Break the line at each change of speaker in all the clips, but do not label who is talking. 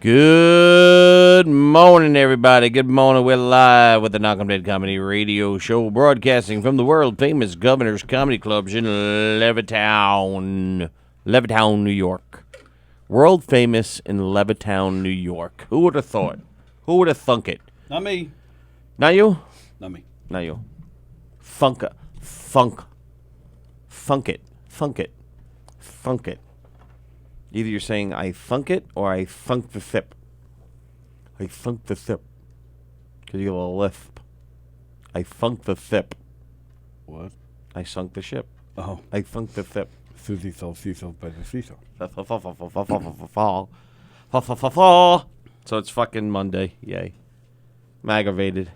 Good morning, everybody. Good morning. We're live with the Knockem Comedy Radio Show, broadcasting from the world-famous Governor's Comedy Clubs in Levittown, New York. World-famous in Levittown, New York. Who would have thought? Who would have thunk it?
Not me.
Not you?
Not me.
Not you. Funk it. Either you're saying I thunk it or I thunk the thip. I thunk the thip. Because you have a lisp. I thunk the thip.
What?
I sunk the ship.
Oh.
I thunk the thip.
Susie so by the seesaw.
So it's fucking Monday. Yay. I'm aggravated.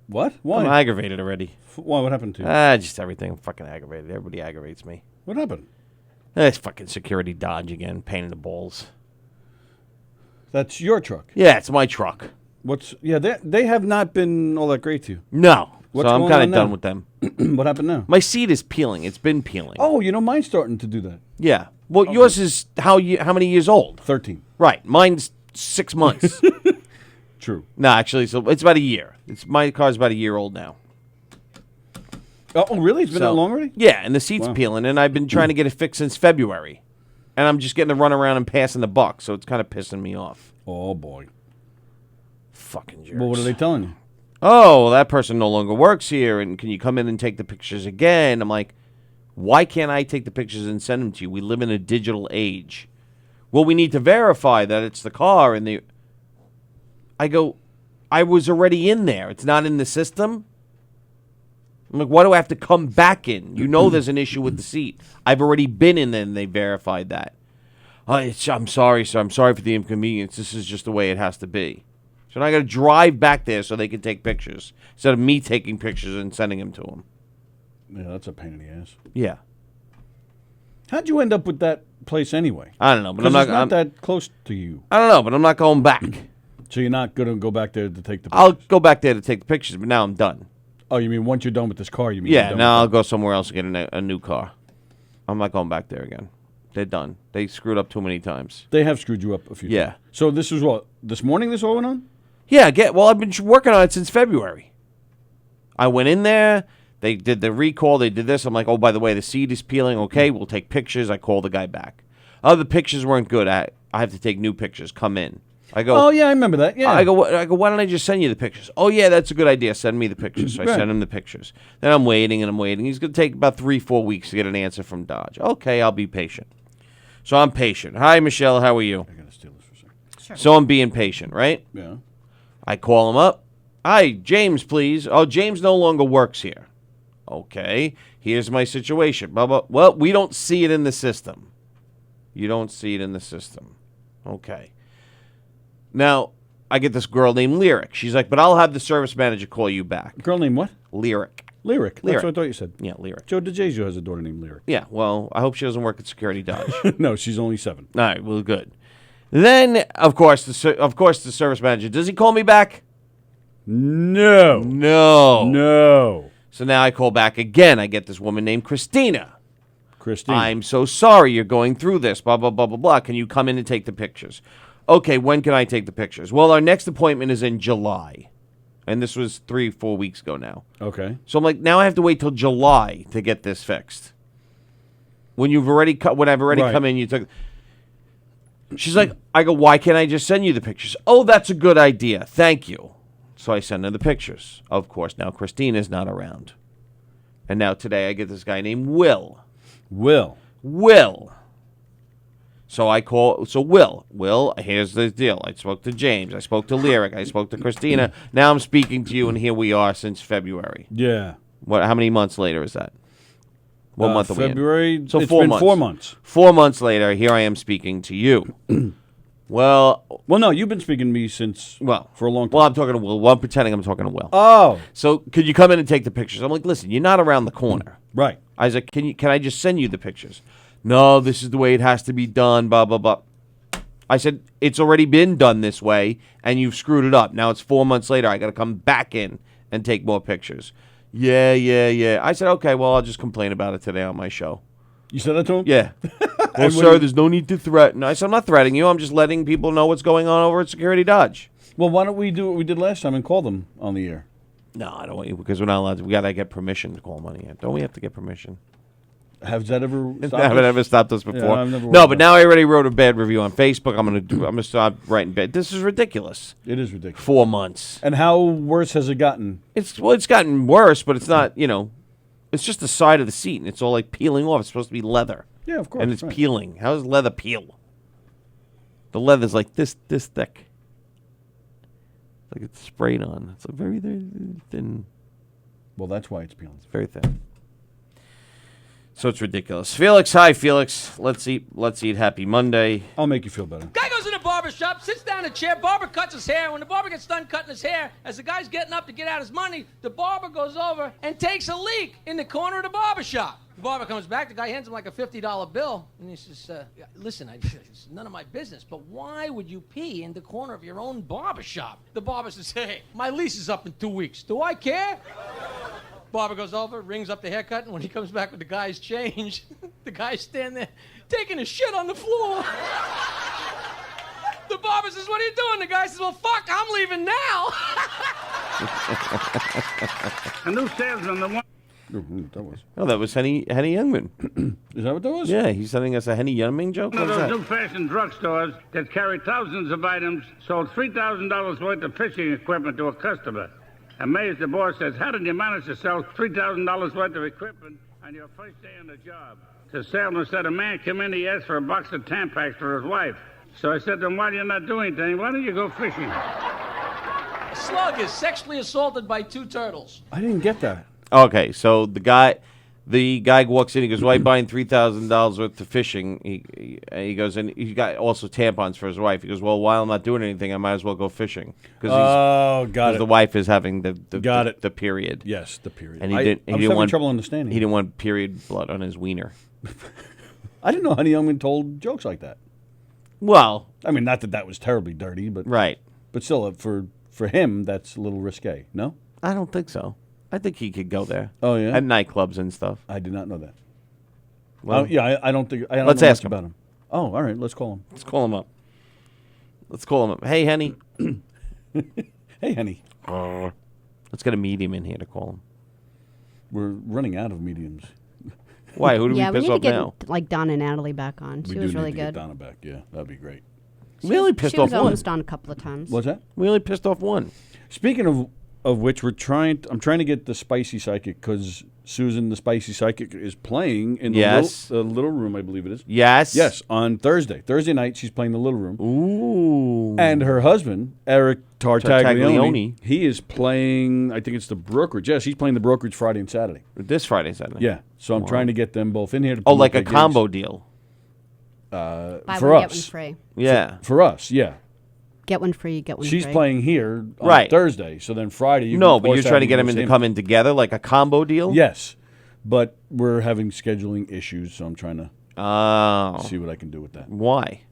What? Why?
I'm aggravated already.
Why? What happened to you?
Just everything. I'm fucking aggravated. Everybody aggravates me.
What happened?
It's fucking security dodge again. Pain in the balls.
That's your truck.
Yeah, it's my truck.
They have not been all that great to you.
No.
What's
so I'm
going
kind
on
of done
now?
with them.
What happened now?
My seat is peeling. It's been peeling.
Oh, mine's starting to do that.
Yeah. Well, yours is how many years old?
13.
Right. Mine's 6 months.
True.
No, actually, so it's about a year. My car's about a year old now.
Oh, really? It's been that long already?
Yeah, and the seat's peeling, and I've been trying to get it fixed since February. And I'm just getting to run around and passing the buck, so it's kind of pissing me off.
Oh, boy.
Fucking jerks.
Well, what are they telling you?
Oh, that person no longer works here, and can you come in and take the pictures again? I'm like, why can't I take the pictures and send them to you? We live in a digital age. Well, we need to verify that it's the car, and I go, I was already in there. It's not in the system. I'm like, why do I have to come back in? You know there's an issue with the seat. I've already been in there, and they verified that. I'm sorry, sir. I'm sorry for the inconvenience. This is just the way it has to be. So now I got to drive back there so they can take pictures instead of me taking pictures and sending them to them.
Yeah, that's a pain in the ass.
Yeah.
How'd you end up with that place anyway?
I don't know, but
I'm not that close to you.
I don't know, but I'm not going back.
So you're not going to go back there to take the pictures?
I'll go back there to take the pictures, but now I'm done.
Oh, you mean once you're done with this car, you mean?
Yeah, now I'll go somewhere else and get a new car. I'm not going back there again. They're done. They screwed up too many times.
They have screwed you up a few times.
Yeah.
So this is what? This morning this all went on?
Yeah, I've been working on it since February. I went in there. They did the recall. They did this. I'm like, oh, by the way, the seat is peeling. Okay, we'll take pictures. I call the guy back. Oh, the pictures weren't good. I have to take new pictures. Come in. I go,
oh, yeah, I remember that. Yeah.
I go, why don't I just send you the pictures? Oh, yeah, that's a good idea. Send me the pictures. So I send him the pictures. Then I'm waiting. He's going to take about 3-4 weeks to get an answer from Dodge. Okay, I'll be patient. So I'm patient. Hi, Michelle. How are you?
I got to steal this for a second.
Sure.
So I'm being patient, right?
Yeah.
I call him up. Hi, James, please. Oh, James no longer works here. Okay, here's my situation. Blah, blah. Well, we don't see it in the system. You don't see it in the system. Okay. Now, I get this girl named Lyric. She's like, but I'll have the service manager call you back.
Girl named what?
Lyric.
Lyric. That's what I thought you said.
Yeah, Lyric.
Joe DiGiorgio has a daughter named Lyric.
Yeah, well, I hope she doesn't work at Security Dodge.
No, she's only 7.
All right, well, good. Then, of course, the service manager, does he call me back?
No.
No. So now I call back again. I get this woman named Christina. I'm so sorry you're going through this, blah, blah, blah, blah, blah. Can you come in and take the pictures? Okay, when can I take the pictures? Well, our next appointment is in July. And this was 3-4 weeks ago now.
Okay.
So I'm like, now I have to wait till July to get this fixed. When I've already come in, you took. She's like, I go, why can't I just send you the pictures? Oh, that's a good idea. Thank you. So I send her the pictures. Of course, now Christina's not around. And now today I get this guy named Will. Will. So I call, Will, here's the deal. I spoke to James. I spoke to Lyric. I spoke to Christina. Now I'm speaking to you, and here we are since February.
Yeah.
How many months later is that? What month are we in?
February.
So
it's
4
been
months.
4 months.
4 months later, here I am speaking to you. Well,
no, you've been speaking to me for a long time.
Well, I'm talking to Will. Well, I'm pretending I'm talking to Will.
Oh.
So could you come in and take the pictures? I'm like, listen, you're not around the corner.
Right.
I was like, can I just send you the pictures? No, this is the way it has to be done, blah, blah, blah. I said, it's already been done this way, and you've screwed it up. Now it's 4 months later. I got to come back in and take more pictures. Yeah. I said, okay, well, I'll just complain about it today on my show.
You said that to him?
Yeah. Well, sir, there's no need to threaten. I said, I'm not threatening you. I'm just letting people know what's going on over at Security Dodge.
Well, why don't we do what we did last time and call them on the air?
No, I don't want you, because we're not allowed to. We got to get permission to call them on the air. Don't we have to get permission?
Has that ever stopped us?
Haven't ever stopped us before.
Yeah, I've never
no, but now I already wrote a bad review on Facebook. I'm gonna stop writing bad. This is ridiculous.
It is ridiculous.
4 months.
And how worse has it gotten?
It's gotten worse, but it's not. It's just the side of the seat, and it's all like peeling off. It's supposed to be leather.
Yeah, of course.
And it's peeling. How does leather peel? The leather's like this thick. It's like it's sprayed on. It's like very thin.
Well, that's why it's peeling.
It's very thin. So it's ridiculous. Felix, hi, Felix. Let's eat Happy Monday.
I'll make you feel better.
Guy goes in a barber shop, sits down in a chair, barber cuts his hair. When the barber gets done cutting his hair, as the guy's getting up to get out his money, the barber goes over and takes a leak in the corner of the barber shop. The barber comes back, the guy hands him like a $50 bill, and he says, listen, it's none of my business, but why would you pee in the corner of your own barber shop? The barber says, hey, my lease is up in 2 weeks. Do I care? Barber goes over, rings up the haircut, and when he comes back with the guy's change, the guy's standing there taking a shit on the floor. The barber says, what are you doing? The guy says, well, fuck, I'm leaving now.
A new salesman, the one.
That was.
Oh, that was Henny Youngman.
Is that what that was?
Yeah, he's sending us a Henny Youngman joke.
One of
What's
those
that?
new-fashioned drugstores that carry thousands of items sold $3,000 worth of fishing equipment to a customer. Amazed, the boss says, how did you manage to sell $3,000 worth of equipment on your first day on the job? The salesman said, a man came in, he asked for a box of Tampax for his wife. So I said to him, why are you not doing anything? Why don't you go fishing?
A slug is sexually assaulted by 2 turtles.
I didn't get that.
Okay, so the guy walks in. He goes, "Why are you buying $3,000 worth of fishing?" He goes, and he got also tampons for his wife. He goes, "Well, while I'm not doing anything, I might as well go fishing."
Got it.
The wife is having the period.
Yes, the period.
And he didn't
having
want
trouble understanding.
He didn't want period blood on his wiener.
I didn't know Honey Youngman told jokes like that.
Well,
I mean, not that that was terribly dirty, but
right.
But still, for him, that's a little risque. No,
I don't think so. I think he could go there.
Oh yeah,
at nightclubs and stuff.
I did not know that.
Well,
yeah, I don't think. I don't
let's
know
ask
much about him. Oh, all right, let's call him.
Let's call him up. Hey, Henny.
Hey, Henny.
Let's get a medium in here to call him.
We're running out of mediums.
Why? Who do we
we
piss
need to
off
get
now?
like Donna and Natalie back on. She was really good.
Get Donna back. Yeah, that'd be great.
We only pissed
She
off
was
one.
almost on a couple of times.
What's that?
We only pissed off one.
Speaking of which, I'm trying to get the Spicy Psychic because Susan, the Spicy Psychic, is playing in the little room, I believe it is.
Yes,
on Thursday night, she's playing the little room.
Ooh.
And her husband, Eric
Tartaglione.
he is playing. I think it's the brokerage. Yes, he's playing the brokerage Friday and Saturday.
This Friday, Saturday.
Yeah, so I'm trying to get them both in here. To
Oh, like a
promote their
combo
gigs.
deal.
Buy
for
one,
us.
get one free.
Yeah.
For us, yeah.
Get one free, get one free.
She's playing here on
Right.
Thursday, so then Friday you
No,
can
but you're
force
trying to
Abby
get them
go
in to
see
come in together, like a combo deal?
Yes, but we're having scheduling issues, so I'm trying to
Oh.
see what I can do with that.
Why?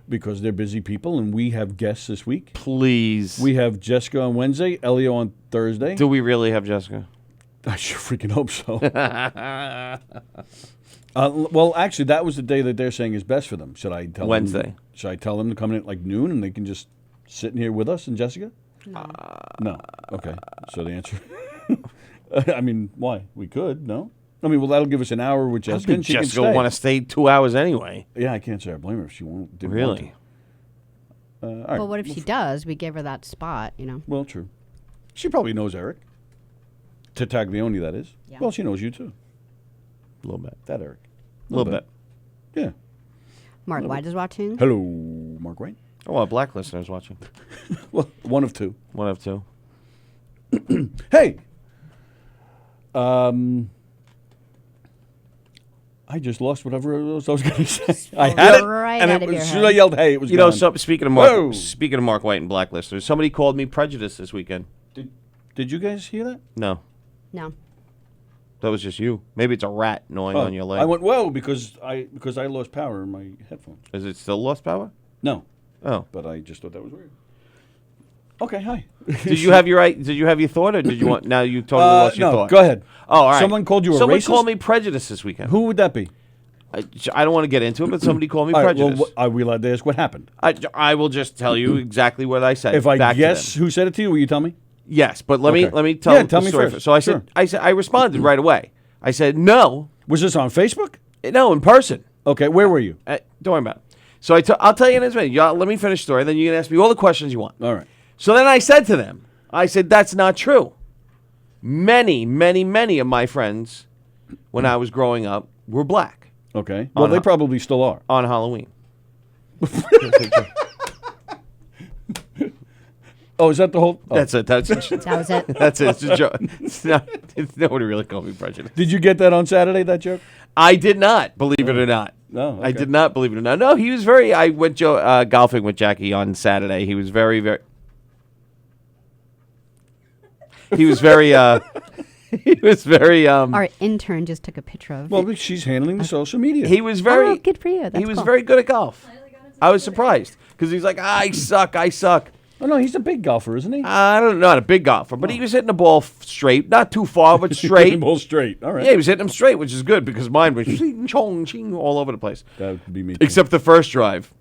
Because they're busy people, and we have guests this week.
Please.
We have Jessica on Wednesday, Elio on Thursday.
Do we really have Jessica?
I sure freaking hope so. Well, actually, that was the day that they're saying is best for them. Should I tell
Wednesday.
them? Should I tell them to come in at like noon and they can just sit in here with us and Jessica? No. Okay. So the answer. I mean, why? We could. No. I mean, well, that'll give us an hour with
I
Jessica.
think
And she
Jessica
can
will
stay.
want to stay 2 hours anyway.
Yeah, I can't say I blame her if she won't. Didn't
Really?
Want to. All right.
But what if she does? We give her that spot, you know.
Well, true. She probably knows Eric. Taglioni, that is.
Yeah.
Well, she knows you too.
A little bit.
That Eric.
A little bit.
Yeah.
Mark White is watching.
Hello, Mark White.
Oh, well, black listeners watching.
Well, one of two.
One of two.
Hey. I just lost whatever else I was going to say. I had it,
right
and
out
it
of
was,
your
as
head.
soon as I yelled, "Hey!" It was
You know,
gone.
so, speaking of Mark White and black listeners, somebody called me prejudiced this weekend.
Did you guys hear that?
No,
No.
that was just you. Maybe it's a rat gnawing on your leg.
I went whoa because I lost power in my headphones.
Is it still lost power?
No,
Oh.
but I just thought that was weird. Okay, hi.
Did you have your thought, or did you want? Now you totally lost your
no,
thought.
go ahead.
Oh, all right.
Someone called you a
Someone
racist?
called me prejudiced this weekend.
Who would that be?
I don't want to get into it, but somebody called me
All right, well,
prejudiced.
are we allowed to ask what happened?
I will just tell you exactly what I said.
If I
back to
guess
them.
who said it to you, will you tell me?
Yes, but let
Okay.
me tell
Yeah,
the
tell me
story
first.
So I
Sure.
said I responded right away. I said no,
Was this on Facebook?
no, in person.
Okay, where were you?
Don't worry about it. So I'll tell you in a minute. Let me finish the story, then you can ask me all the questions you want.
All right.
So then I said to them, I said, that's not true. Many, many, many of my friends, when I was growing up, were black
Okay. Well, they probably still are.
on Halloween.
Oh, is that the whole? Oh.
That's it.
That was it.
That's it. It's a joke. Nobody really called me prejudiced.
Did you get that on Saturday? That joke?
I did not, believe it or not.
No, okay.
I did not believe it or not. No, he was very. I went golfing with Jackie on Saturday. He was very, very. He was very. He was very.
Our intern just took a picture of
Well, she's handling the social media.
He was very.
Oh, good for you. That's
he was
cool.
very good at golf. I was surprised because he's like, I suck.
Oh no, he's a big golfer, isn't he?
I don't know, not a big golfer, but he was hitting the ball straight, not too far, but straight.
Ball straight. All right.
Yeah, he was hitting them straight, which is good because mine was ching, chong, ching, all over the place.
That would be me. Too.
Except the first drive.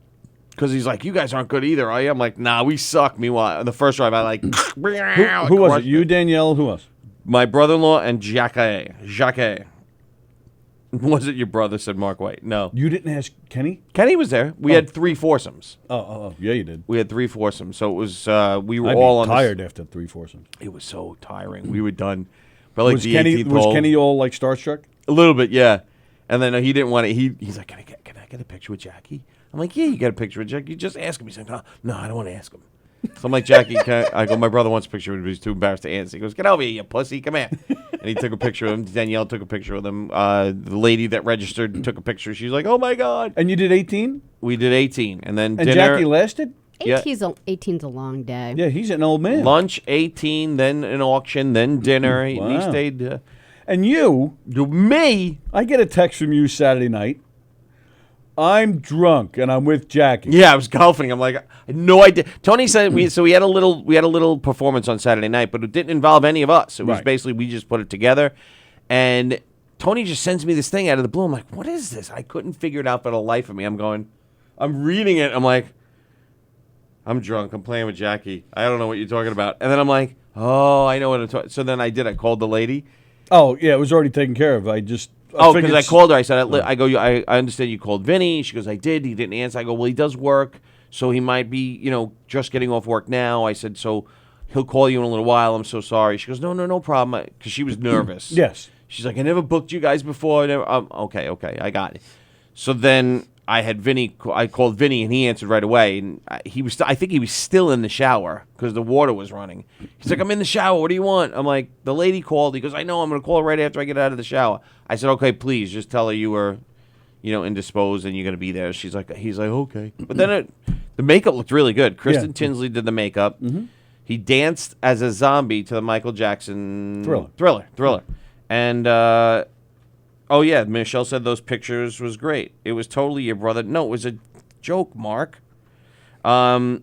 Because he's like, you guys aren't good either, are you? I'm like, nah, we suck. Meanwhile, on the first drive, I like...
Who was it? You, Danielle? Who else?
My brother-in-law and Jacques. Was it your brother, said Mark White? No.
You didn't ask Kenny?
Kenny was there. We had 3 foursomes.
Oh, yeah, you did.
We had 3 foursomes. So it was, we were
I'd
all
be
on
tired after 3 foursomes.
It was so tiring. We were done. But like
Was
the
Kenny
18th hole.
all like starstruck?
A little bit, yeah. And then he didn't want to. He's like, can I get a picture with Jackie? I'm like, yeah, you get a picture with Jackie. Just ask him. He's like, no, I don't want to ask him. So I'm like, Jackie, I go, my brother wants a picture with him, but he's too embarrassed to answer. He goes, get over here, you pussy, come here. And he took a picture of him. Danielle took a picture with him. The lady that registered took a picture. She's like, oh my God.
And you did 18?
We did 18. And then
And
dinner.
Jackie lasted?
Yeah.
18's a long day.
Yeah, he's an old man.
Lunch, 18, then an auction, then dinner. And he
Wow.
stayed.
And you,
Me?
I get a text from you Saturday night. I'm drunk and I'm with Jackie.
Yeah, I was golfing. I'm like, I had no idea. Tony said we had a little performance on Saturday night, but it didn't involve any of us. It was
Right.
basically we just put it together, and Tony just sends me this thing out of the blue. I'm like, what is this? I couldn't figure it out for the life of me. I'm reading it. I'm like, I'm drunk. I'm playing with Jackie. I don't know what you're talking about. And then I'm like, oh, I know what I'm talking. So then I called the lady.
Oh, yeah, it was already taken care of. I just...
Because I called her. I said, I understand you called Vinny. She goes, I did. He didn't answer. I go, well, he does work, so he might be, just getting off work now. I said, so he'll call you in a little while. I'm so sorry. She goes, no problem. Because she was nervous.
Yes.
She's like, I never booked you guys before. Okay, I got it. So then I had Vinny. I called Vinny, and he answered right away. And I think he was still in the shower because the water was running. He's like, I'm in the shower. What do you want? I'm like, the lady called. He goes, I know. I'm going to call her right after I get out of the shower. I said, okay, please just tell her you were indisposed, and you're gonna be there. He's like, okay. But then the makeup looked really good. Kristen Tinsley did the makeup. Mm-hmm. He danced as a zombie to the Michael Jackson Thriller. And Michelle said those pictures was great. It was totally your brother. No, it was a joke, Mark. Anyway,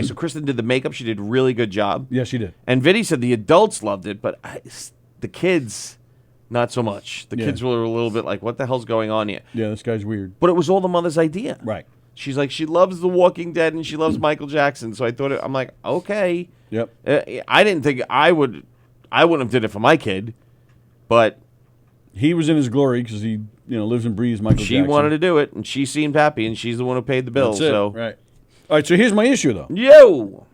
so Kristen did the makeup. She did a really good job.
Yeah, she did.
And Vinny said the adults loved it, but the kids, not so much. The kids were a little bit like, what the hell's going on here?
Yeah, this guy's weird.
But it was all the mother's idea.
Right.
She's like, she loves The Walking Dead and she loves Michael Jackson. So I'm like, okay.
Yep.
I didn't think I wouldn't have did it for my kid, but
he was in his glory because he, lives and breathes Michael Jackson.
She wanted to do it, and she seemed happy, and she's the one who paid the bill.
That's it.
So
right. All right. So here's my issue, though.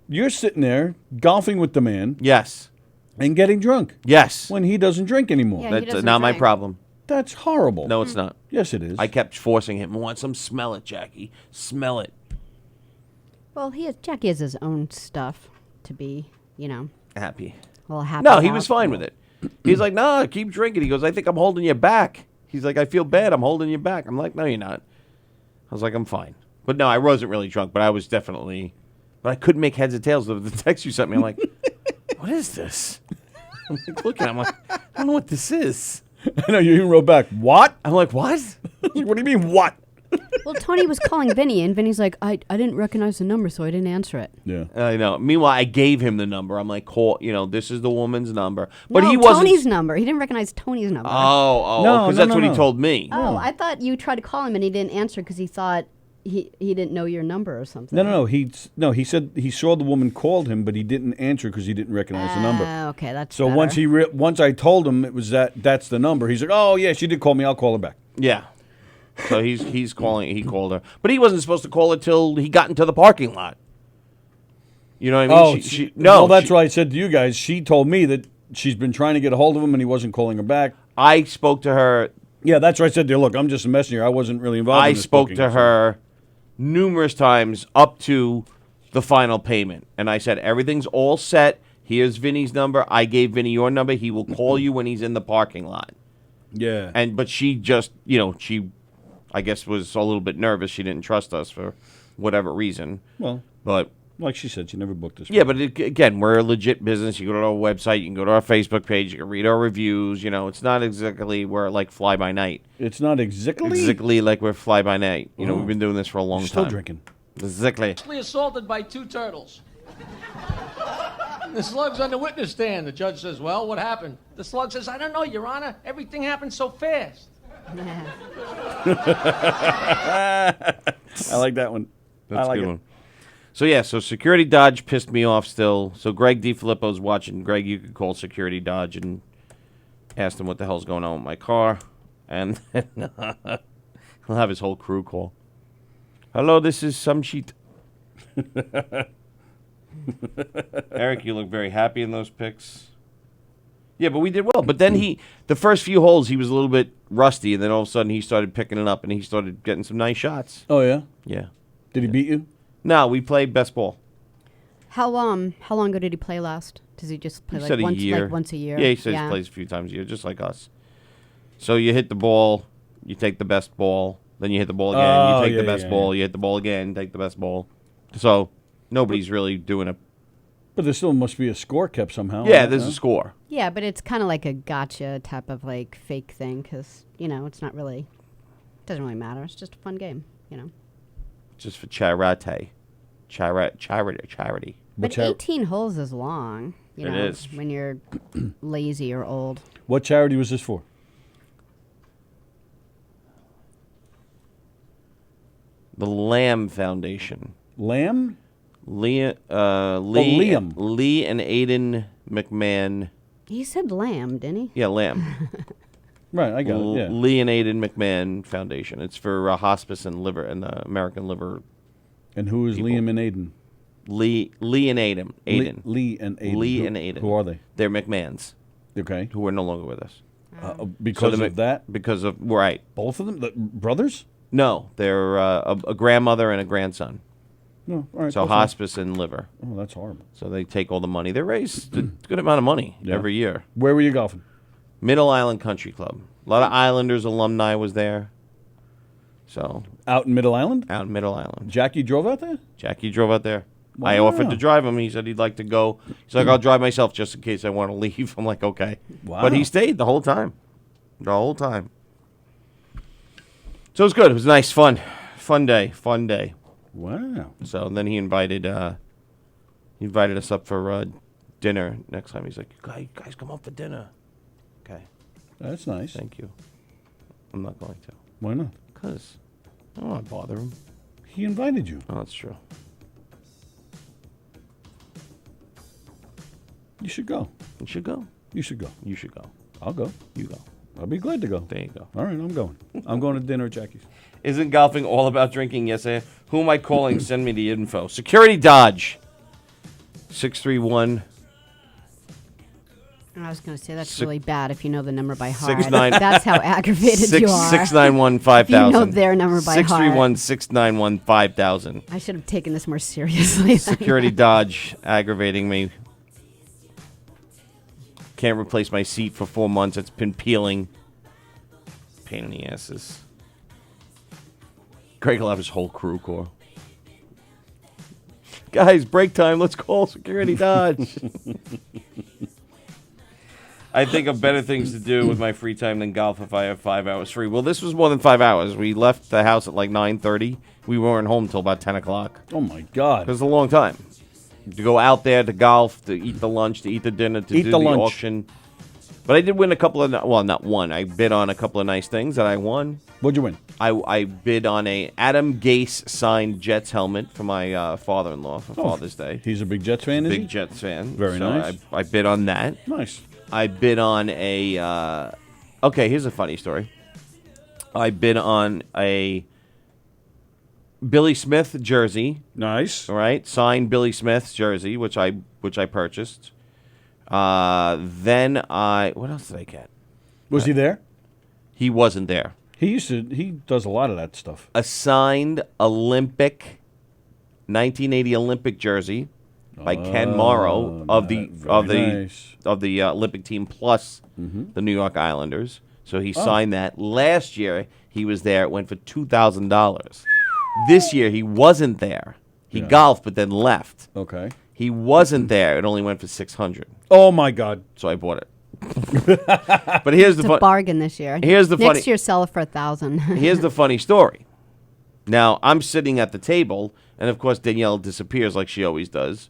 You're sitting there golfing with the man.
Yes.
And getting drunk.
Yes.
When he doesn't drink anymore.
Yeah,
That's not my problem.
That's horrible.
No, it's not.
Yes, it is.
I kept forcing him. Want some? Smell it, Jackie. Smell it.
Well, Jackie has his own stuff to be,
Happy.
well, happy.
No, he
about.
was fine with it. He's like, no, keep drinking. He goes, I think I'm holding you back. He's like, I feel bad. I'm holding you back. I'm like, no, you're not. I was like, I'm fine. But no, I wasn't really drunk, but I was definitely. But I couldn't make heads or tails of the text you sent me. I'm like, what is this? I'm like, looking. I'm like, I don't know what this is.
I know, you even wrote back, what?
I'm like, what?
What do you mean, what?
Well, Tony was calling Vinny, and Vinny's like, I didn't recognize the number, so I didn't answer it.
Yeah.
I know. Meanwhile, I gave him the number. I'm like, call, this is the woman's number. But
no,
he wasn't.
Tony's number. He didn't recognize Tony's number.
Oh,
No,
because
no,
that's
no,
what
no.
he told me.
Oh, I thought you tried to call him, and he didn't answer because he thought he didn't know your number or something.
No. He said he saw the woman called him, but he didn't answer because he didn't recognize the number.
Okay, that's
So
better.
once I told him it was that's the number, he's like, oh yeah, she did call me. I'll call her back.
Yeah. So he's calling. He called her, but he wasn't supposed to call her till he got into the parking lot. You know what I mean?
Well, that's what I said to you guys. She told me that she's been trying to get a hold of him and he wasn't calling her back.
I spoke to her.
Yeah, that's what I said to her. Look, I'm just a messenger. I wasn't really involved.
I
in this
spoke
booking,
to her numerous times up to the final payment, and I said everything's all set. Here's Vinny's number. I gave Vinny your number. He will call you when he's in the parking lot.
Yeah.
But she just, she, I guess, was a little bit nervous. She didn't trust us for whatever reason.
Well,
but
like she said, she never booked us.
Yeah, but again, we're a legit business. You go to our website, you can go to our Facebook page, you can read our reviews. It's not exactly we're like fly by night.
It's not exactly
like we're fly by night. We've been doing this for a long time.
Still drinking.
Exactly.
Assaulted by 2 turtles. The slug's on the witness stand. The judge says, well, what happened? The slug says, I don't know, Your Honor. Everything happened so fast.
I like that one.
That's
I like
a good
it.
one. So Security Dodge pissed me off still. So Greg DiFilippo's watching. Greg, you could call Security Dodge and ask them what the hell's going on with my car. And then he'll have his whole crew call. Hello, this is Samshit. Eric, you look very happy in those pics. Yeah, but we did well. But then the first few holes, he was a little bit rusty, and then all of a sudden he started picking it up, and he started getting some nice shots.
Oh, yeah?
Yeah.
Did he beat you?
No, we played best ball.
How long ago did he play last? Does he just play
He said
once,
a year.
like once a year?
Yeah, he says he plays a few times a year, just like us. So you hit the ball, you take the best ball, then you hit the ball again, you take the best ball, you hit the ball again, take the best ball. So nobody's really doing it.
But there still must be a score kept somehow.
Yeah, there's a score.
Yeah, but it's kind of like a gotcha type of like fake thing because, it's not really, it doesn't really matter. It's just a fun game,
Just for charity.
But 18 holes is long,
It is.
when you're lazy or old.
What charity was this for?
The Lamb Foundation.
Lamb?
Liam. Lee and Aiden McMahon.
He said lamb, didn't he?
Yeah, Lamb.
Right, I got it, yeah.
Lee and Aiden McMahon Foundation. It's for hospice and liver and the American liver.
And who is
people.
Liam and Aiden?
Lee and Aiden.
Lee and Aiden.
Lee and Aiden.
Who are they?
They're McMahons,
Okay.
who are no longer with us.
Because of that?
Because of, right.
Both of them? The brothers?
No, they're a grandmother and a grandson.
No, all right.
So
both of them.
hospice and liver.
Oh, that's horrible.
So they take all the money. They raise a good amount of money every year.
Where were you golfing?
Middle Island Country Club. A lot of Islanders alumni was there. So
Out in Middle Island?
out in Middle Island.
Jackie drove out there?
Jackie drove out there. I
Wow.
offered to drive him. He said he'd like to go. He's like, I'll drive myself just in case I want to leave. I'm like, okay.
Wow.
But he stayed the whole time. The whole time. So it was good. It was nice, fun day.
Wow.
So then he invited us up for dinner next time. He's like, you guys come up for dinner. Okay,
That's nice.
thank you. I'm not going to.
Why not?
Because I don't want to bother him.
He invited you.
Oh, that's true.
You should go.
You should go.
You should go.
You should go.
I'll go.
You go.
I'll be glad to go.
There you go.
All right, I'm going. I'm going to dinner at Jackie's.
Isn't golfing all about drinking? Yes, I am. Who am I calling? Send me the info. Security Dodge. 631.
I was going to say that's
Six-
really bad if you know the number by heart.
6-9
That's how aggravated you are.
691
If you
5000.
know their number by heart.
631 691 5000.
I should have taken this more seriously.
Security Dodge aggravating me. Can't replace my seat for 4 months. It's been peeling. Pain in the asses. Greg will have his whole crew call. Guys, break time. Let's call Security Dodge. I think of better things to do with my free time than golf if I have 5 hours free. Well, this was more than 5 hours. We left the house at like 9:30. We weren't home till about 10 o'clock.
Oh, my God.
It was a long time. To go out there to golf, to eat the lunch, to eat the dinner, to
Eat
do
the
the
lunch.
auction. But I did win a couple of, well, not one. I bid on a couple of nice things that I won.
What'd you win?
I bid on a Adam Gase signed Jets helmet for my father-in-law for Father's Day.
He's a big Jets fan, is
Big
he?
Jets fan.
Very
So
nice.
I bid on that.
Nice.
I bid on a. Okay, here's a funny story. I bid on a Billy Smith jersey.
Nice.
All right, signed Billy Smith's jersey, which I purchased. Then what else did I get?
Was he there?
He wasn't there.
He does a lot of that stuff.
A signed Olympic 1980 Olympic jersey by Ken Morrow of the
nice.
Olympic team plus the New York Islanders. So he signed that. Last year he was there. It went for $2,000. This year he wasn't there. He golfed but then left.
Okay.
He wasn't there. It only went for $600.
Oh, my God.
So I bought it. But here's
It's
the
a bargain this year.
Here's the
Next
funny-
year, sell it for $1,000.
Here's the funny story. Now, I'm sitting at the table, and of course Danielle disappears like she always does.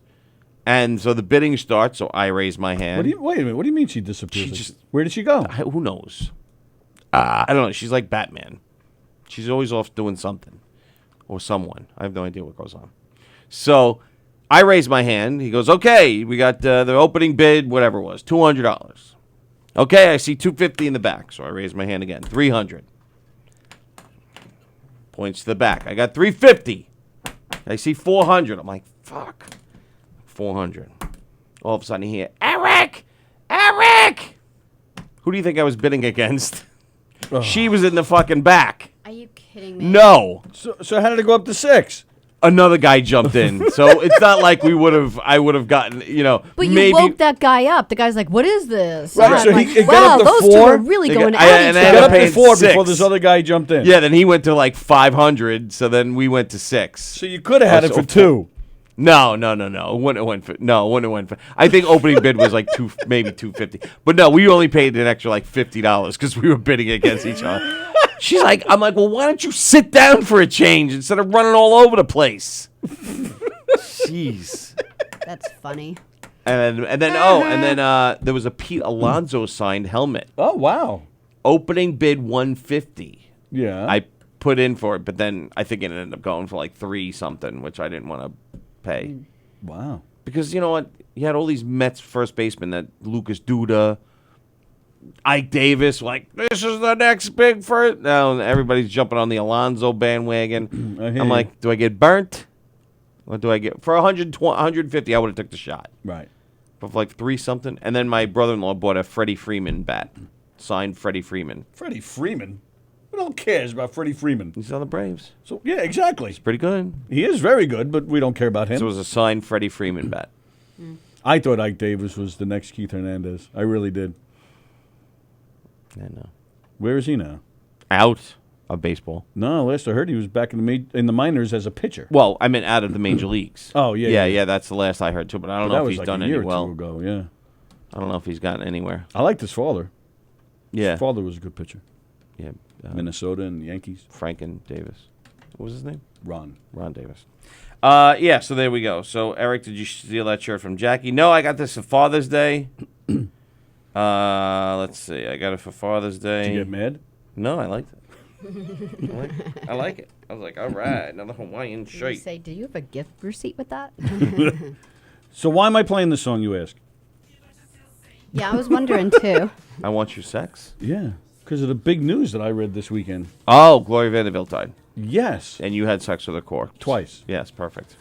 And so the bidding starts, so I raise my hand.
Wait a minute. What do you mean she disappeared?
She just-
Where did she go?
Who knows? I don't know. She's like Batman. She's always off doing something. Or someone. I have no idea what goes on. So I raise my hand. He goes, okay, we got the opening bid, whatever it was, $200. Okay, I see $250 in the back. So I raise my hand again. $300. Points to the back. I got $350. I see $400. I'm like, fuck. $400. All of a sudden I hear, Eric! Eric! Who do you think I was bidding against? She was in the fucking back.
Are you kidding me?
No.
So how did it go up to 6?
Another guy jumped in. So it's not like I would have gotten,
But you
maybe.
woke that guy up. The guy's like, "What is this?"
Right,
And
so
I'm
he-
like,
it got
wow,
up to
those two
4.
are really
They
going
got-
at
and
each
I
It
had
got
to
up
other.
pay
to 4
6.
before this other guy jumped in.
Yeah, then he went to like 500. So then we went to 6.
So you could have had it for 2.
No. It wouldn't have went for. No, it wouldn't have went for. I think opening bid was like maybe $250. But no, we only paid an extra like $50 because we were bidding against each other. I'm like, well, why don't you sit down for a change instead of running all over the place? Jeez.
That's funny.
And then there was a Pete Alonso signed helmet.
Oh, wow.
Opening bid $150.
Yeah.
I put in for it, but then I think it ended up going for like 3 something, which I didn't want to pay.
Wow.
Because you know what? You had all these Mets first basemen, that Lucas Duda, Ike Davis, like, this is the next big first. Now everybody's jumping on the Alonso bandwagon.
I hear
I'm
you.
like, do I get burnt? Or do I get, for 150, I would have took the shot.
Right.
But for like 3 something. And then my brother-in-law bought a Freddie Freeman bat. Signed Freddie Freeman.
Freddie Freeman? Who the hell cares about Freddie Freeman?
He's on the Braves.
So yeah, exactly.
Pretty good.
He is very good, but we don't care about him.
So it was a signed Freddie Freeman bat.
I thought Ike Davis was the next Keith Hernandez. I really did.
I know.
Where is he now?
Out of baseball.
No, last I heard he was back in the minors as a pitcher.
Well, I meant out of the major leagues.
Oh, yeah.
Yeah, that's the last I heard, too. But I don't
But
know
that
if
was
he's
like
done
a
any
year or
well.
two ago, yeah.
I don't know if he's gotten anywhere.
I liked his father.
Yeah.
His father was a good pitcher.
Yeah.
Minnesota and the Yankees.
Franken Davis. What was his name?
Ron.
Ron Davis. Yeah, so there we go. So, Eric, did you steal that shirt from Jackie? No, I got this for Father's Day. Let's see. I got it for Father's Day.
Did you get mad?
No, I liked it. I like it. I was like, all right, another Hawaiian
Did you
shirt.
say, do you have a gift receipt with that?
So why am I playing this song, you ask?
Yeah, I was wondering too.
I Want Your Sex?
Yeah, because of the big news that I read this weekend.
Oh, Gloria Vanderbilt died.
Yes,
And you had sex with her corpse.
twice.
Yes, perfect.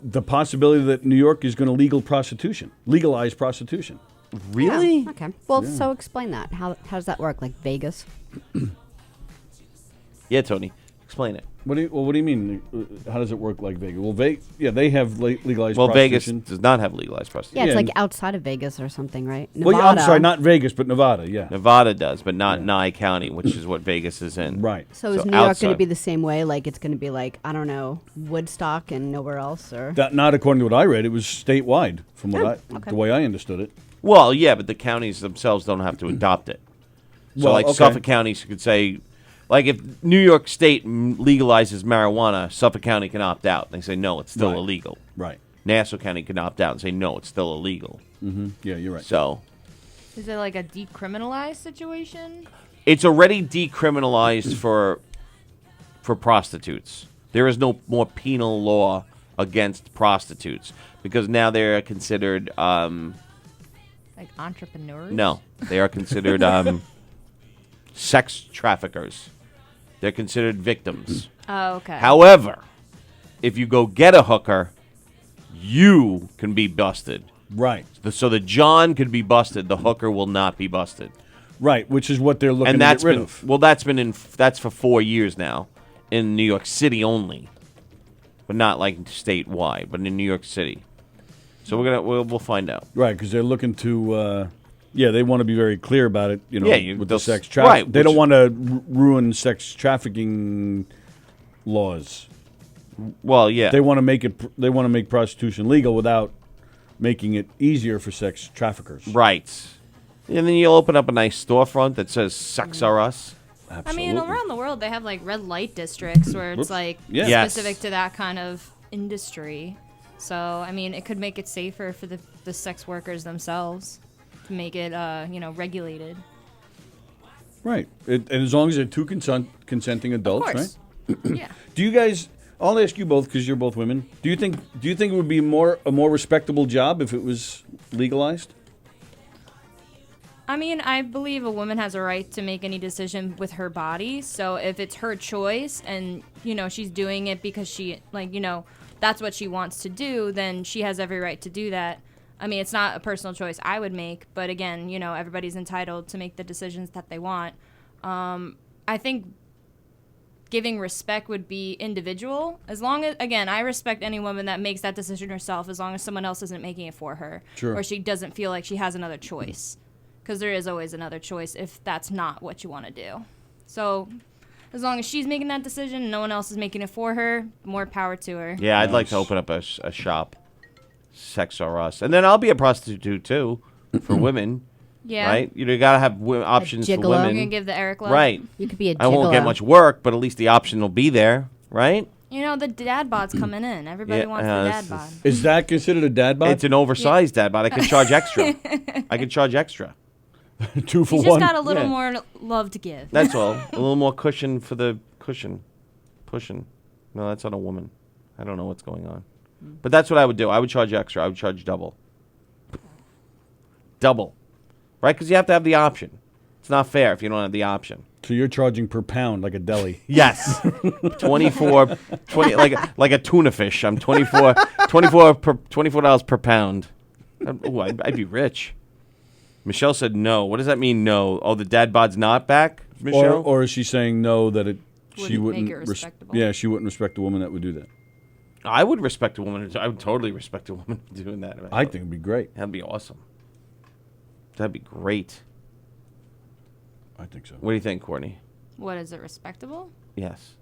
The possibility that New York is going to legalize prostitution.
Really?
Yeah, okay. Well, so explain that. How does that work? Like Vegas?
Yeah, Tony. Explain it.
What do you mean? How does it work like Vegas? Well, they have legalized
Well, Vegas
prostitution.
does not have legalized prostitution.
Yeah, it's
Yeah,
like
and-
outside of Vegas or something, right?
Well, I'm sorry, not Vegas, but Nevada, yeah.
Nevada does, but not Nye County, which is what Vegas is in.
Right.
So is
So
New York going
outside.
to be the same way? Like it's going to be like, I don't know, Woodstock and nowhere else? Or
That, not according to what I read. It was statewide, from what
okay.
the way I understoed it.
Well, yeah, but the counties themselves don't have to adopt it. So,
Well,
like,
okay.
Suffolk County could say, like, if New York State legalizes marijuana, Suffolk County can opt out. They say, no, it's still
Right.
illegal.
Right.
Nassau County can opt out and say, no, it's still illegal.
Yeah, you're right.
So,
Is it like a decriminalized situation?
it's already decriminalized for prostitutes. There is no more penal law against prostitutes because now they're considered
Like entrepreneurs?
no, they are considered sex traffickers. They're considered victims.
Oh, okay.
However, if you go get a hooker, you can be busted.
Right.
So the John could be busted. The hooker will not be busted.
Right, which is what they're looking
And
to
that's
get rid
been
of.
well. That's for 4 years now, in New York City only, but not like statewide, but in New York City. So we'll find out.
Right, because they're looking to, they want to be very clear about it,
Yeah,
with
they'll
the sex
right,
trafficking. They
which-
don't want to ruin sex trafficking laws.
Well, yeah.
They want to make it. They want to make prostitution legal without making it easier for sex traffickers.
Right. And then you'll open up a nice storefront that says "Sex Are Us."
I
Absolutely.
mean, around the world, they have like red light districts where
Whoops.
it's like
Yeah.
Yes.
specific to that kind of industry. So, I mean, it could make it safer for the sex workers themselves to make it, regulated.
Right, and as long as they're two consenting adults,
Of
right?
course. Yeah.
Do you guys? I'll ask you both because you're both women. Do you think it would be a more respectable job if it was legalized?
I mean, I believe a woman has a right to make any decision with her body. So if it's her choice and, she's doing it because she, that's what she wants to do, then she has every right to do that. I mean, it's not a personal choice I would make, but again, everybody's entitled to make the decisions that they want. I think giving respect would be individual. As long as, again, I respect any woman that makes that decision herself as long as someone else isn't making it for her.
Sure.
Or she doesn't feel like she has another choice. Because there is always another choice if that's not what you want to do. So as long as she's making that decision and no one else is making it for her, more power to her.
Yeah, I'd like to open up a shop, Sex Are Us, and then I'll be a prostitute too, for women.
Yeah.
Right? You gotta have options for
gigolo.
You're
women.
going to give the Eric love?
Right.
You could be a gigolo.
I won't get much work, but at least the option will be there, right?
The dad bod's coming in. Everybody
Yeah,
wants the dad
this
bod.
Is that considered a dad bod?
It's an oversized dad bod. I could charge extra. I could charge extra.
2 for
You
1.
just got a little
Yeah.
more love to give.
That's all. A little more cushion for the cushion. Pushing. No, that's on a woman. I don't know what's going on. But that's what I would do. I would charge extra. I would charge double. Double. Right? Because you have to have the option. It's not fair if you don't have the option.
So you're charging per pound like a deli.
Yes. 24 like a tuna fish. I'm $24 per pound. I'd be rich. Michelle said no. What does that mean, no? Oh, the dad bod's not back, Michelle?
Or is she saying no that she
Wouldn't
wouldn't
make it respectable.
she wouldn't respect a woman that would do that.
I would respect a woman. I would totally respect a woman doing that.
I think it'd be great.
That'd be awesome. That'd be great.
I think so.
What do you think, Courtney?
What is it, respectable?
Yes.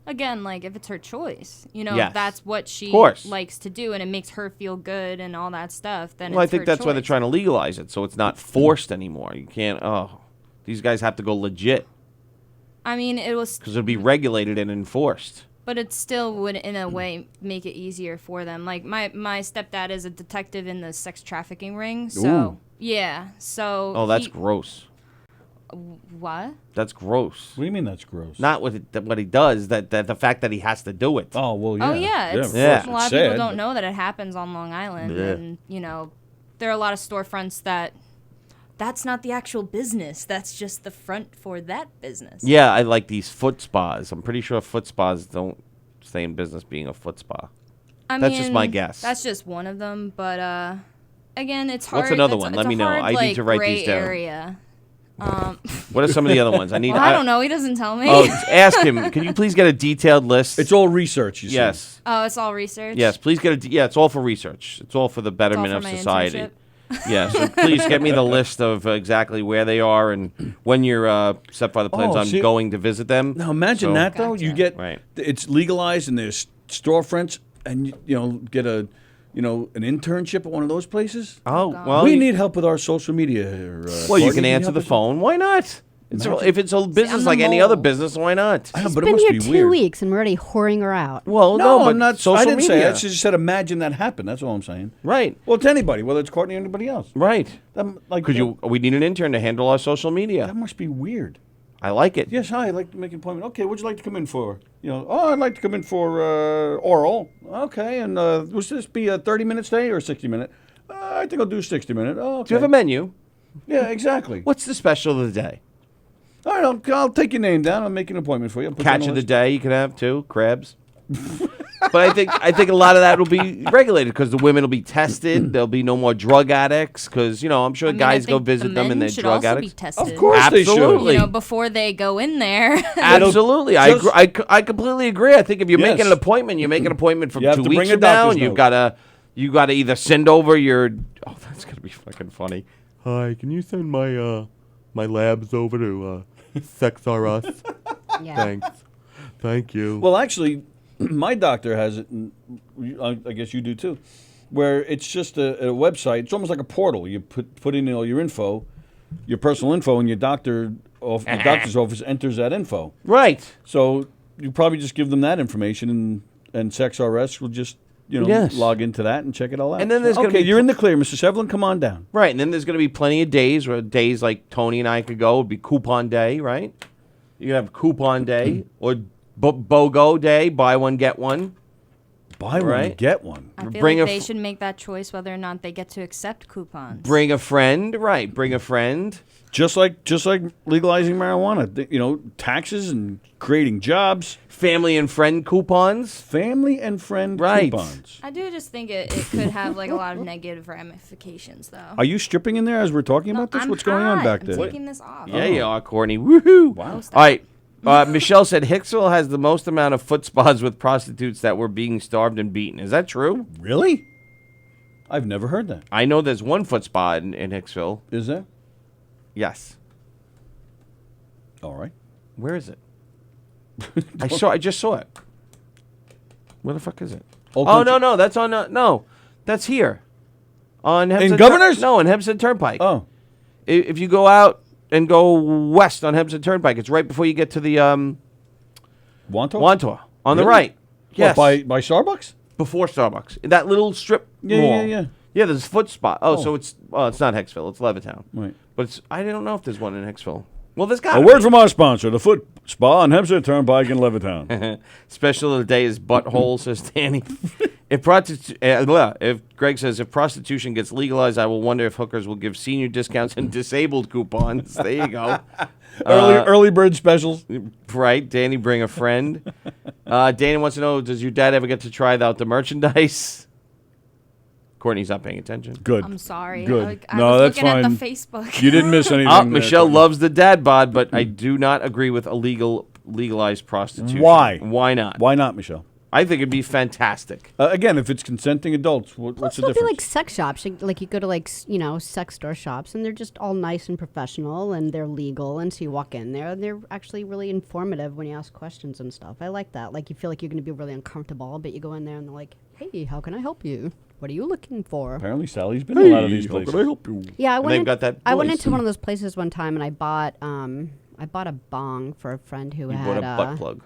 Again, like if it's her choice, you know,
Yes.
if that's what she
Course.
likes to do and it makes her feel good and all that stuff, then
Well, I
it's
think
her
that's why they're
choice.
trying to legalize it, so it's not forced anymore. You can't. Oh, these guys have to go legit
I mean, it was,
because it'll be regulated and enforced.
but it still would, in a way, make it easier for them. Like my stepdad is a detective in the sex trafficking ring, so
Ooh.
yeah, so.
Oh, that's gross.
What?
That's gross.
What do you mean that's gross?
Not what he does. That the fact that he has to do it.
Oh, well, yeah.
Oh yeah, it's,
Yeah.
a lot of
Sad,
people don't
but-
know that it happens on Long Island,
Yeah.
and you know, there are a lot of storefronts that's not the actual business. That's just the front for that business.
Yeah, I like these foot spas. I'm pretty sure foot spas don't stay in business being a foot spa.
I
That's
mean,
just my guess.
That's just one of them, but again, it's hard.
What's another
it's-
one?
it's
Let
a
me know.
hard,
I need
like,
to write
gray
these down.
Area.
What are some of the other ones? I need.
Well, I don't know. He doesn't tell me.
Oh, ask him. Can you please get a detailed list?
It's all research, you see.
yes.
Oh, it's all research.
Yes, please get a. Yeah, it's all for research. It's all for the
It's all
betterment
for
of
my
society.
internship.
Yeah, so please get me the list of exactly where they are and when your stepfather plans
Oh,
on
see-
going to visit them.
Now imagine
So-
that though. You
Gotcha.
get
Right.
it's legalized and there's storefronts, and you know get a an internship at one of those places.
Oh,
God.
well,
we
you,
need help with our social media. Here,
well, you
Courtney,
can answer
help
the
us?
phone. Why not?
Imagine-
If it's a business
the
like any other
mole.
business, why not?
I know,
She's
but it
been
must
here
be
2
weird.
weeks and we're already whoring her out.
Well,
No,
but
I'm not.
social
I didn't
media.
say that. I just said imagine that happened. That's all I'm saying.
Right,
Well, to anybody, whether it's Courtney or anybody else.
right.
Like,
Because we need an intern to handle our social media.
that must be weird.
I like it.
Yes, hi. I'd like to make an appointment. Okay, what'd you like to come in for? I'd like to come in for oral. Okay, and was this be a 30-minute stay or a 60-minute? I think I'll do 60-minute. Oh, okay.
Do you have a menu?
Yeah, exactly.
What's the special of the day?
All right, I'll take your name down. I'll make an appointment for you. I'll put you on
Catch of the
list.
day you could have too, crabs. But I think a lot of that will be regulated because the women will be tested. There'll be no more drug addicts because I'm sure
I mean,
guys
I
go
think
visit
the
them and
men
they're
should
drug
also
addicts.
Be tested.
Of course they should.
Absolutely.
You know, before they go in there.
Absolutely,
Just-
I completely agree. I think if you're
Yes.
making an appointment, you make an appointment for
You have
2
to
weeks
bring a
from now,
doctor's
and
note.
you gotta either send over your. Oh, that's gonna be fucking funny. Hi, can you send my my labs over to Sex R Us?
Yeah.
Thanks, thank you.
Well, actually, my doctor has it, and I guess you do too, where it's just a website. It's almost like a portal. You put in all your info, your personal info, and your doctor's office enters that info.
Right.
So you probably just give them that information, and SexRS will just
Yes.
log into that and check it all out.
And then there's gonna
okay,
be
you're in the clear, Mr. Shevlin. Come on down.
Right, and then there's going to be plenty of days where days like Tony and I could go. It'd be coupon day, right? You could have coupon day or BOGO day, buy one, get one.
Buy one,
Right.
get one.
I feel
Bring
like
a
they
f-
should make that choice whether or not they get to accept coupons.
Bring a friend, right? Bring a friend.
Just like legalizing marijuana. Taxes and creating jobs.
Family and friend coupons.
Family and friend
Right.
coupons.
I do just think it could have like a lot of negative ramifications, though.
Are you stripping in there as we're talking about this?
I'm
What's going on
hot.
back
I'm
there?
taking this off.
Yeah, you are, Courtney. Woohoo!
Wow.
All right. Michelle said Hicksville has the most amount of foot spas with prostitutes that were being starved and beaten. Is that true?
Really? I've never heard that.
I know there's one foot spa in Hicksville.
Is there?
Yes.
All right.
Where is it? I just saw it. Where the fuck is it?
Old
Oh
Country-
no, that's on no, that's here. On Hempstead
Governors?
No, in Hempstead Turnpike.
Oh.
If you go out and go west on Hempstead Turnpike, it's right before you get to the
Wanto?
Wantor on the
Really?
right. Yes,
What, by Starbucks?
before Starbucks. That little strip
Yeah,
mall.
yeah, yeah.
Yeah, there's a foot spot. Oh,
Oh.
so it's not Hicksville, it's Levittown.
Right.
But I don't know if there's one in Hicksville. Well, there's got
A word from our sponsor, the Foot Spa on Hempstead Turnpike in Levittown.
Special of the day is butthole, says Danny. If Greg says if prostitution gets legalized, I will wonder if hookers will give senior discounts and disabled coupons. There you go.
Early bird specials.
Right, Danny, bring a friend. Danny wants to know: does your dad ever get to try out the merchandise? Courtney's not paying attention.
Good.
I'm sorry.
Good.
I
No,
was
that's
looking at
fine.
the Facebook.
You didn't miss anything.
Oh,
there,
Michelle
Courtney.
loves the dad bod, but I do not agree with legalized prostitution.
Why?
Why not?
Why not, Michelle?
I think it'd be fantastic.
Again, if it's consenting adults, what's the
There'll
difference?
be like sex shops. Like you go to like sex store shops, and they're just all nice and professional, and they're legal. And so you walk in there, and they're actually really informative when you ask questions and stuff. I like that. Like you feel like you're going to be really uncomfortable, but you go in there and they're like, "Hey, how can I help you? What are you looking for?"
Apparently, Sally's been in a lot of these
How
places.
can I help you?
Yeah,
And they've got that
I went
voice.
into one of those places one time, and I bought a bong for a friend who
You
had
bought a butt plug.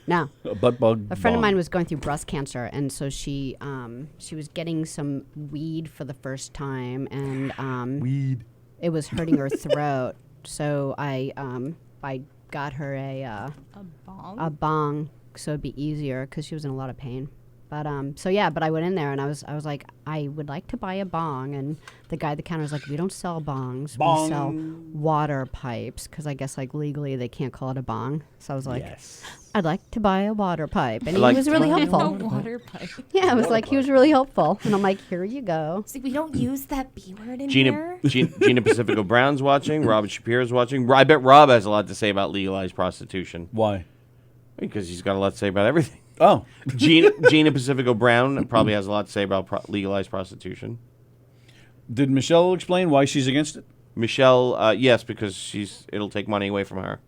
No.
A butt bug.
A friend of
bong.
mine was going through breast cancer, and so she was getting some weed for the first time, and
Weed.
it was hurting her throat. So I got her
A bong?
a bong, so it'd be easier because she was in a lot of pain. But but I went in there and I was like, I would like to buy a bong, and the guy at the counter was like, we don't sell bongs, we sell water pipes, because I guess like legally they can't call it a bong. So I was like, I'd like to buy a water pipe, and he was really
A
helpful.
water pipe.
Yeah, it was like he was really helpful, and I'm like, here you go.
See, we don't use that B word in
Gina,
here.
Gina Pacifico Brown's watching. Robert Shapiro's watching. I bet Rob has a lot to say about legalized prostitution
Why?
because he's got a lot to say about everything.
Oh,
Gina Pacifico Brown probably has a lot to say about legalized prostitution.
did Michelle explain why she's against it?
Michelle, yes, because it'll take money away from her.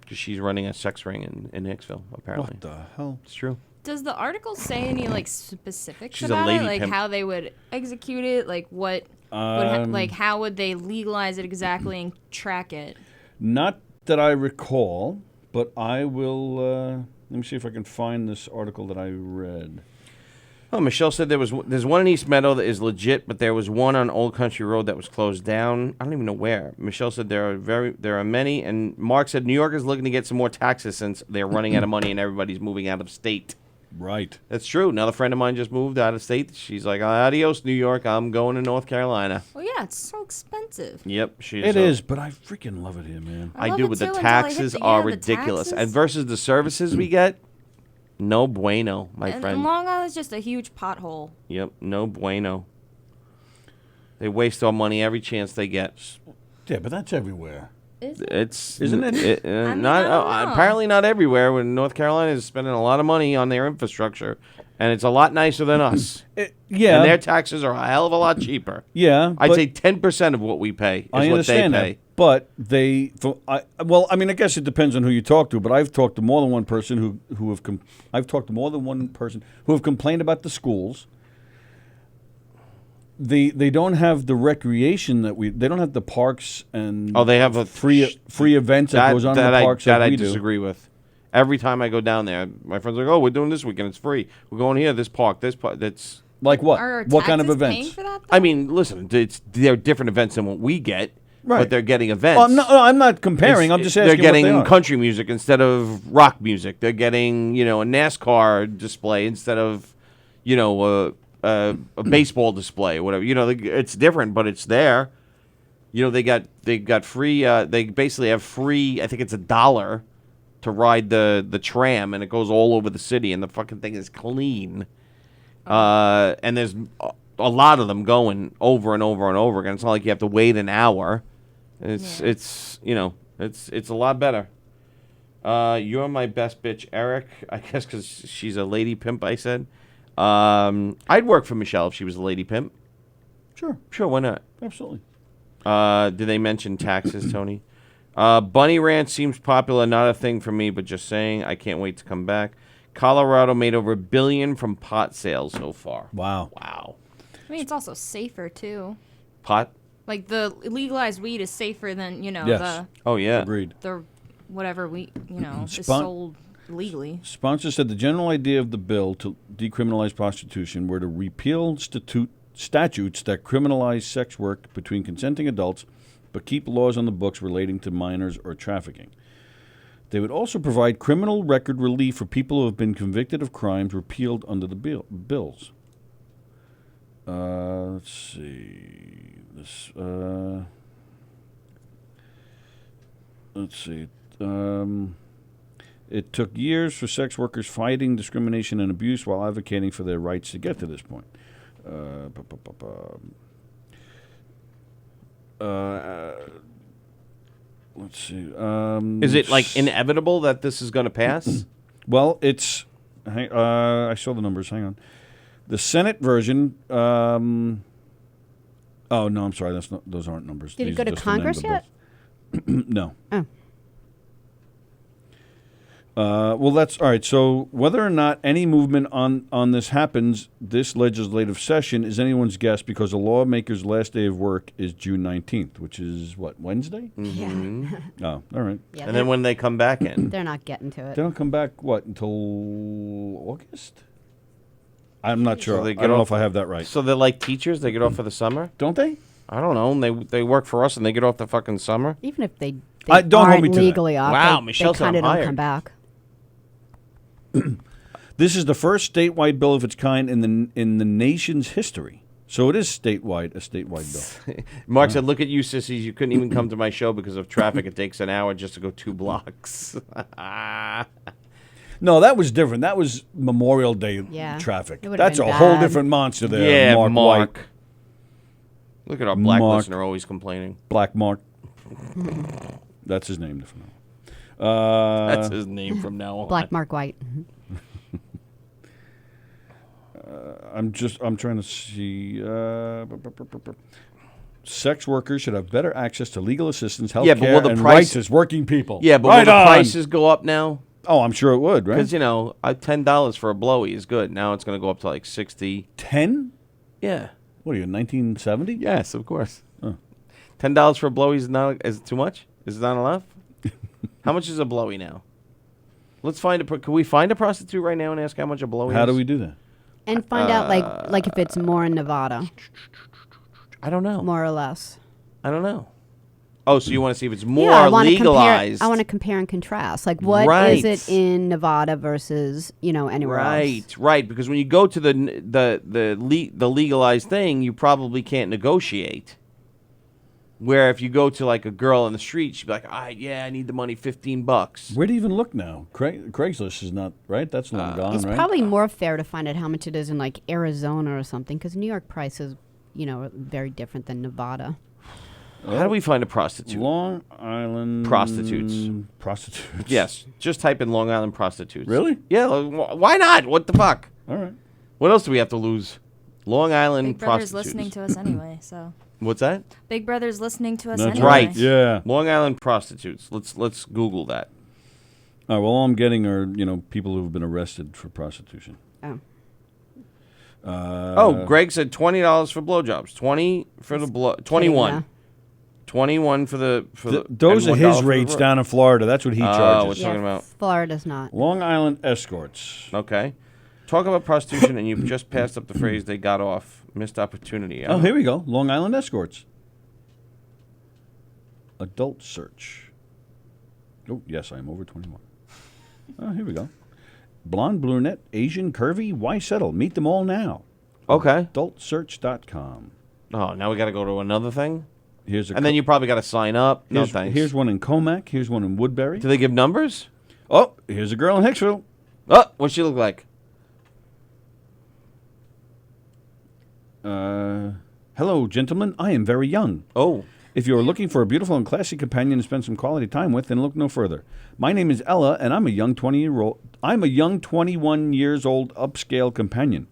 Because she's running a sex ring in Hicksville, apparently.
What the hell?
It's true.
Does the article say any like specifics
She's a
about
lady
it, like
pimp.
how they would execute it, like what, like how would they legalize it exactly and track it?
Not that I recall, but I will. Let me see if I can find this article that I read.
Oh, Michelle said there's one in East Meadow that is legit, but there was one on Old Country Road that was closed down. I don't even know where. Michelle said there are many, and Mark said New York is looking to get some more taxes since they're running out of money and everybody's moving out of state.
Right.
That's true. Another friend of mine just moved out of state. She's like, adios, New York. I'm going to North Carolina.
Well, yeah, it's so expensive.
Yep, she's.
It is, but I freaking love it here, man.
I
I
love
do,
it
but
too
the
until I hit
taxes
the-
are
yeah, the
ridiculous.
taxes.
And versus the services we get, no bueno, my
And
friend.
Long Island's just a huge pothole.
Yep, no bueno. They waste our money every chance they get.
Yeah, but that's everywhere.
Is it?
It's
Isn't it?
mean,
not
I don't know.
apparently not everywhere. When North Carolina is spending a lot of money on their infrastructure, and it's a lot nicer than us.
Yeah.
And their taxes are a hell of a lot cheaper.
Yeah.
I'd
but
say 10% of what we pay is
I
what they
understand
pay.
that. But I mean, I guess it depends on who you talk to. But I've talked to more than one person I've talked to more than one person who have complained about the schools. They don't have the recreation they don't have the parks and
Oh, they have a
free events that goes on in the parks that
I
we do.
disagree with. Every time I go down there, my friends are like, "Oh, we're doing this weekend. It's free. We're going here. This park. That's."
Like what?
Are our
What kind of
taxes
events?
paying for that,
I
though?
mean, listen, they're different events than what we get,
Right.
but they're getting events.
Well, I'm not comparing. I'm just asking.
They're getting
what they are.
country music instead of rock music. They're getting a NASCAR display instead of a baseball display or whatever. It's different, but it's there. They got free. They basically have free. I think it's $1 to ride the tram, and it goes all over the city, and the fucking thing is clean. And there's a lot of them going over and over and over again. It's not like you have to wait an hour. It's a lot better. You're my best bitch, Eric. I guess because she's a lady pimp. I said. I'd work for Michelle if she was a lady pimp. Sure, why not?
Absolutely.
Did they mention taxes, Tony? Bunny Ranch seems popular. Not a thing for me, but just saying. I can't wait to come back. Colorado made over $1 billion from pot sales so far.
Wow.
Wow.
I mean, it's also safer too.
Pot?
Like the legalized weed is safer than
Yes.
Oh, yeah.
Agreed.
the whatever we is
Spon-
sold legally.
Sponsor said the general idea of the bill to decriminalize prostitution were to repeal statutes that criminalize sex work between consenting adults, but keep laws on the books relating to minors or trafficking. They would also provide criminal record relief for people who have been convicted of crimes repealed under the bills. Let's see. Let's see. It took years for sex workers fighting discrimination and abuse while advocating for their rights to get to this point. Let's see.
Is it like inevitable that this is going to pass?
Well, it's I saw the numbers. Hang on. The Senate version. Oh no, I'm sorry. Those aren't numbers.
Did it
These
go
are
to
just the name of
Congress
the
yet?
bills. No.
Oh.
Well, that's all right. So whether or not any movement on this happens this legislative session is anyone's guess because the lawmakers' last day of work is June 19th, which is what, Wednesday?
Yeah.
Oh, all right.
Yeah,
And then when they come back in,
they're not getting to
They
it.
don't come back, what, until August? I'm not sure.
they
I
get
don't know
off-
if I have that right.
so they're like teachers. They get off for the summer.
Don't they?
I don't know. And they work for us, and they get off the fucking summer.
Even if they
Don't hold
aren't
me to that.
legally off,
Wow,
they
Michelle said
kind of
I'm
don't
hired.
come back.
This is the first statewide bill of its kind in the nation's history. So it is a statewide bill.
Mark said, "Look at you, sissies! You couldn't even come to my show because of traffic. It takes an hour just to go 2 blocks."
No, that was different. That was Memorial Day
Yeah,
traffic.
it would've
That's a
been
whole
bad.
different monster there.
Yeah,
Mark
Mark.
White.
Look at our black
Mark.
listener always complaining.
Black Mark. That's his name.
That's his name from now on.
Black Mark White.
I'm trying to see. Sex workers should have better access to legal assistance, health
Yeah, but
care,
will the
and
price-
rights as working people.
Yeah, but
right
will the
on.
prices go up now?
Oh, I'm sure it would, right?
Because $10 for a blowy is good. Now it's going to go up to like 60.
10?
Yeah.
What are you, 1970?
Yes, of course. $10 for a blowy is it too much? Is it not enough? How much is a blowy now? Let's find Can we find a prostitute right now and ask how much a blowy is?
How do we do that?
And find out like if it's more in Nevada,
I don't know.
more or less.
I don't know. Oh, so you want to see if it's more
I wanna
legalized?
I want to compare and contrast. Like, what is
Right.
it in Nevada versus anywhere else?
Right. Because when you go to the legalized thing, you probably can't negotiate. Where if you go to like a girl in the street, she'd be like, I need the money, $15.
Where do you even look now? Craigslist is not, right? That's long gone,
It's
right?
probably more fair to find out how much it is in like Arizona or something, because New York prices, are very different than Nevada.
How do we find a prostitute?
Long Island
Prostitutes.
Prostitutes.
Yes, just type in Long Island prostitutes.
Really?
Yeah. Why not? What the fuck?
All right.
What else do we have to lose? Long Island
Big Brother's
prostitutes.
listening to us anyway, so.
What's that?
Big Brother's listening to us
That's
anyway.
right.
Yeah.
Long Island prostitutes. Let's Google that.
All right, well, all I'm getting are, people who've been arrested for prostitution.
Oh.
Greg said $20 for blowjobs. 20 for the 21.
Yeah.
21 for the
Those
and
are
$1
his
for the
rates
road.
down in Florida. That's what he charges.
what's- talking about?
Florida's not.
Long Island escorts.
Okay. Talk about prostitution, and you've just passed up the phrase "they got off." Missed opportunity.
Oh, here we go. Long Island escorts. Adult search. Oh, yes, I am over 21. Oh, here we go. Blonde, brunette, Asian, curvy, why settle? Meet them all now.
Okay.
Adultsearch.com.
Oh, now we got to go to another thing,
Here's a
and then you probably got to sign up. No thanks.
Here's one in Comac. Here's one in Woodbury.
Do they give numbers?
Oh, here's a girl in Hicksville.
Oh, what's she look like?
Hello, gentlemen. I am very young.
Oh,
If you are looking for a beautiful and classy companion to spend some quality time with, then look no further. My name is Ella, and I'm a young 21 years old upscale companion.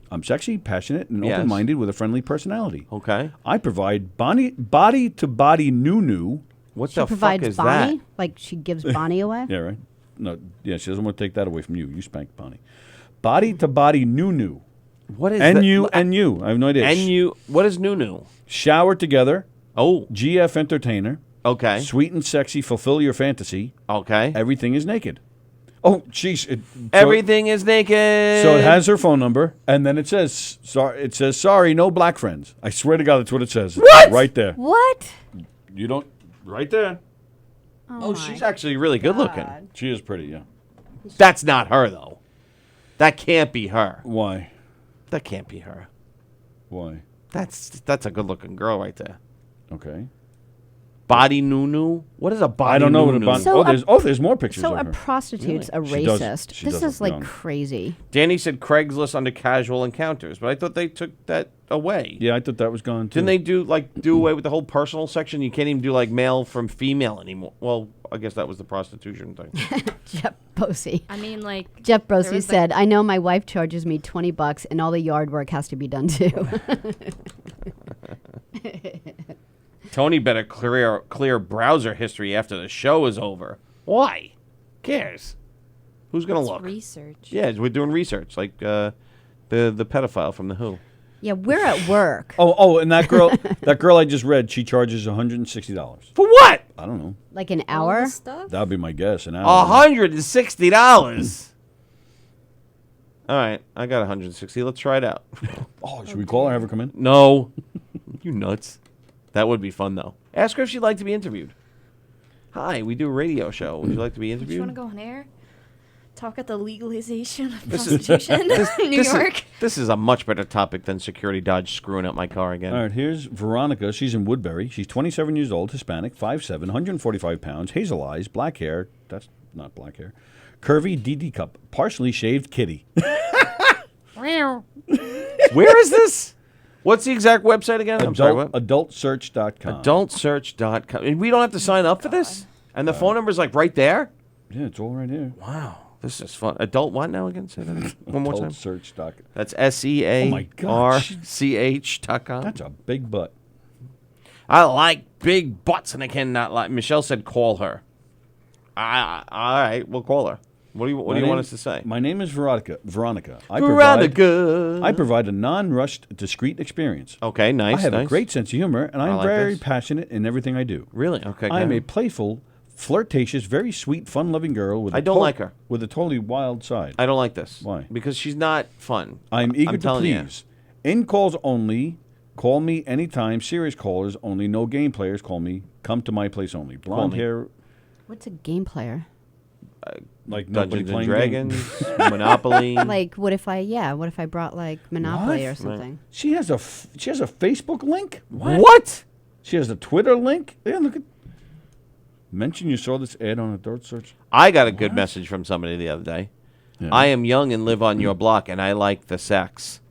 I'm sexy, passionate, and
Yes.
open-minded with a friendly personality.
okay.
I provide body-to-body noo-noo.
What
She
the fuck
provides
is
Bonnie,
that?
like she gives Bonnie away.
Yeah, right? No, yeah, she doesn't want to take that away from you. You spanked Bonnie. Body-to-body noo-noo.
What is that?
N-U. I have no idea.
NU. What is Nunu?
Shower together.
Oh,
GF entertainer.
okay.
Sweet and sexy. Fulfill your fantasy.
Okay.
Everything is naked. Oh, jeez.
Everything is naked.
So it has her phone number, and then it says, sorry, no black friends. I swear to God, that's what it says.
What?
Right there.
What?
You don't. Right there.
Oh, she's actually really good looking.
She is pretty, yeah.
That's not her though. That can't be her.
Why?
That can't be her.
Why?
That's a good looking girl right there.
Okay.
Body nunu? What is a body
I don't know
nunu?
what a
So
there's more pictures
So
of
a
her.
prostitute's a
She does-
racist.
she
This
does
is
look
like
young.
crazy.
Danny said Craigslist under casual encounters, but I thought they took that away.
Yeah, I thought that was gone too.
Didn't they do away with the whole personal section? You can't even do like male from female anymore. Well, I guess that was the prostitution thing.
Jeff Bosey.
I mean, like
Jeff
there
Bosey
was the-
said, "I know my wife charges me $20, and all the yard work has to be done too."
Tony better clear browser history after the show is over. Why? Cares? Who's gonna
It's
look?
research.
Yeah, we're doing research, like the pedophile from the Who.
Yeah, we're at work.
Oh, and that girl I just read, she charges $160.
For what?
I don't know.
Like an
All
hour.
this stuff.
That would be my guess. An hour.
$160. All right, I got 160. Let's try it out.
Oh, should we call her and have her come in?
No, you nuts. That would be fun though. Ask her if she'd like to be interviewed. Hi, we do a radio show. Would you like to be
Do you want to
interviewed?
go on air? Talk at the legalization of
This is-
prostitution in New York.
This is a much better topic than security dodge screwing up my car again.
All right, here's Veronica. She's in Woodbury. She's 27 years old, Hispanic, 5'7", 145 pounds, hazel eyes, black hair. That's not black hair. Curvy DD cup, partially shaved kitty.
Where is this? What's the exact website again? I'm sorry, what?
Adultsearch.com.
Adultsearch.com. And we don't have to sign up for this? And the phone number's like right there?
Yeah, it's all right here.
Wow. This is fun. Adult what now again? Say that again. One more time.
Adultsearch.com.
That's
Oh my God.
SEARCH.com.
That's a big butt.
I like big butts and I cannot lie. Michelle said call her. All right, we'll call her. What do you want us to say?
My name is Veronica. I
Veronica.
provide a non-rushed, discreet experience.
Okay, nice.
I have
nice.
a great sense of humor, and I'm
like
very
this.
passionate in everything I do.
Really? Okay.
I am
good.
a playful, flirtatious, very sweet, fun-loving girl with
I don't like her.
with a totally wild side.
I don't like this.
Why?
Because she's not fun.
I'm eager to
telling you.
please. In calls only. Call me anytime. Serious callers only. No game players. Call me. Come to my place only. Blonde
me.
hair,
What's a game player?
like nobody
Dungeons and
playing
Dragons,
games.
Monopoly.
Like, what if I brought like Monopoly
What?
or something?
She has a Facebook link.
What?
She has a Twitter link. Yeah, look at. Mention you saw this ad on Adult Search.
I got a good message from somebody the other day.
Yeah.
I am young and live on your block, and I like the sex.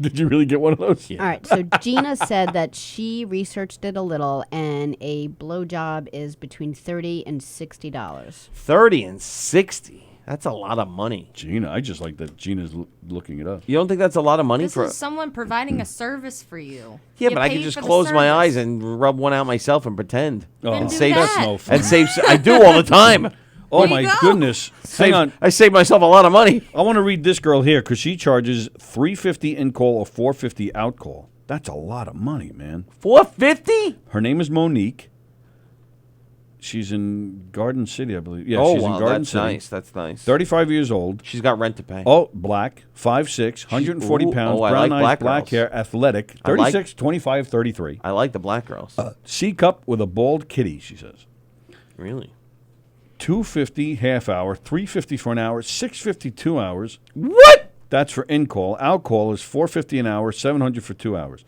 Did you really get one of those?
Yeah.
All right. So Gina said that she researched it a little, and a blowjob is between $30 and $60.
30 and 60. That's a lot of money.
Gina, I just like that Gina's looking it up.
You don't think that's a lot of money
This
for?
is someone providing a service for you.
Yeah,
You
but I
paid
can just
for the
close my eyes
service.
and rub one out myself and pretend.
Then
Oh,
do
save
that.
that's no fun.
And saves. I do all the time.
Oh
There you
my
go.
goodness! Hang
Save-
on,
I save myself a lot of money.
I want to read this girl here because she charges $350 in call or $450 out call. That's a lot of money, man.
$450?
Her name is Monique. She's in Garden City, I believe. Yeah,
Oh
she's in
wow,
Garden
that's
City.
nice. That's nice.
35 years old.
She's got rent to pay.
Oh, black, 5'6", 140
Ooh,
pounds,
oh, I
brown
like
eyes,
black
black
girls.
hair, athletic,
I like-
36, 25, 33.
I like the black girls.
C cup with a bald kitty, she says.
Really?
$250 half hour, $350 for an hour, $650 2 hours.
What?
That's for in call. Out call is $450 an hour, $700 for 2 hours.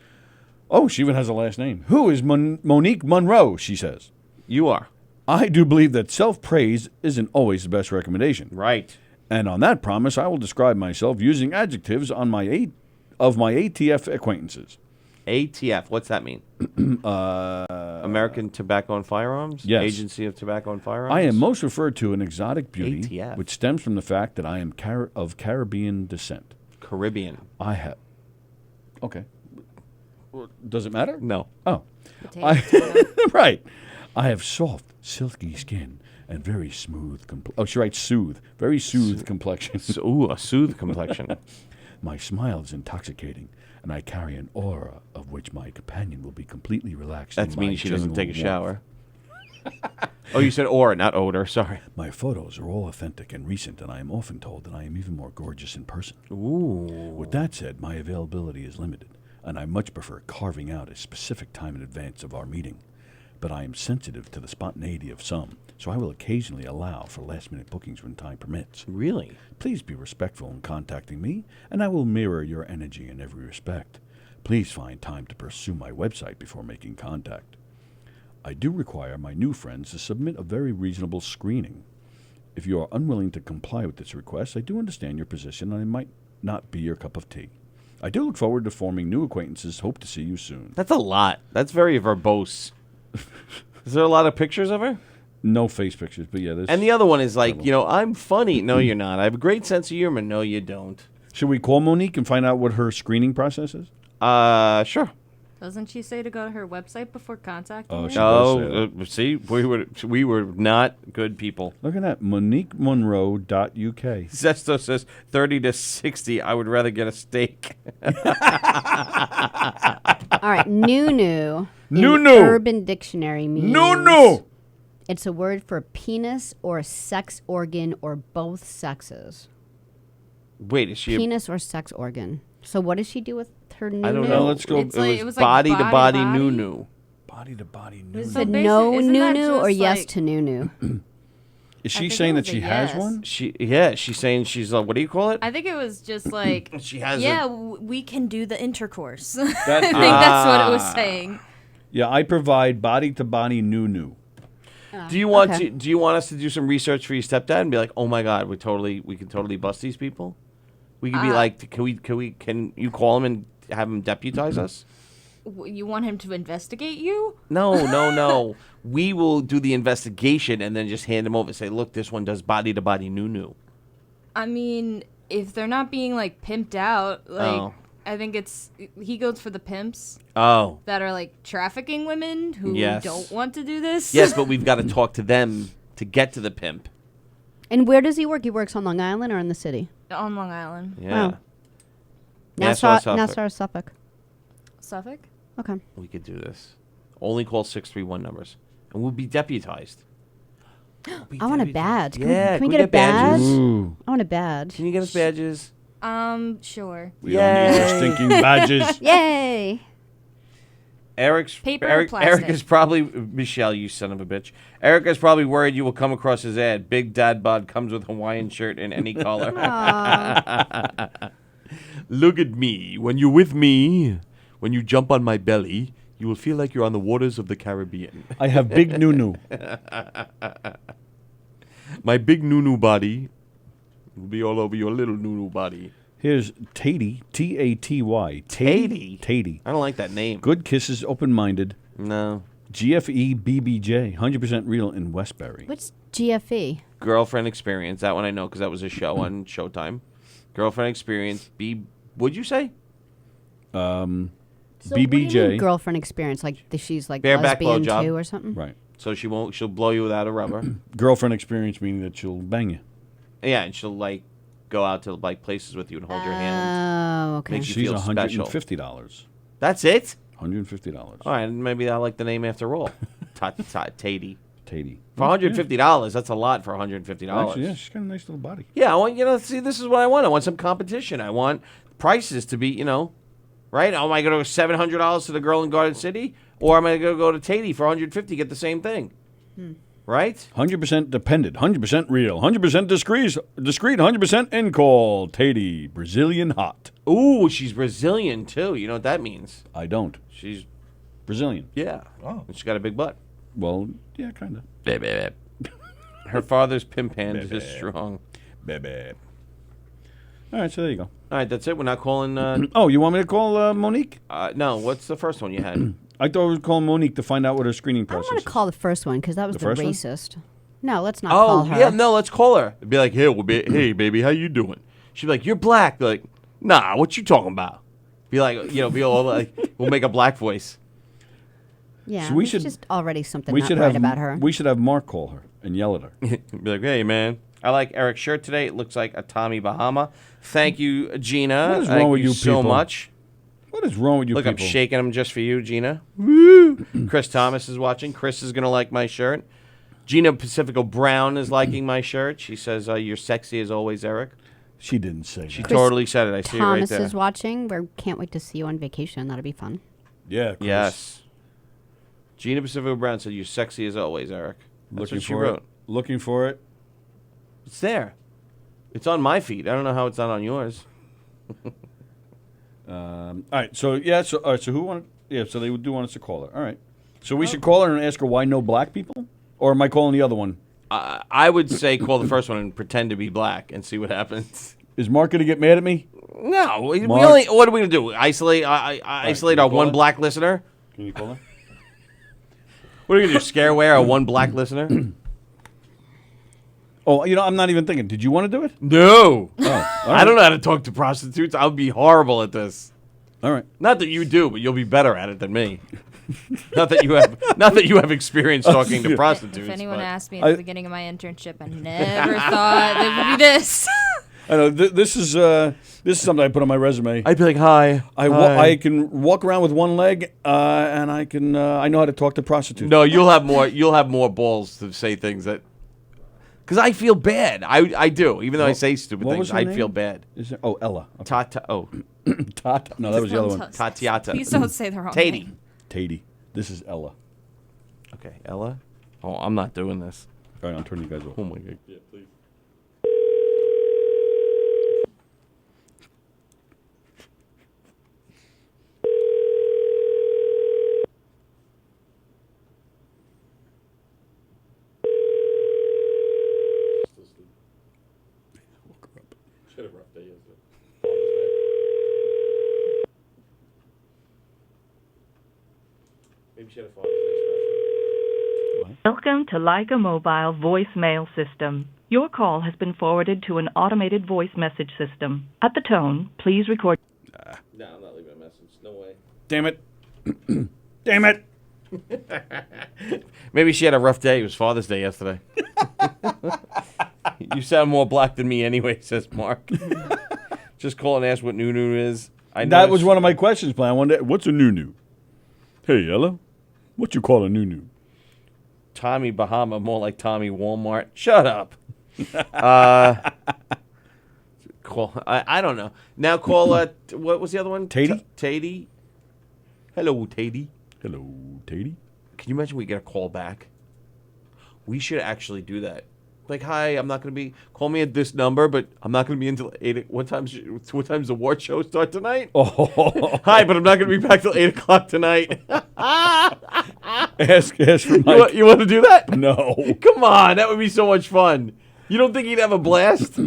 Oh, she even has a last name. Who is Monique Monroe? She says.
You are
I do believe that self-praise isn't always the best recommendation.
right.
And on that promise, I will describe myself using adjectives on my ATF acquaintances.
ATF. What's that mean? American Tobacco and Firearms.
Yes.
Agency of Tobacco and Firearms.
I am most referred to an exotic beauty,
ATF.
which stems from the fact that I am of Caribbean descent.
Caribbean.
I have. Okay. Does it matter?
No.
Oh.
Potato.
Right. I have soft, silky skin and very smooth she writes soothe. Very soothed complexion.
Ooh, a soothe complexion.
My smile is intoxicating, and I carry an aura of which my companion will be completely relaxed.
That
in my
means she doesn't take a
genuine warmth.
shower. Oh, you said aura, not odor. Sorry.
My photos are all authentic and recent, and I am often told that I am even more gorgeous in person.
Ooh.
With that said, my availability is limited, and I much prefer carving out a specific time in advance of our meeting. But I am sensitive to the spontaneity of some, so I will occasionally allow for last-minute bookings when time permits.
Really?
Please be respectful in contacting me, and I will mirror your energy in every respect. Please find time to pursue my website before making contact. I do require my new friends to submit a very reasonable screening. If you are unwilling to comply with this request, I do understand your position and I might not be your cup of tea. I do look forward to forming new acquaintances. Hope to see you soon.
That's a lot. That's very verbose. Is there a lot of pictures of her?
No face pictures, but yeah.
And the other one is like, I'm funny. No, you're not. I have a great sense of humor. No, you don't.
Should we call Monique and find out what her screening process is?
Sure.
Doesn't she say to go to her website before contacting
Oh,
her?
she does say
See, we were not good people.
Look at that, MoniqueMonroe.uk.
Zesto says 30 to 60. I would rather get a steak.
All right, Nunu.
Nunu.
Urban Dictionary means
No.
it's a word for penis or a sex organ or both sexes.
Wait, is she?
Penis or sex organ. So what does she do with her Nunu?
I don't know.
Let's go.
It's
It was
like
body to body
body.
Nunu.
Body to body.
So
Is it
basic-
no
isn't that
Nunu or
just
yes
like-
to Nunu?
Is
I
she
think
saying
it
that
was a
she has
yes.
one?
She's saying she's what do you call it?
I think it was just like,
She has
yeah, we can do the intercourse. I think
That,
that's what it was saying.
yeah, I provide body to body Nunu.
Do you want
okay.
to? Do you want us to do some research for your stepdad and be like, oh my God, we can totally bust these people? We could be like, can you call him and have him deputize us?
You want him to investigate you?
No. We will do the investigation and then just hand him over and say, look, this one does body to body Nunu.
I mean, if they're not being like pimped out, like I think he goes for the pimps
Oh.
that are like trafficking women who
Yes.
don't want to do this.
Yes, but we've got to talk to them to get to the pimp.
And where does he work? He works on Long Island or in the city?
On Long Island.
Yeah.
Oh.
Nassau,
Nassau, Suffolk.
Suffolk?
Okay.
We could do this. Only call 631 numbers. And we'll be deputized.
I want a badge. Can
Yeah,
we get a
badges?
badge?
Ooh.
I want a badge.
Can you get us badges?
Sure.
We don't need your stinking badges.
Yay!
Paper or plastic?
Eric is probably Michelle, you son of a bitch. Eric is probably worried you will come across his ad. Big Dad Bod comes with Hawaiian shirt in any color. Look at me. When you're with me, when you jump on my belly, you will feel like you're on the waters of the Caribbean.
I have big Nunu.
My big Nunu body will be all over your little Nunu body.
Here's Tatey, T-A-T-Y.
Tatey?
Tatey.
I don't like that name.
Good kisses, open-minded.
No.
GFE BBJ, 100% real in Westbury.
What's GFE?
Girlfriend Experience. That one I know because that was a show on Showtime. Girlfriend Experience. What'd you say?
So what do
BBJ.
you mean girlfriend experience? Like she's like
Bareback
lesbian
blowjob.
too or something?
Right.
So she'll blow you without a rubber.
Girlfriend experience meaning that she'll bang you.
Yeah, and she'll like go out to like places with you and hold your hand.
Oh, okay.
Makes you
She's
feel special.
$150.
That's it?
$150.
All right, maybe I like the name after all. Tatey.
Tatey.
For $150, that's a lot for $150.
Actually, yeah, she's got a nice little body.
Yeah, I want see this is what I want. I want some competition. I want prices to be, right? Am I going to go $700 to the girl in Garden City, or am I going to go to Tatey for $150 get the same thing? Right?
100% dependent, 100% real, 100% discreet, 100% in call. Tatey, Brazilian hot.
Ooh, she's Brazilian too. You know what that means?
I don't.
She's
Brazilian.
yeah.
Oh.
And she's got a big butt.
Well, yeah, kind of.
Her father's pimp hand is strong.
Baby. All right, so there you go.
All right, that's it. We're not calling.
Oh, you want me to call Monique?
No, what's the first one you had?
I thought we would call Monique to find out what her screening
I don't
process
want
is.
to call the first one because that was
The
the,
first one?
racist. No, let's not call her.
Yeah, no, let's call her. Be like, hey, baby, how you doing? She'd be like, you're black. Be like, nah, what you talking about? Be like, be all like, we'll make a black voice.
Yeah,
So we
it's
should-
just already something
we
not
should
right
have
about her.
We should have Mark call her and yell at her.
Be like, hey, man, I like Eric's shirt today. It looks like a Tommy Bahama. Thank you, Gina.
What is
Thank
wrong with you
so
people?
much.
What is wrong with you
Look,
people?
I'm shaking them just for you, Gina. Woo! Chris Thomas is watching. Chris is going to like my shirt. Gina Pacifico Brown is liking my shirt. She says, you're sexy as always, Eric.
She didn't say
She
that.
totally said it. I see it right
Thomas
there.
is watching. We can't wait to see you on vacation. That'll be fun.
Yeah, Chris.
Yes. Gina Pacifico Brown said, you're sexy as always, Eric. That's
Looking
what she
for
wrote.
it. Looking for it.
It's there. It's on my feed. I don't know how it's not on yours.
All right. So yeah. So all right. So who wanted? Yeah. So they do want us to call her. All right. So we should call her and ask her why no black people? Or am I calling the other one?
I would say call the first one and pretend to be black and see what happens.
Is Mark going to get mad at me?
No, we
Mark?
only. What are we gonna do? Isolate? Isolate
can
our
you call
one
her?
black listener?
Can you call her?
What are we gonna do? Scare away our one black listener?
Oh, I'm not even thinking. Did you want to do it?
No.
Oh, all
I
right.
don't know how to talk to prostitutes. I'll be horrible at this.
All right.
Not that you do, but you'll be better at it than me. Not that you have experience talking to prostitutes.
If anyone
but-
asked me at the beginning of my internship, I never thought it would be this.
I know this is something I put on my resume.
I'd be like, hi.
I can walk around with one leg, and I know how to talk to prostitutes.
No, you'll have more balls to say things that. Because I feel bad. I do. Even though I say stupid
what
things,
was her
I
name?
feel bad.
Is there, Ella. Okay.
Tata. Oh,
Tata. No, that was the other one.
Tatiata.
Please don't say the wrong
Tatey.
name.
Tatey. This is Ella.
Okay, Ella. Oh, I'm not doing this.
All right, I'll turn you guys off.
Oh my god. Yeah, please. She had a rough day yesterday. Maybe she had a Father's Day special.
Welcome to Leica Mobile voicemail system. Your call has been forwarded to an automated voice message system. At the tone, please record.
No, I'm not leaving a message. No way.
Damn it. Damn it.
Maybe she had a rough day. It was Father's Day yesterday. You sound more black than me anyway, says Mark. Just call and ask what Nunu is. I know
That was one of my questions, Plan. I wonder, what's a nunu? Hey, Ella, what you call a nunu?
Tommy Bahama, more like Tommy Walmart. Shut up. Call. I don't know. Now call. What was the other one?
Tatey?
Tatey. Hello, Tatey.
Hello, Tatey.
Can you imagine we get a call back? We should actually do that. Like, hi, I'm not going to be. Call me at this number, but I'm not going to be until 8. What time's the award show start tonight?
Oh.
Hi, but I'm not going to be back till 8 o'clock tonight.
Ask for Mike.
You want to do that?
No.
Come on, that would be so much fun. You don't think he'd have a blast?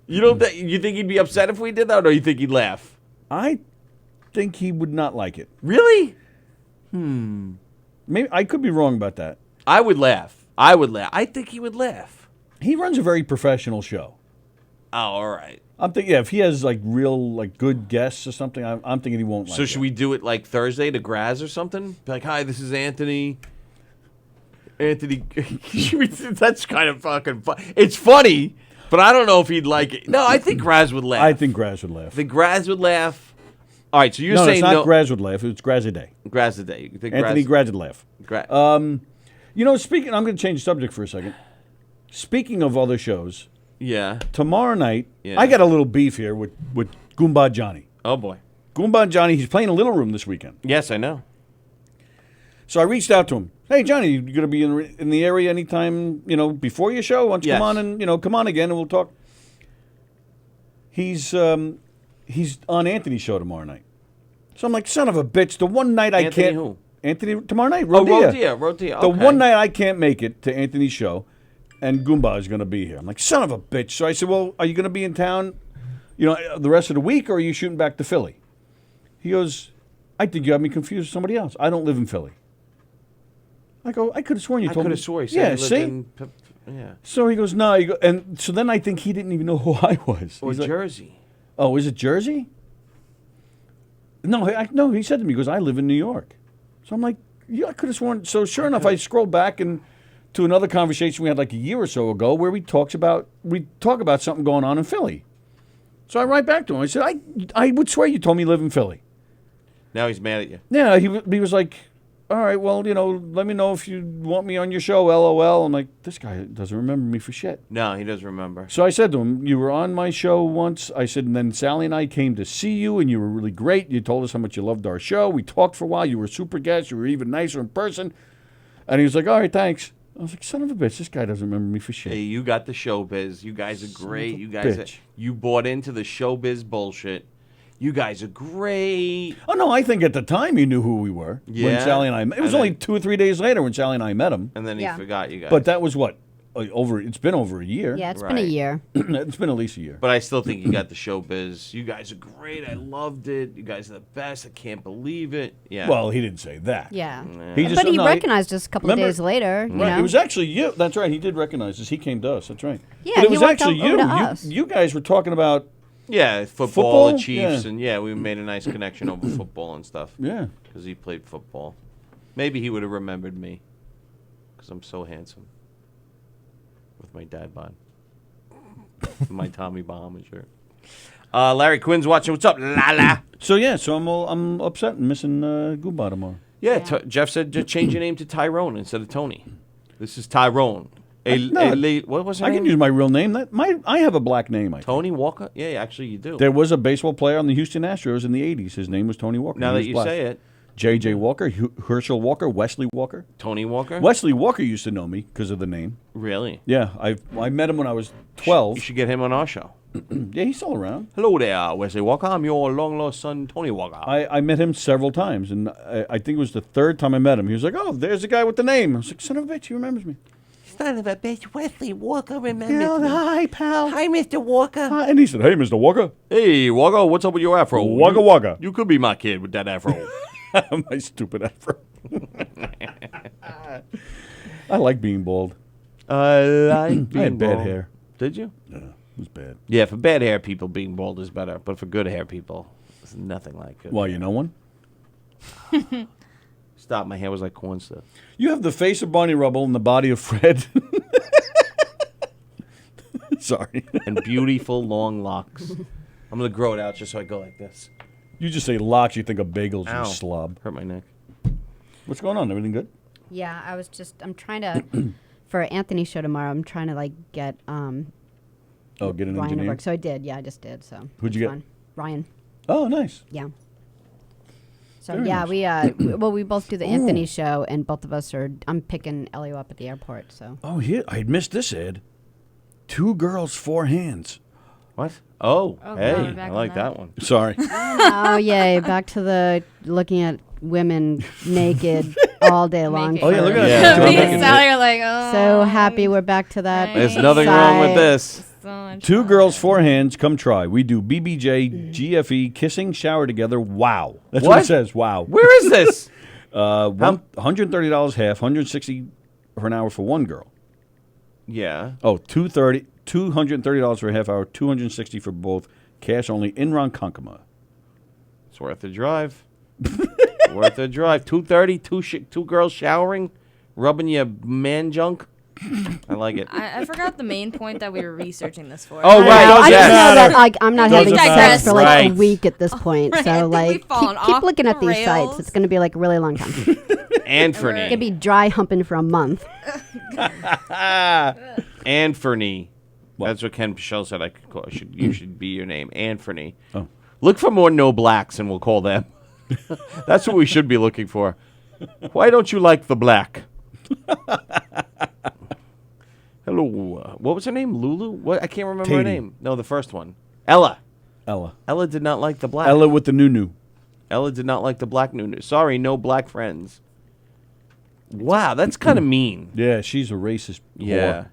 You think he'd be upset if we did that, or you think he'd laugh?
I think he would not like it.
Really?
Maybe I could be wrong about that.
I would laugh. I think he would laugh.
He runs a very professional show.
Oh, all right.
I'm thinking, if he has real good guests or something, I'm thinking he won't like
So
it.
should we do it like Thursday to Graz or something? Be like, hi, this is Anthony. Anthony, that's kind of fucking fun. It's funny, but I don't know if he'd like it. No, I think Graz would laugh.
I think Graz would laugh.
The Graz would laugh. All right, so you're
no,
saying
it's not
no.
Graz would laugh. It's Graz a day.
Graz today. You think
Anthony Graz would laugh. Speaking, I'm going to change the subject for a second. Speaking of other shows,
Yeah.
tomorrow night,
Yeah.
I got a little beef here with Goumba Johnny.
Oh boy.
Goumba Johnny, he's playing a Little Room this weekend.
Yes, I know.
So I reached out to him. Hey, Johnny, you going to be in the area anytime, before your show? Why don't you
Yes.
come on and, come on again and we'll talk. He's on Anthony's show tomorrow night. So I'm like, son of a bitch, the one night I
Anthony
can't.
who?
Anthony, tomorrow night,
Oh,
Rodia.
Rodia.
The
Okay.
one night I can't make it to Anthony's show, and Goumba is going to be here. I'm like, son of a bitch. So I said, well, are you going to be in town, the rest of the week, or are you shooting back to Philly? He goes, I think you have me confused with somebody else. I don't live in Philly. I go, I could have sworn you
I
told
could
me.
have swore he said
Yeah,
he lived
see?
in yeah.
So he goes, no. And so then I think he didn't even know who I was.
Or
He's like,
Jersey.
oh, is it Jersey? No, he said to me, he goes, I live in New York. So I'm like, yeah, I could have sworn. So sure enough, I scroll back and to another conversation we had like a year or so ago where we talk about something going on in Philly. So I write back to him. I said, I would swear you told me you live in Philly.
Now he's mad at you.
Yeah, he was like, all right, well, let me know if you want me on your show, LOL. I'm like, this guy doesn't remember me for shit.
No, he doesn't remember.
So I said to him, you were on my show once. I said, and then Sally and I came to see you, and you were really great. You told us how much you loved our show. We talked for a while. You were a super guest. You were even nicer in person. And he was like, all right, thanks. I was like, son of a bitch, this guy doesn't remember me for shit.
Hey, you got the showbiz. You guys are great.
of a
You guys,
bitch.
you bought into the showbiz bullshit. You guys are great.
Oh, no, I think at the time he knew who we were. When
Yeah?
Sally and I met. It was
And
only
then-
2 or 3 days later when Sally and I met him.
And then he
Yeah.
forgot you guys.
But that was what? It's been over a year.
Yeah, it's been a
Right.
year.
It's been at least a year.
But I still think you got the showbiz. You guys are great. I loved it. You guys are the best. I can't believe it. Yeah.
Well, he didn't say that.
Yeah.
He just
But he
no,
recognized us a couple
remember-
of days later. You
Right.
know?
It was actually you. That's right. He did recognize us. He came to us. That's right.
Yeah,
But it
he
was
walked
actually
over
you.
to us.
You guys were talking about,
yeah, football,
Football?
the Chiefs,
Yeah.
and yeah, we made a nice connection over football and stuff.
yeah.
Because he played football. Maybe he would have remembered me. Because I'm so handsome. With my dad bod. My Tommy Bahama shirt. Larry Quinn's watching. What's up, Lala?
So I'm upset and missing Goumba tomorrow.
Yeah, Jeff said just change your name to Tyrone instead of Tony. This is Tyrone. What was her
I
name?
can use my real name. I have a black name. I think.
Tony Walker? Yeah, actually you do.
There was a baseball player on the Houston Astros in the '80s. His name was Tony Walker.
Now
He
that
was
you
black.
say it.
J.J. Walker, Herschel Walker, Wesley Walker.
Tony Walker?
Wesley Walker used to know me because of the name.
Really?
Yeah, I met him when I was 12.
You should get him on our show.
Yeah, he's still around.
Hello there, Wesley Walker. I'm your long-lost son, Tony Walker.
I met him several times, and I think it was the third time I met him. He was like, "Oh, there's the guy with the name." I was like, "Son of a bitch, he remembers me."
Son of a bitch, Wesley Walker remembers me.
Hi, pal.
Hi, Mr. Walker.
Hi. And he said, "Hey, Mr. Walker."
Hey, Walker, what's up with your afro?
Wagga wagga.
You could be my kid with that afro.
My stupid afro. I like being bald.
I like
I had bad hair.
Did you?
Yeah, it was bad.
Yeah, for bad hair people, being bald is better. But for good hair people, it's nothing like it.
Why, you know one?
Stop, my hair was like corn stuff.
You have the face of Barney Rubble and the body of Fred. Sorry.
And beautiful long locks. I'm going to grow it out just so I go like this.
You just say locks, you think of bagels,
Ow.
you slob.
Hurt my neck.
What's going on? Everything good?
Yeah, I'm trying to, for Anthony's show tomorrow, I'm trying to like get
Get an
Ryan to
engineer?
work. So I did. Yeah, I just did. So
Who'd you
it's
get?
fun. Ryan.
Oh, nice.
Yeah. So
Very
yeah,
nice.
we both do the Anthony show, and both of us I'm picking Elio up at the airport. So
Oh, here, I missed this ad. 2 girls, 4 hands.
What? Oh,
Oh,
hey,
we're back
I
on
like
that.
that one.
Sorry.
oh yay, back to the looking at women naked all day long.
Naked.
Oh, yeah, look at
Yeah.
that.
Me
Yeah.
and Sally are like, oh.
So happy we're back to that.
Right.
There's nothing wrong with
side.
this.
So much
2
fun.
girls, 4 hands. Come try. We do BBJ, GFE, kissing, shower together. Wow. That's what
What?
it says. Wow.
Where is this?
$130 half, $160 for an hour for one girl.
Yeah.
Oh, $230 for a half hour, $260 for both. Cash only in Ronkonkoma.
It's worth a drive. Worth a drive. 2:30, two girls showering, rubbing your man junk. I like it.
I forgot the main point that we were researching this for.
Oh,
I
right.
know, I
yes.
just know that like I'm not having
Doesn't
sex
matter.
for like
Right.
a week at this point.
Right, I
So
think
like
we've fallen
keep
off
looking at
the
these sites.
rails.
It's going to be like a really long time. It's
Anthony.
going to be dry humping for a month.
Anthony.
What?
That's what Ken Pichelle said I could call. You should be your name, Anthony.
Oh.
Look for more no blacks, and we'll call them. That's what we should be looking for. Why don't you like the black? Hello. What was her name? Lulu? What? I can't remember her
Katie.
name. No, the first one. Ella.
Ella.
Ella did not like the black.
Ella with the new.
Ella did not like the black news. Sorry, no black friends. Wow, that's kind of mean.
Yeah, she's a racist.
Yeah.
whore.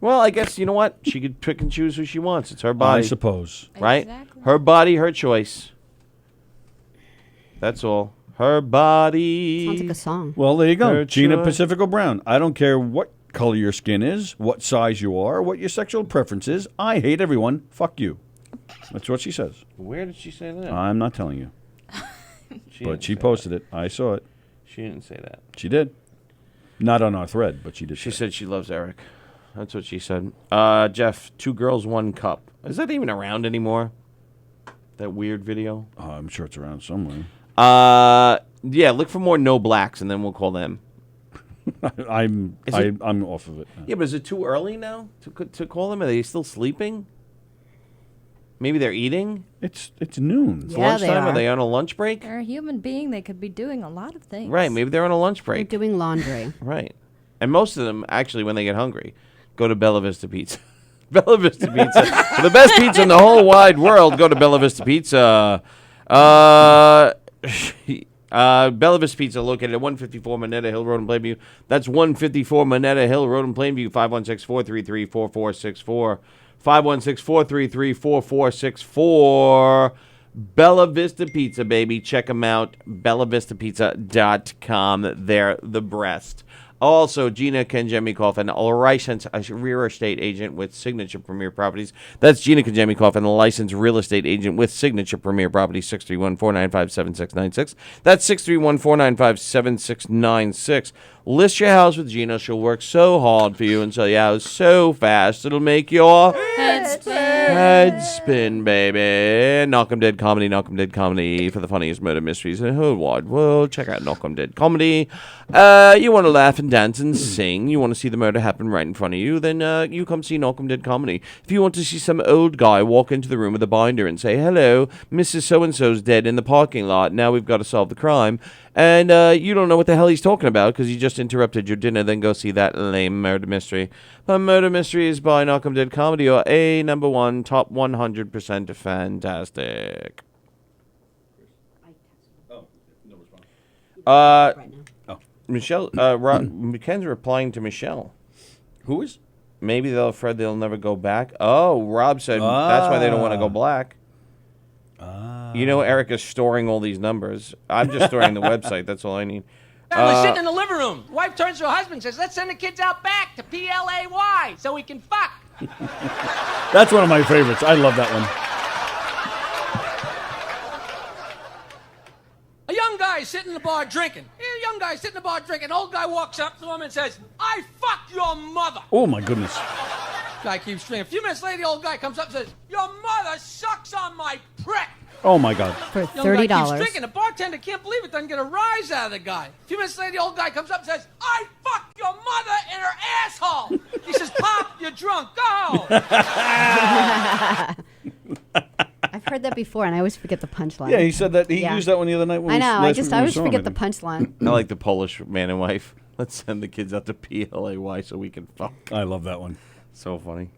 Well, I guess, you know what? She could pick and choose who she wants. It's her
I
body.
suppose.
Right?
Exactly.
Her body, her choice. That's all. Her body.
Sounds like a song.
Well, there you go.
Her
Gina
choice.
Pacifico Brown. I don't care what color your skin is, what size you are, what your sexual preference is. I hate everyone. Fuck you. That's what she says.
Where did she say that?
I'm not telling you.
She
But
didn't
she
say
posted it. I saw it.
that. She didn't say that.
She did. Not on our thread, but she did.
She
say it.
said she loves Eric. That's what she said. Jeff, 2 girls, 1 cup. Is that even around anymore? That weird video?
I'm sure it's around somewhere.
Yeah, look for more no blacks, and then we'll call them.
I'm
Is it-
I'm off of it.
Yeah, but is it too early now to call them? Are they still sleeping? Maybe they're eating?
It's noon.
It's
Yeah, they
lunchtime? Are
are.
they on a lunch break?
They're a human being. They could be doing a lot of things.
Right, maybe they're on a lunch
We're
break.
doing laundry.
Right. And most of them, actually, when they get hungry, go to Bella Vista Pizza. Bella Vista Pizza. For the best pizza in the whole wide world, go to Bella Vista Pizza. Bella Vista Pizza, located at 154 Moneta Hill Road in Plainview. That's 154 Moneta Hill Road in Plainview, 516-433-4464. 516-433-4464. Bella Vista Pizza, baby. Check them out. BellaVistaPizza.com. They're the breast. Also, Gina Kenjemi-Coffin, a licensed real estate agent with Signature Premier Properties. That's Gina Kenjemi-Coffin, a licensed real estate agent with Signature Premier Properties, 631-495-7696. That's 631-495-7696. List your house with Gina. She'll work so hard for you and sell your house so fast it'll make your head spin, baby. Knockem Dead Comedy, Knockem Dead Comedy for the funniest murder mysteries in the whole wide world. Check out Knockem Dead Comedy. You want to laugh and dance and sing, you want to see the murder happen right in front of you, then you come see Knockem Dead Comedy. If you want to see some old guy walk into the room with a binder and say, hello, Mrs. So-and-so's dead in the parking lot, now we've got to solve the crime, and you don't know what the hell he's talking about because you just interrupted your dinner, then go see that lame murder mystery. A murder mystery is by Knockem Dead Comedy, or a number one, top 100% fantastic. Michelle, Ken's replying to Michelle.
Who is?
Maybe they're afraid they'll never go back. Oh, Rob said that's why they don't want to go black. You know, Eric is storing all these numbers. I'm just storing the website. That's all I need.
Family's sitting in the living room. Wife turns to her husband and says, let's send the kids out back to PLAY so we can fuck.
That's one of my favorites. I love that one.
A young guy sitting in the bar drinking. Old guy walks up to him and says, I fucked your mother.
Oh, my goodness.
Guy keeps drinking. A few minutes later, the old guy comes up and says, your mother sucks on my prick.
Oh, my God.
For
Young guy keeps
$30.
drinking. The bartender can't believe it. Doesn't get a rise out of the guy. A few minutes later, the old guy comes up and says, I fucked your mother in her asshole. He says, Pop, you're drunk. Go.
I've heard that before, and I always forget the punchline.
Yeah, he said that. He
Yeah.
used that one the other night. When
I know.
last week
I
when we
always
saw him,
forget
I
the
think.
punchline.
I like the Polish man and wife. Let's send the kids out to PLAY so we can fuck.
I love that one.
So funny.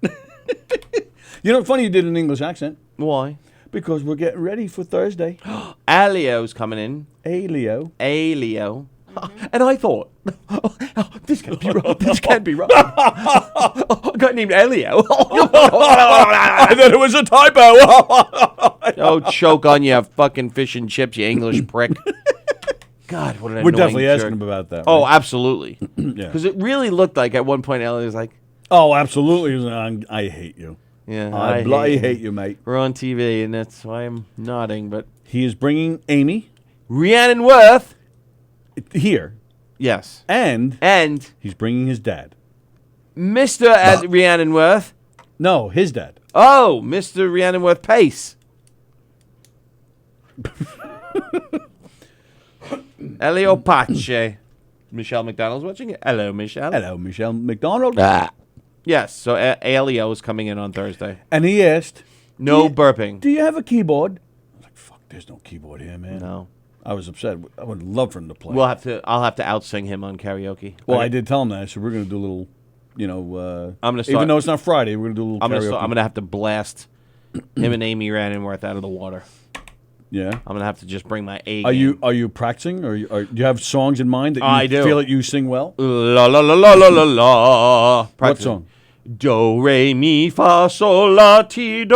You know, funny you did an English accent.
Why?
Because we're getting ready for Thursday.
Alio's coming in.
Hey, Leo.
Alio. And I thought, this can't be wrong. This can't be wrong. A guy named Elio.
I thought it was a typo.
Oh, choke on you fucking fish and chips, you English prick. God, what an
We're
annoying
definitely
jerk.
asking him about that.
Oh,
right?
absolutely.
Yeah.
Because it really looked like at one point Elio was like,
Oh, absolutely. He was like, I hate you.
yeah,
I bloody hate you, mate.
We're on TV, and that's why I'm nodding. But
He is bringing Amy
Rhiannon Worth.
here,
Yes.
and
And
he's bringing his dad.
Mr. Rhiannon Worth.
No, his dad.
Oh, Mr. Rhiannon Worth Pace. Elio Pace. Michelle McDonald's watching it. Hello, Michelle.
Hello, Michelle McDonald.
Yes, so Elio is coming in on Thursday.
And he asked,
No burping.
do you have a keyboard? I was like, fuck, there's no keyboard here, man.
No.
I was upset. I would love for him to play.
I'll have to outsing him on karaoke.
Well,
Okay.
I did tell him that. I said, we're going to do a little, you know,
I'm gonna start-
even though it's not Friday, we're going to do a little karaoke.
I'm gonna have to blast him and Amy Rannenworth out of the water.
Yeah.
I'm gonna have to just bring my A.
Are
game.
you practicing, or do you have songs in mind that you
I do.
feel that you sing well?
La la la la la la la.
What
Practice.
song?
Do re mi fa sol la ti do.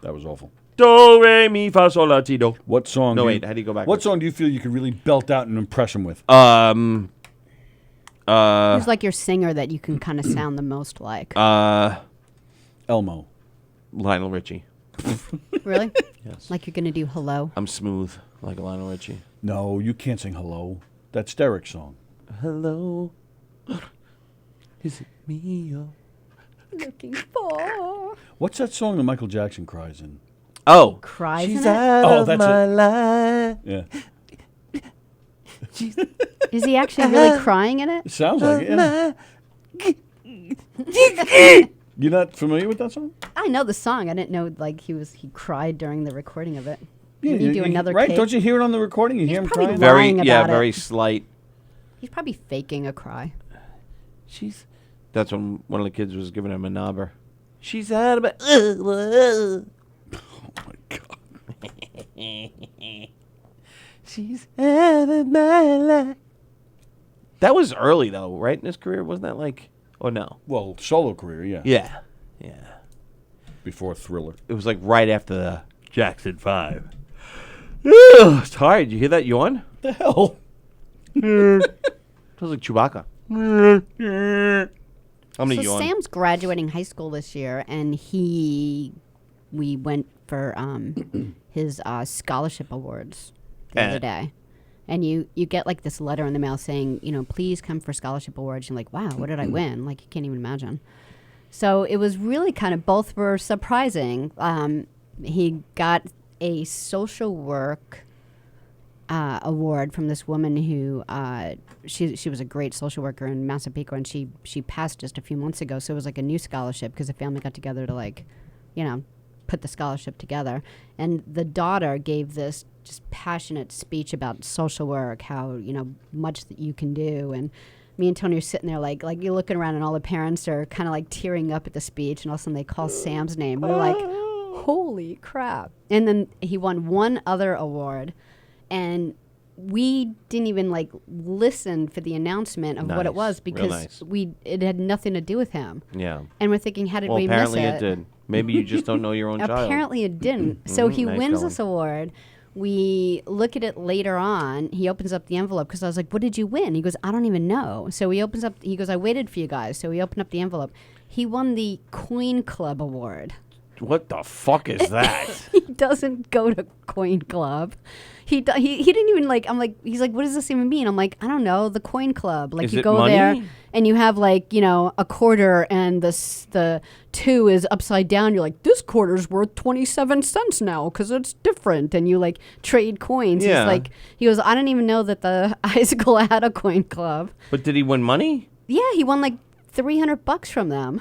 That was awful.
Do re mi fa sol la ti do.
What song?
No,
do
wait, how do you go backwards?
What song do you feel you could really belt out and impress him with?
Who's like your singer that you can kind of sound the most like?
Elmo.
Lionel Richie.
Really?
Yes.
Like you're going to do Hello?
I'm smooth like Lionel Richie.
No, you can't sing Hello. That's Derek's song.
Hello. Is it me you're
Looking for.
What's that song that Michael Jackson cries in?
Oh.
Cries
She's
in it?
out
Oh,
of
that's
my
it.
life.
Yeah.
Is he actually really crying in
It
it?
sounds like it. Yeah. You're not familiar with that song?
I know the song. I didn't know like he cried during the recording of it.
Yeah,
When you do another
right?
cake.
Don't you hear it on the recording? You hear him
probably
crying?
Very
lying
yeah,
about it.
very slight.
He's probably faking a cry.
That's when one of the kids was giving him a knobber. She's out of my.
Oh my God.
She's out of my life. That was early though, right? In his career, wasn't that like? Oh no.
Well, solo career, yeah.
Yeah. Yeah.
Before Thriller.
It was like right after the Jackson 5. It's tired. You hear that yawn?
The hell?
Sounds like Chewbacca. I'm gonna
So
yawn.
Sam's graduating high school this year, and we went for his scholarship awards the other day. And you get like this letter in the mail saying, please come for scholarship awards. You're like, wow, what did I win? Like, you can't even imagine. So it was really kind of, both were surprising. He got a social work award from this woman who she was a great social worker in Massapequa, and she passed just a few months ago. So it was like a new scholarship because the family got together to put the scholarship together. And the daughter gave this just passionate speech about social work, how much that you can do. And me and Tony are sitting there like you're looking around, and all the parents are kind of like tearing up at the speech, and all of a sudden they call Sam's name. We're like, holy crap. And then he won one other award, and we didn't even listen for the announcement of what it was, because it had nothing to do with him.
Yeah.
And we're thinking, how did we miss it?
Apparently it did. Maybe you just don't know your own child.
Apparently it didn't. So he
nice
wins
going.
this award. We look at it later on. He opens up the envelope because I was like, what did you win? He goes, I don't even know. So he opens up, he goes, I waited for you guys. So we opened up the envelope. He won the Coin Club Award.
What the fuck is that?
He doesn't go to Coin Club. He didn't even I'm like, he's like, what does this even mean? I'm like, I don't know, the Coin Club. Like,
Is
you
it
go
money?
there and you have a quarter, and the 2 is upside down. You're like, this quarter's worth 27 cents now because it's different. And you trade coins.
Yeah.
He goes, I didn't even know that the high school had a Coin Club.
But did he win money?
Yeah, he won $300 from them.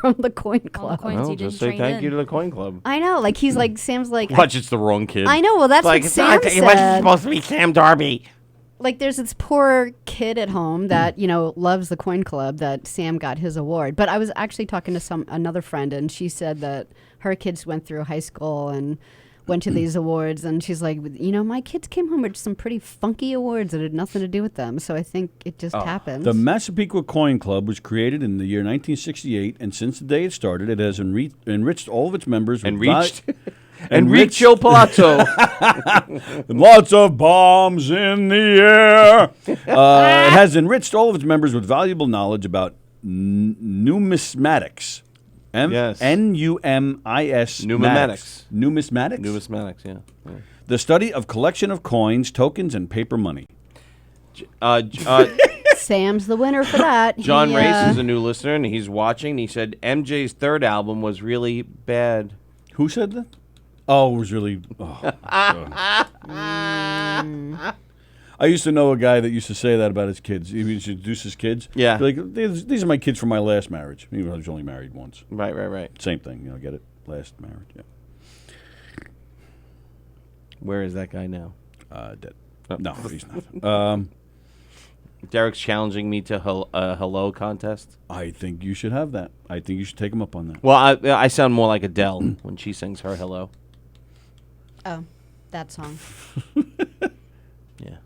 From the Coin Club.
coins he
Just
didn't
say
trade
thank
in.
you to the Coin Club.
I know. He's like, Sam's like,
Watch, it's the wrong kid.
I know. Well, that's what Sam
It wasn't
said.
supposed to be Sam Darby.
There's this poor kid at home that loves the Coin Club, that Sam got his award. But I was actually talking to another friend, and she said that her kids went through high school and went to these awards, and she's like, my kids came home with some pretty funky awards that had nothing to do with them. So I think it just happened.
The Massapequa Coin Club was created in the year 1968, and since the day it started, it has enriched all of its members with
Enrico Palazzo.
lots of bombs in the air. It has enriched all of its members with valuable knowledge about numismatics.
Yes.
N-U-M-I-S.
Numismatics.
Numismatics?
Numismatics, yeah.
The study of collection of coins, tokens, and paper money.
Sam's the winner for that.
John Race is a new listener, and he's watching. He said MJ's third album was really bad.
Who said that? Oh, it was really... I used to know a guy that used to say that about his kids. He used to introduce his kids.
Yeah.
Be like, these are my kids from my last marriage. He was only married once.
Right.
Same thing, get it? Last marriage, yeah.
Where is that guy now?
Dead. No, he's not.
Derek's challenging me to a hello contest.
I think you should have that. I think you should take him up on that.
Well, I sound more like Adele when she sings her hello.
Oh, that song.
Yeah.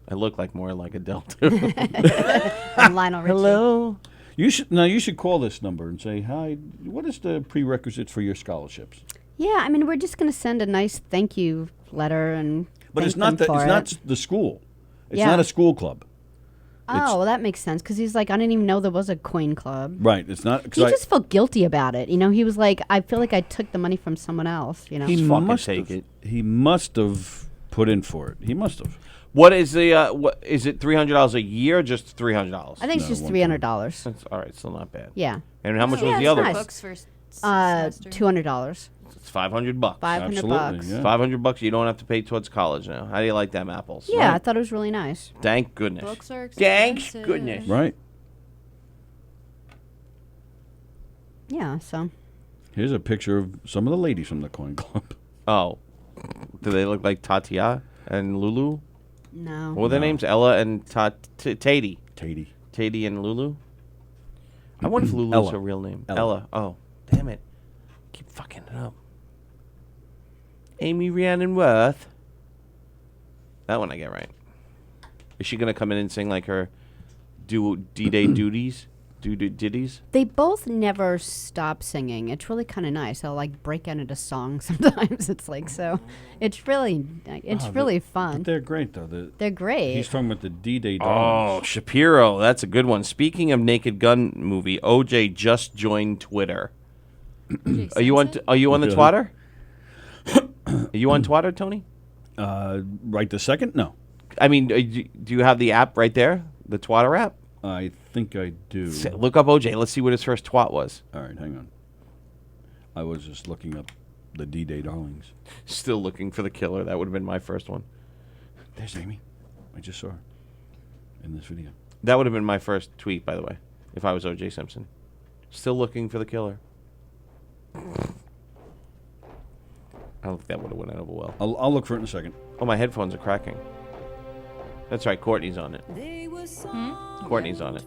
I look more like Adele, too.
And Lionel Richie.
Hello.
You should call this number and say, hi, what is the prerequisites for your scholarships?
Yeah, we're just going to send a nice thank you letter and
But it's
thank
not
them for
not
it.
the school. It's
Yeah.
not a school club.
Oh, well, that makes sense, because he's like, I didn't even know there was a Coin Club.
Right. It's not.
He just felt guilty about it. He was like, I feel like I took the money from someone else.
He
fucking
must
take
have,
it.
He must have put in for it. He must have.
What is the what is it? $300 a year, or just $300?
I think it's just $300.
That's all right. Still not bad.
Yeah.
And how much
Yeah,
was the
it's
other?
nice.
one?
Books for semester.
$200.
It's $500.
$500.
Absolutely, yeah.
$500. You don't have to pay towards college now. How do you like them apples?
Yeah, I
Right?
thought it was really nice.
Thank goodness.
Books are
Thank
expensive.
goodness.
Right.
Yeah, so.
Here's a picture of some of the ladies from the Coin Club.
Oh, do they look like Tatia and Lulu?
No.
What were their names? Ella and Tati.
Tatey.
Tati and Lulu. I wonder if Lulu's
Ella.
her real name.
Ella.
Ella. Oh, damn it. Keep fucking it up. Amy Rhiannon Worth. That one I get right. Is she going to come in and sing like her D-Day duties? Ditties?
They both never stop singing. It's really kind of nice. They'll like break out into song sometimes. It's like so. It's really really fun.
But they're great though.
They're great.
He's talking about the D-Day
Oh,
darlings.
Shapiro. That's a good one. Speaking of Naked Gun movie, OJ just joined Twitter. Are you on the
Yeah.
Twitter? Are you on Twitter, Tony?
Right this second? No.
I mean, do you have the app right there? The Twitter app?
I think I do.
Look up OJ. Let's see what his first twat was.
All right, hang on. I was just looking up the D-Day darlings.
Still looking for the killer. That would have been my first one.
There's Amy. I just saw her in this video.
That would have been my first tweet, by the way, if I was OJ Simpson. Still looking for the killer. I don't think that would have went over well.
I'll look for it in a second.
Oh, my headphones are cracking. That's right. Courtney's on it. Courtney's on it.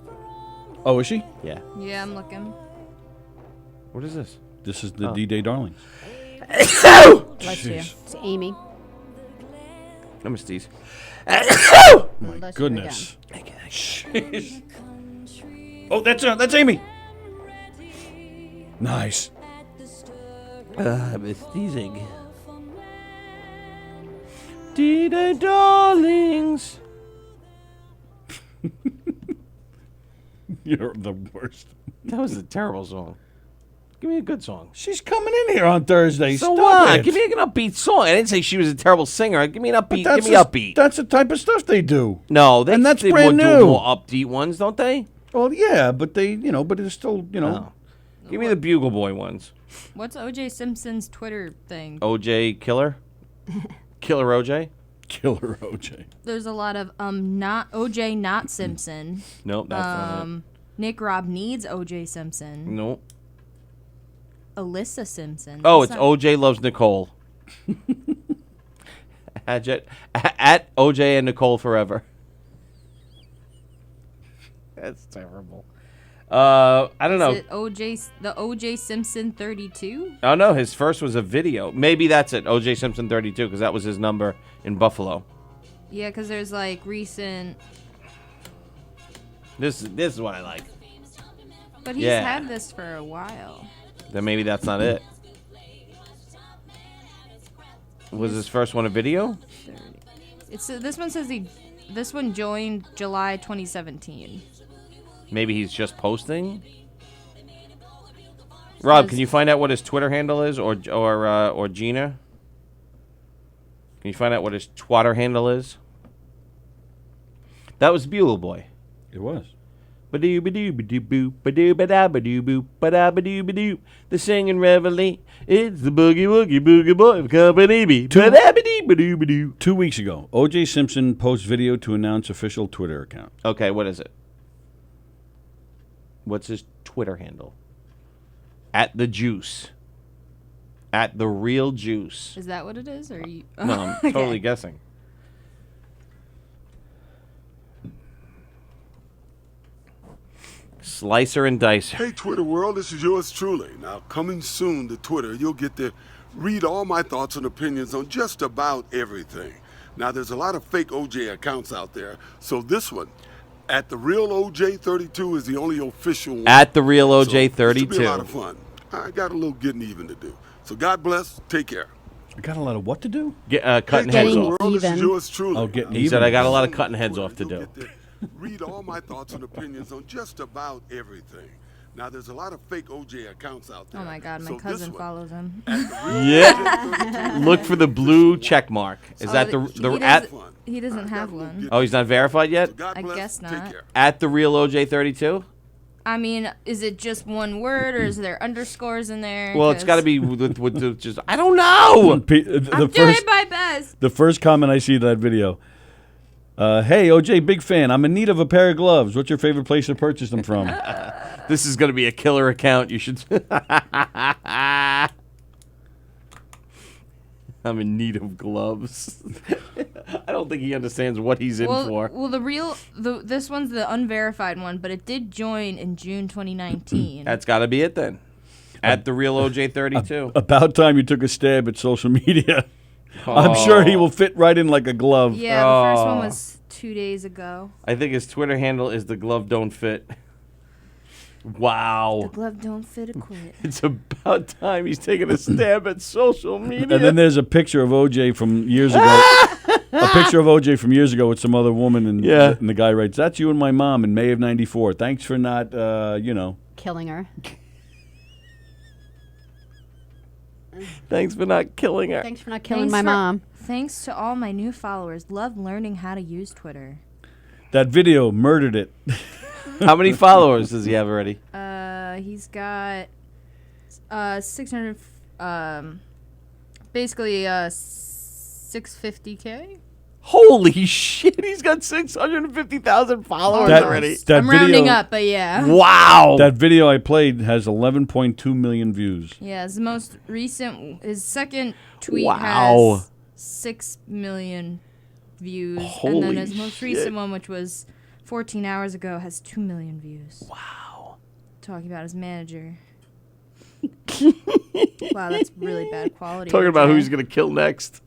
Oh, is she?
Yeah.
Yeah, I'm looking.
What is this?
This is the D-Day darlings.
Bless you.
Jeez.
It's Amy.
I'm Steve.
My
Bless you
goodness. Jeez. Oh, that's Amy. Nice.
I'm sneezing. D-Day darlings.
You're the worst.
That was a terrible song. Give me a good song.
She's coming in here on Thursday.
So
Stop
what?
it.
Give me an upbeat song. I didn't say she was a terrible singer. Give me an upbeat.
But
Give me
just-
upbeat.
That's the type of stuff they do.
No, they
and that's
they
brand
do
new.
more upbeat ones, don't they?
Well, yeah, but but it's still,
Oh. Give me the Bugle Boy ones.
What's OJ Simpson's Twitter thing?
OJ Killer? Killer OJ?
Killer OJ.
There's a lot of not OJ not Simpson.
Nope, that's not it.
Nick Robb needs OJ Simpson.
Nope.
Alyssa Simpson.
Oh,
That's
it's
not-
OJ Loves Nicole. at OJ and Nicole Forever. That's terrible. I don't know.
Is it the OJ Simpson 32?
Oh, no, his first was a video. Maybe that's it, OJ Simpson 32, because that was his number in Buffalo.
Yeah, because there's like recent.
This is what I like.
But he's
Yeah.
had this for a while.
Then maybe that's not it. Was his first one a video?
It's this one says this one joined July 2017.
Maybe he's just posting. Rob, can you find out what his Twitter handle is, or Gina? Can you find out what his Twitter handle is? That was Bugle Boy.
It was.
Ba-doo-ba-doo-ba-doo-ba-doo-ba-da-ba-doo-ba-doo. The singing reveille. It's the boogie woogie boogie boy of Company B. Ba-da-ba-doo-ba-doo-ba-doo.
2 weeks ago, O.J. Simpson posts video to announce official Twitter account.
Okay, what is it? What's his Twitter handle? At the Juice. At the Real Juice.
Is that what it is, or you?
No, I'm totally guessing. Slicer and Dicer.
Hey, Twitter world, this is yours truly. Now, coming soon to Twitter, you'll get to read all my thoughts and opinions on just about everything. Now, there's a lot of fake OJ accounts out there, so this one, at the real OJ32, is the only official one.
At the Real
So,
OJ32.
It should be a lot of fun. I got a little getting even to do. So God bless. Take care.
I got a lot of what to do?
Cutting
Hey,
heads
Twitter
off.
world, this is
Even.
yours truly.
Oh, getting
He
even.
said, I got a lot of cutting heads off to
You'll
do.
get to read all my thoughts and opinions on just about everything. Now, there's a lot of fake OJ accounts out there.
Oh my God, my
So this
cousin
one,
follows him.
Yeah. Look for the blue check mark. Is that the
he
at?
doesn't, he doesn't have one.
Oh, he's not verified yet?
So God
I
bless.
guess
Take
not.
care.
At the Real OJ32?
I mean, is it just one word, or is there underscores in there?
Well, it's got to
'Cause
be with just. I don't know.
I'm doing my best.
The first comment I see in that video. Hey, OJ, big fan. I'm in need of a pair of gloves. What's your favorite place to purchase them from?
This is going to be a killer account. You should. I'm in need of gloves. I don't don't think he understands what he's in for.
Well, this one's the unverified one, but it did join in June 2019.
That's got to be it then. At the real OJ32.
About time you took a stab at social media. I'm sure he will fit right in like a glove.
Yeah, the first one was 2 days ago.
I think his Twitter handle is the glove don't fit. Wow.
The glove don't fit a quit.
It's about time he's taking a stab at social media.
And then there's a picture of OJ from years ago. A picture of OJ from years ago with some other woman, and the guy writes, "That's you and my mom in May of '94. Thanks for not,
killing her.
Thanks for not killing her.
Thanks for not killing my mom.
Thanks to all my new followers. Love learning how to use Twitter."
That video murdered it.
How many followers does he have already?
He's got 600, basically 650K.
Holy shit, he's got 650,000 followers already.
I'm rounding up, but yeah.
Wow.
That video I played has 11.2 million views.
Yeah, his most recent, his second tweet
Wow.
has 6 million views.
Holy
and then his most
shit.
recent one, which was 14 hours ago, has 2 million views.
Wow.
Talking about his manager. Wow, that's really bad quality.
Talking about who he's
OJ.
going to kill next.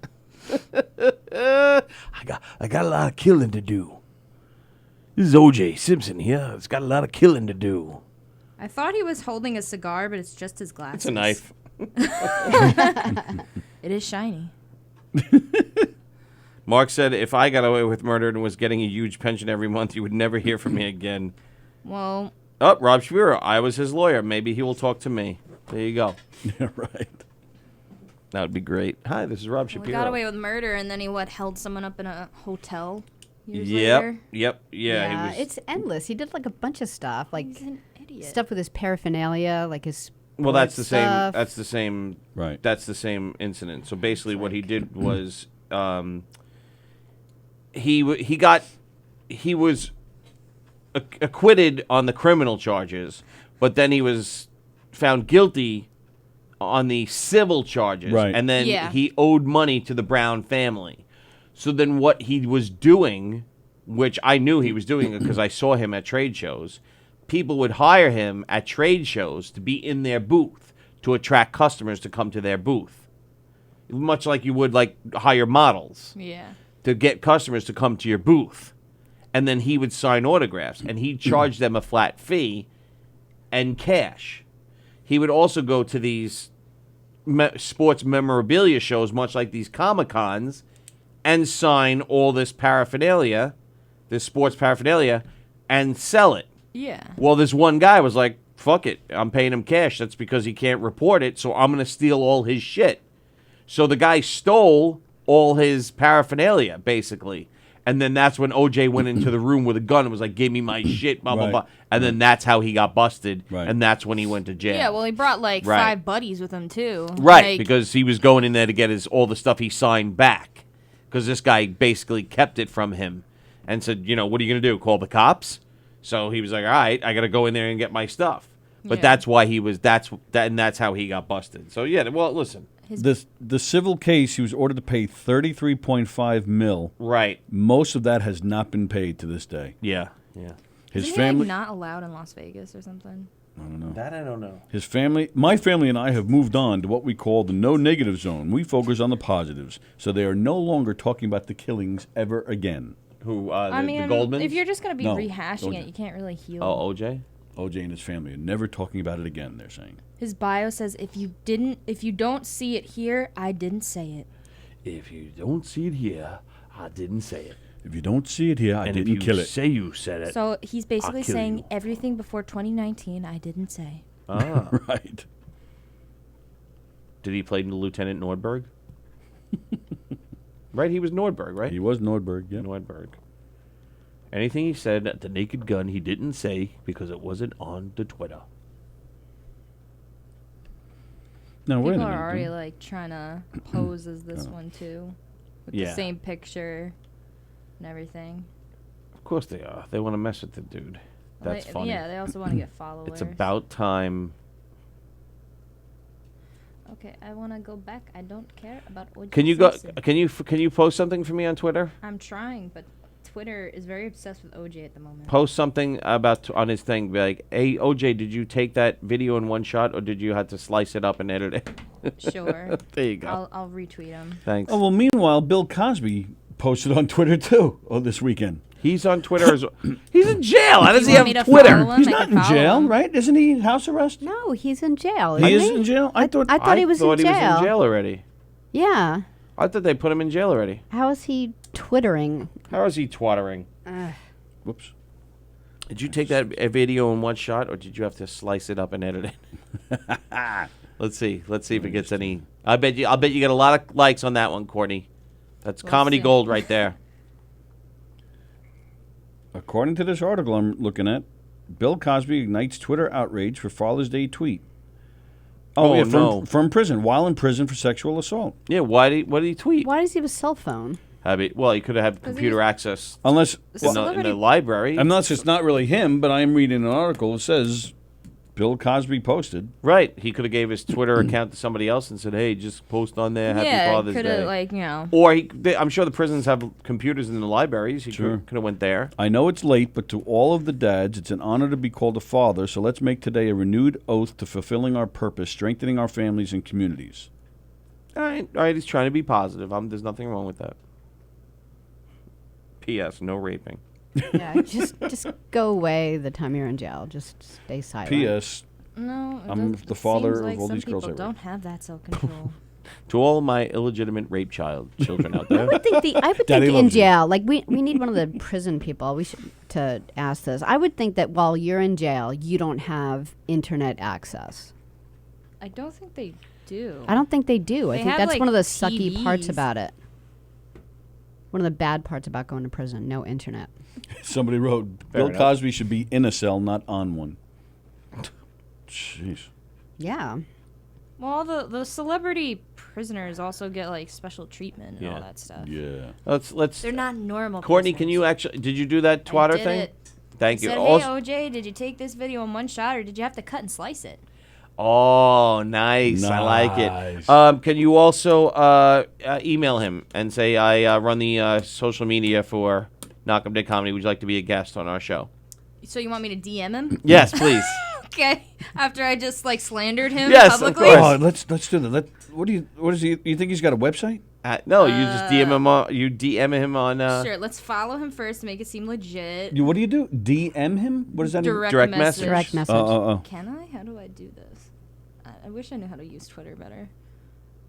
I got a lot of killing to do. This is O.J. Simpson here. It's got a lot of killing to do.
I thought he was holding a cigar, but it's just his glasses.
It's a knife.
It is shiny.
Mark said, if I got away with murder and was getting a huge pension every month, you would never hear from me again.
Well.
Oh, Rob Schwerer. I was his lawyer. Maybe he will talk to me. There you go.
Yeah, right.
That would be great. Hi, this is Rob
He
Shapiro.
got away with murder, and then he held someone up in a hotel years later.
Yep. Yeah, he was.
It's endless. He did like a bunch of stuff, like
He's an idiot.
stuff with his paraphernalia, like his.
Well, that's the same.
stuff.
That's the same.
Right.
That's the same incident. So basically, what he did was, he was acquitted on the criminal charges, but then he was found guilty on the civil charges,
Right.
and then
Yeah.
he owed money to the Brown family. So then what he was doing, which I knew he was doing because I saw him at trade shows, people would hire him at trade shows to be in their booth to attract customers to come to their booth. Much like you would like hire models
Yeah.
to get customers to come to your booth. And then he would sign autographs, and he'd charge them a flat fee and cash. He would also go to these sports memorabilia shows, much like these Comic-Cons, and sign all this paraphernalia, this sports paraphernalia, and sell it.
Yeah.
Well, this one guy was like, fuck it, I'm paying him cash. That's because he can't report it, so I'm going to steal all his shit. So the guy stole all his paraphernalia, basically. And then that's when OJ went into the room with a gun and was like, give me my shit, blah, blah,
Right.
blah. And then that's how he got busted.
Right.
And that's when he went to jail.
Yeah, well, he brought like
Right.
5 buddies with him, too.
Right,
Like,
because he was going in there to get all the stuff he signed back. Because this guy basically kept it from him and said, what are you going to do, call the cops? So he was like, all right, I got to go in there and get my stuff. But
Yeah.
that's why that's how he got busted. So, yeah, well, listen.
The civil case, he was ordered to pay $33.5 million.
Right.
Most of that has not been paid to this day.
Yeah.
His
isn't
family.
he, like, not allowed in Las Vegas or something?
I don't know.
That I don't know.
His family, my family and I have moved on to what we call the no negative zone. We focus on the positives, so they are no longer talking about the killings ever again.
Who,
I mean,
the Goldmans?
if you're just going to be
No,
rehashing
OJ.
it, you can't really heal.
Oh, OJ?
OJ and his family are never talking about it again, they're saying.
His bio says, if you don't see it here, I didn't say it.
If you don't see it here, I didn't say it.
If you don't see it here, I
And
didn't
if you
kill it.
say you said it,
So he's basically
kill
saying
you.
everything before 2019, I didn't say.
Ah.
Right.
Did he play Lieutenant Nordberg? Right, he was Nordberg, right?
He was Nordberg, yeah.
Nordberg. Anything he said at the Naked Gun, he didn't say because it wasn't on the Twitter.
Now, wait a
People
minute.
are already like trying to pose as this
Oh.
one too, with
Yeah.
the same picture and everything.
Of course they are. They want to mess with the dude. That's funny.
Yeah, they also want to get followers.
It's about time.
Okay, I want to go back. I don't care about O.J.
Can you go?
Simpson.
Can you post something for me on Twitter?
I'm trying, but Twitter is very obsessed with OJ at the moment.
Post something about on his thing. Be like, hey, OJ, did you take that video in one shot, or did you have to slice it up and edit it?
Sure.
There you go.
I'll retweet him.
Thanks.
Oh, well, meanwhile, Bill Cosby posted on Twitter, too, this weekend.
He's on Twitter as well. He's in jail. How does he
want me
have
to
Twitter?
follow him?
He's
I
not
can
in
follow
jail,
him.
right? Isn't he in house arrest?
No, he's in jail.
He
isn't
is in jail? I thought
he was in
he was
jail.
in jail already.
Yeah.
I thought they put him in jail already.
How is he twittering?
How is he twattering?
Whoops.
Did you take that video in one shot, or did you have to slice it up and edit it? Let's see. Let's see if it gets any. I'll bet you get a lot of likes on that one, Courtney. That's comedy
see.
gold right there.
According to this article I'm looking at, Bill Cosby ignites Twitter outrage for Father's Day tweet.
Oh,
yeah,
no.
from prison, while in prison for sexual assault.
Yeah. What did he tweet?
Why does he have a cell phone?
Well, he could have had computer access
Unless,
in the library.
unless it's not really him, but I am reading an article that says Bill Cosby posted.
Right. He could have gave his Twitter account to somebody else and said, "Hey, just post on there. Happy
Yeah,
Father's
could
Day."
have
Or I'm sure the prisons have computers in the libraries. He
Sure.
could have went there.
I know it's late, but to all of the dads, it's an honor to be called a father, so let's make today a renewed oath to fulfilling our purpose, strengthening our families and communities.
All right. He's trying to be positive. There's nothing wrong with that. P.S. No raping.
Yeah, just go away the time you're in jail. Just stay silent.
P.S.
No, it
I'm
doesn't-
the father
seems
of
like
all
some
these girls I
people
rape.
don't have that self-control.
To all my illegitimate rape children out there.
I would think
Daddy
in
loves you.
jail, like we need one of the prison people. We should to ask this. I would think that while you're in jail, you don't have internet access.
I don't think they do.
I don't think they do. I
They
think
have,
that's
like,
one of the sucky parts
TVs.
about it. One of the bad parts about going to prison: no internet.
Somebody wrote, Bill
enough.
Cosby should be in a cell, not on one. Jeez.
Yeah.
Well, the celebrity prisoners also get like special treatment and
Yeah.
all that stuff.
Yeah.
Let's.
They're not normal.
Courtney,
prisoners.
can you actually? Did you do that
I
twatter
did
thing?
it.
Thank
I
you.
said,
Also-
hey, OJ, did you take this video in one shot, or did you have to cut and slice it?
Oh, nice. I like it.
Nice.
Can you also email him and say, I run the social media for Knockem Day Comedy. Would you like to be a guest on our show?
So you want me to DM him?
Yes, please.
Okay. After I just like slandered him
Yes, of
publicly.
course.
Oh, let's do that. What is he? You think he's got a website?
No, you just DM him on. You DM him on.
Sure, let's follow him first to make it seem legit.
What do you do? DM him? What does that mean?
Direct
message.
message.
Direct message.
Oh.
Can I? How do I do this? I wish I knew how to use Twitter better.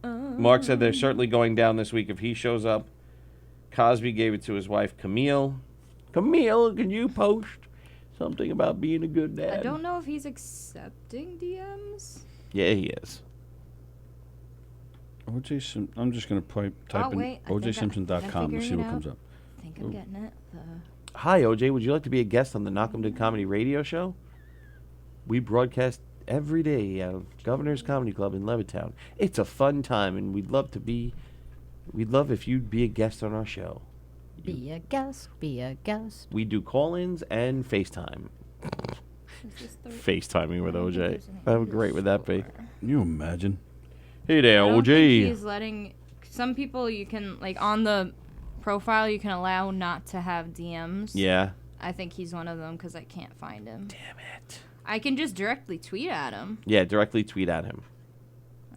Mark said they're certainly going down this week if he shows up. Cosby gave it to his wife, Camille. Camille, can you post something about being a good dad?
I don't know if he's accepting DMs.
Yeah, he is.
I'm just going to type in
wait, I think
ojsimpson.com
I'm
to see
figuring
what
it
comes
out.
up.
I think I'm getting it.
Hi, OJ. Would you like to be a guest on the Knockem Day Comedy radio show? We broadcast every day out of Governor's Comedy Club in Levittown. It's a fun time, and we'd love if you'd be a guest on our show.
Be a guest. Be a guest.
We do call-ins and FaceTime. FaceTiming with OJ. How great would that be?
Can you imagine?
Hey there,
I don't think
OJ.
he's letting some people. You can like on the profile. You can allow not to have DMs.
Yeah.
I think he's one of them because I can't find him.
Damn it.
I can just directly tweet at him.
Yeah, directly tweet at him.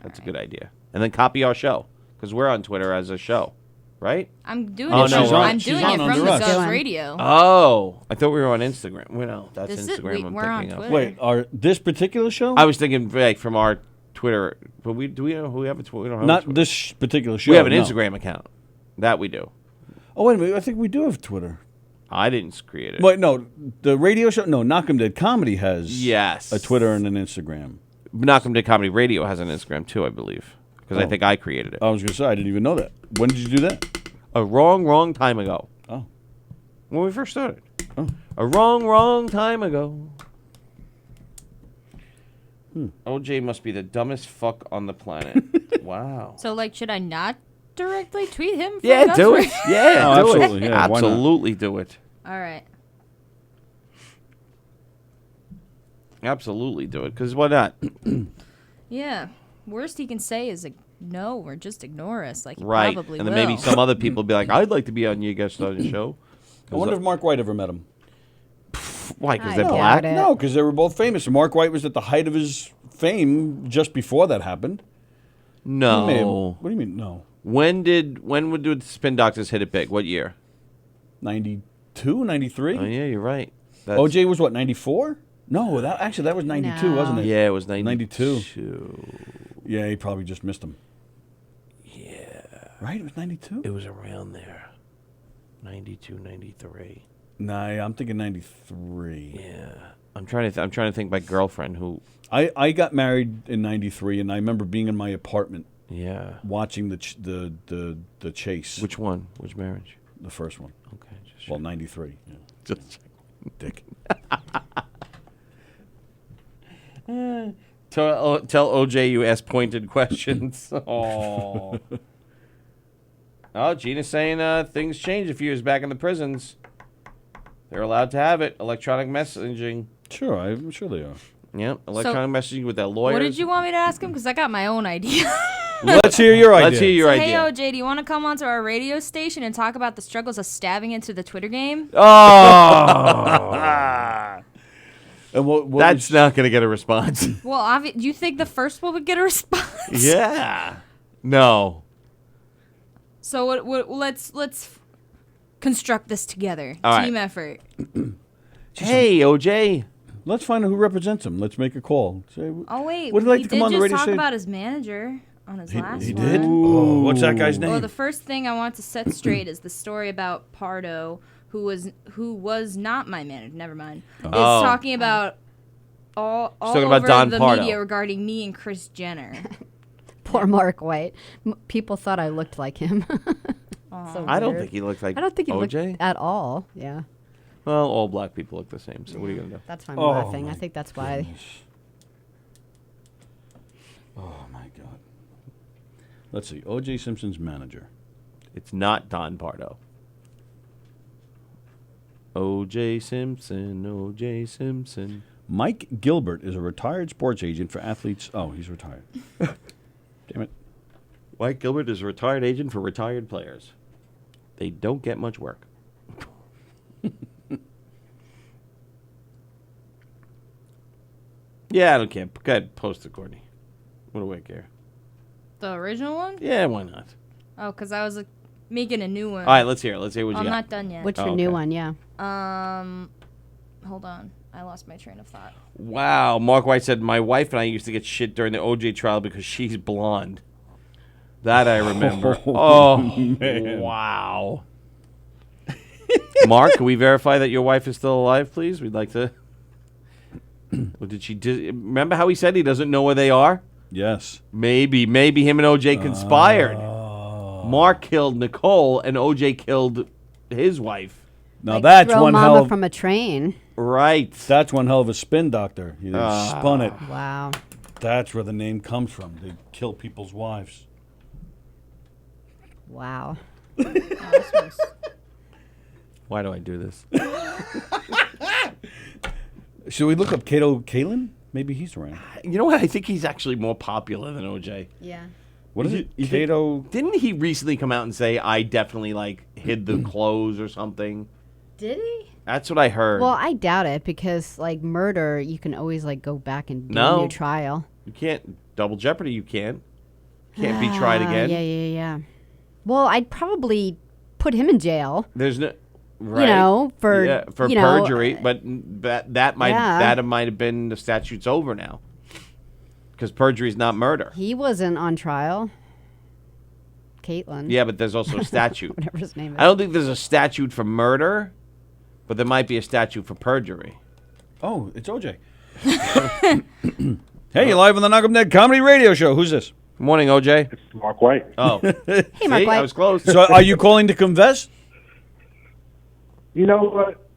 That's a good idea. And then copy our show because we're on Twitter as a show, right?
I'm doing
Oh,
it.
no,
From,
we're on-
I'm
she's
doing
on
it from
under
the
us.
Gov Radio.
Oh, I thought we were on Instagram. Well, no, that's
This is-
Instagram. I'm
we're on
thinking of.
Twitter.
Wait, this particular show?
I was thinking like from our Twitter, but we have a Twitter. We don't have a
Not
Twitter.
this particular show.
We have an
no.
Instagram account. That we do.
Oh, wait a minute. I think we do have Twitter.
I didn't create it.
Wait, no. The radio show? No, Knockem Dead Comedy has
Yes.
a Twitter and an Instagram.
Knockem Day Comedy Radio has an Instagram too, I believe, because I
Oh.
think I created it.
I was going to say, I didn't even know that. When did you do that?
A wrong time ago.
Oh.
When we first started.
Oh.
A wrong time ago. OJ must be the dumbest fuck on the planet. Wow.
So like, should I not directly tweet him? From
Yeah, do
God's
it. Yeah,
Oh,
do
absolutely,
it.
yeah, why not?
Absolutely do it.
All right.
Absolutely do it. Because why not?
Yeah. worst he can say is like, no, or just ignore us. Like, he
Right.
probably
And then
will.
maybe some other people be like, I'd like to be on your guest on the show.
I wonder if Mark White ever met him.
Why? Because
I
they're
doubt
black?
it.
No, because they were both famous. And Mark White was at the height of his fame just before that happened.
No.
He may have- what do you mean, no?
When would the Spin Doctors hit it big? What year?
92, 93?
Oh, yeah, you're right. That's,
OJ was what, 94? No, that was 92,
No.
wasn't it?
Yeah, it was
92.
92.
Yeah, he probably just missed him. Yeah. Right? It was 92?
It was around there. 92, 93.
Nah, I'm thinking 93.
Yeah. I'm trying to think my girlfriend who.
I got married in 93, and I remember being in my apartment
Yeah.
watching the chase.
Which one? Which marriage?
The first one.
Okay. Just
Well, 93. Yeah.
Just
Dick.
tell OJ you ask pointed questions. Oh. Oh, Gina's saying things changed a few years back in the prisons. They're allowed to have it. Electronic messaging.
Sure, I'm sure they are.
Yep. Electronic messaging with their lawyers.
What did you want me to ask him? Because I got my own idea.
Let's hear your idea.
Let's hear your
Hey,
idea.
OJ, do you want to come onto our radio station and talk about the struggles of stabbing into the Twitter game?
Oh.
And what
That's not going to get a response.
Well, do you think the first one would get a response?
Yeah. No.
So let's construct this together.
All right.
Team effort.
Hey, OJ.
Let's find out who represents him. Let's make a call. Say,
Oh wait,
would you like
he
to come
did
on the
just
radio
talk
station?
about his manager on his last
He
one.
did? Oh, what's that guy's name?
Well, the first thing I want to set straight is the story about Pardo, who was not my manager. Never mind. Is
Oh.
talking about all
talking
over
about Don
the
Pardo.
media regarding me and Kris Jenner.
Poor Mark White. People thought I looked like him. So
I don't
weird.
think he looked like
I don't think he
OJ.
looked at all. Yeah,
Well, all black people look the same, so what are you going to do?
that's why I'm
Oh,
laughing. I
my
think that's why.
Oh, my God. Let's see. O.J. Simpson's manager.
It's not Don Pardo. O.J. Simpson, O.J. Simpson.
Mike Gilbert is a retired sports agent for athletes. Oh, he's retired. Damn it.
Mike Gilbert is a retired agent for retired players. They don't get much work. Yeah, I don't care. Go ahead, post it, Courtney. What do I care?
The original one?
Yeah, why not?
Oh, because I was making a new one.
All right, let's hear it. Let's hear what
I'm
you got.
not done yet.
What's
Oh,
your new
okay.
one? Yeah.
Hold on. I lost my train of thought.
Wow, Mark White said, my wife and I used to get shit during the OJ trial because she's blonde. That I remember. Oh,
man.
Wow. Mark, can we verify that your wife is still alive, please? We'd like to. Or did she? Remember how he said he doesn't know where they are?
Yes.
Maybe him and OJ conspired. Mark killed Nicole and OJ killed his wife.
Now
Like
that's
throw
one
mama
hell of,
from a train.
Right.
that's one hell of a spin, Doctor. You spun it.
Wow.
That's where the name comes from. They kill people's wives.
Wow.
Why do I do this?
Should we look up Kato Kalin? Maybe he's around.
You know what? I think he's actually more popular than OJ.
Yeah.
What is
You-
it?
you think-
Kato.
Didn't he recently come out and say, I definitely, hid the clothes or something?
Did he?
That's what I heard.
Well, I doubt it because murder, you can always go back and do a
No.
new trial.
You can't. Double jeopardy, you can't. Can't be tried again.
Yeah. Well, I'd probably put him in jail.
There's no. Right.
You know, for you know,
perjury, but that might
yeah.
might have been the statute's over now, because perjury is not murder.
He wasn't on trial. Caitlin.
Yeah, but there's also a statute.
Whatever his name is.
I don't think there's a statute for murder, but there might be a statute for perjury.
Oh, it's OJ. Hey, you're live on the Knockem Dead Comedy Radio Show. Who's this?
Good morning, OJ.
It's Mark White.
Oh,
Hey,
see,
Mark
I
White.
was close.
So, are you calling to confess?
You know what?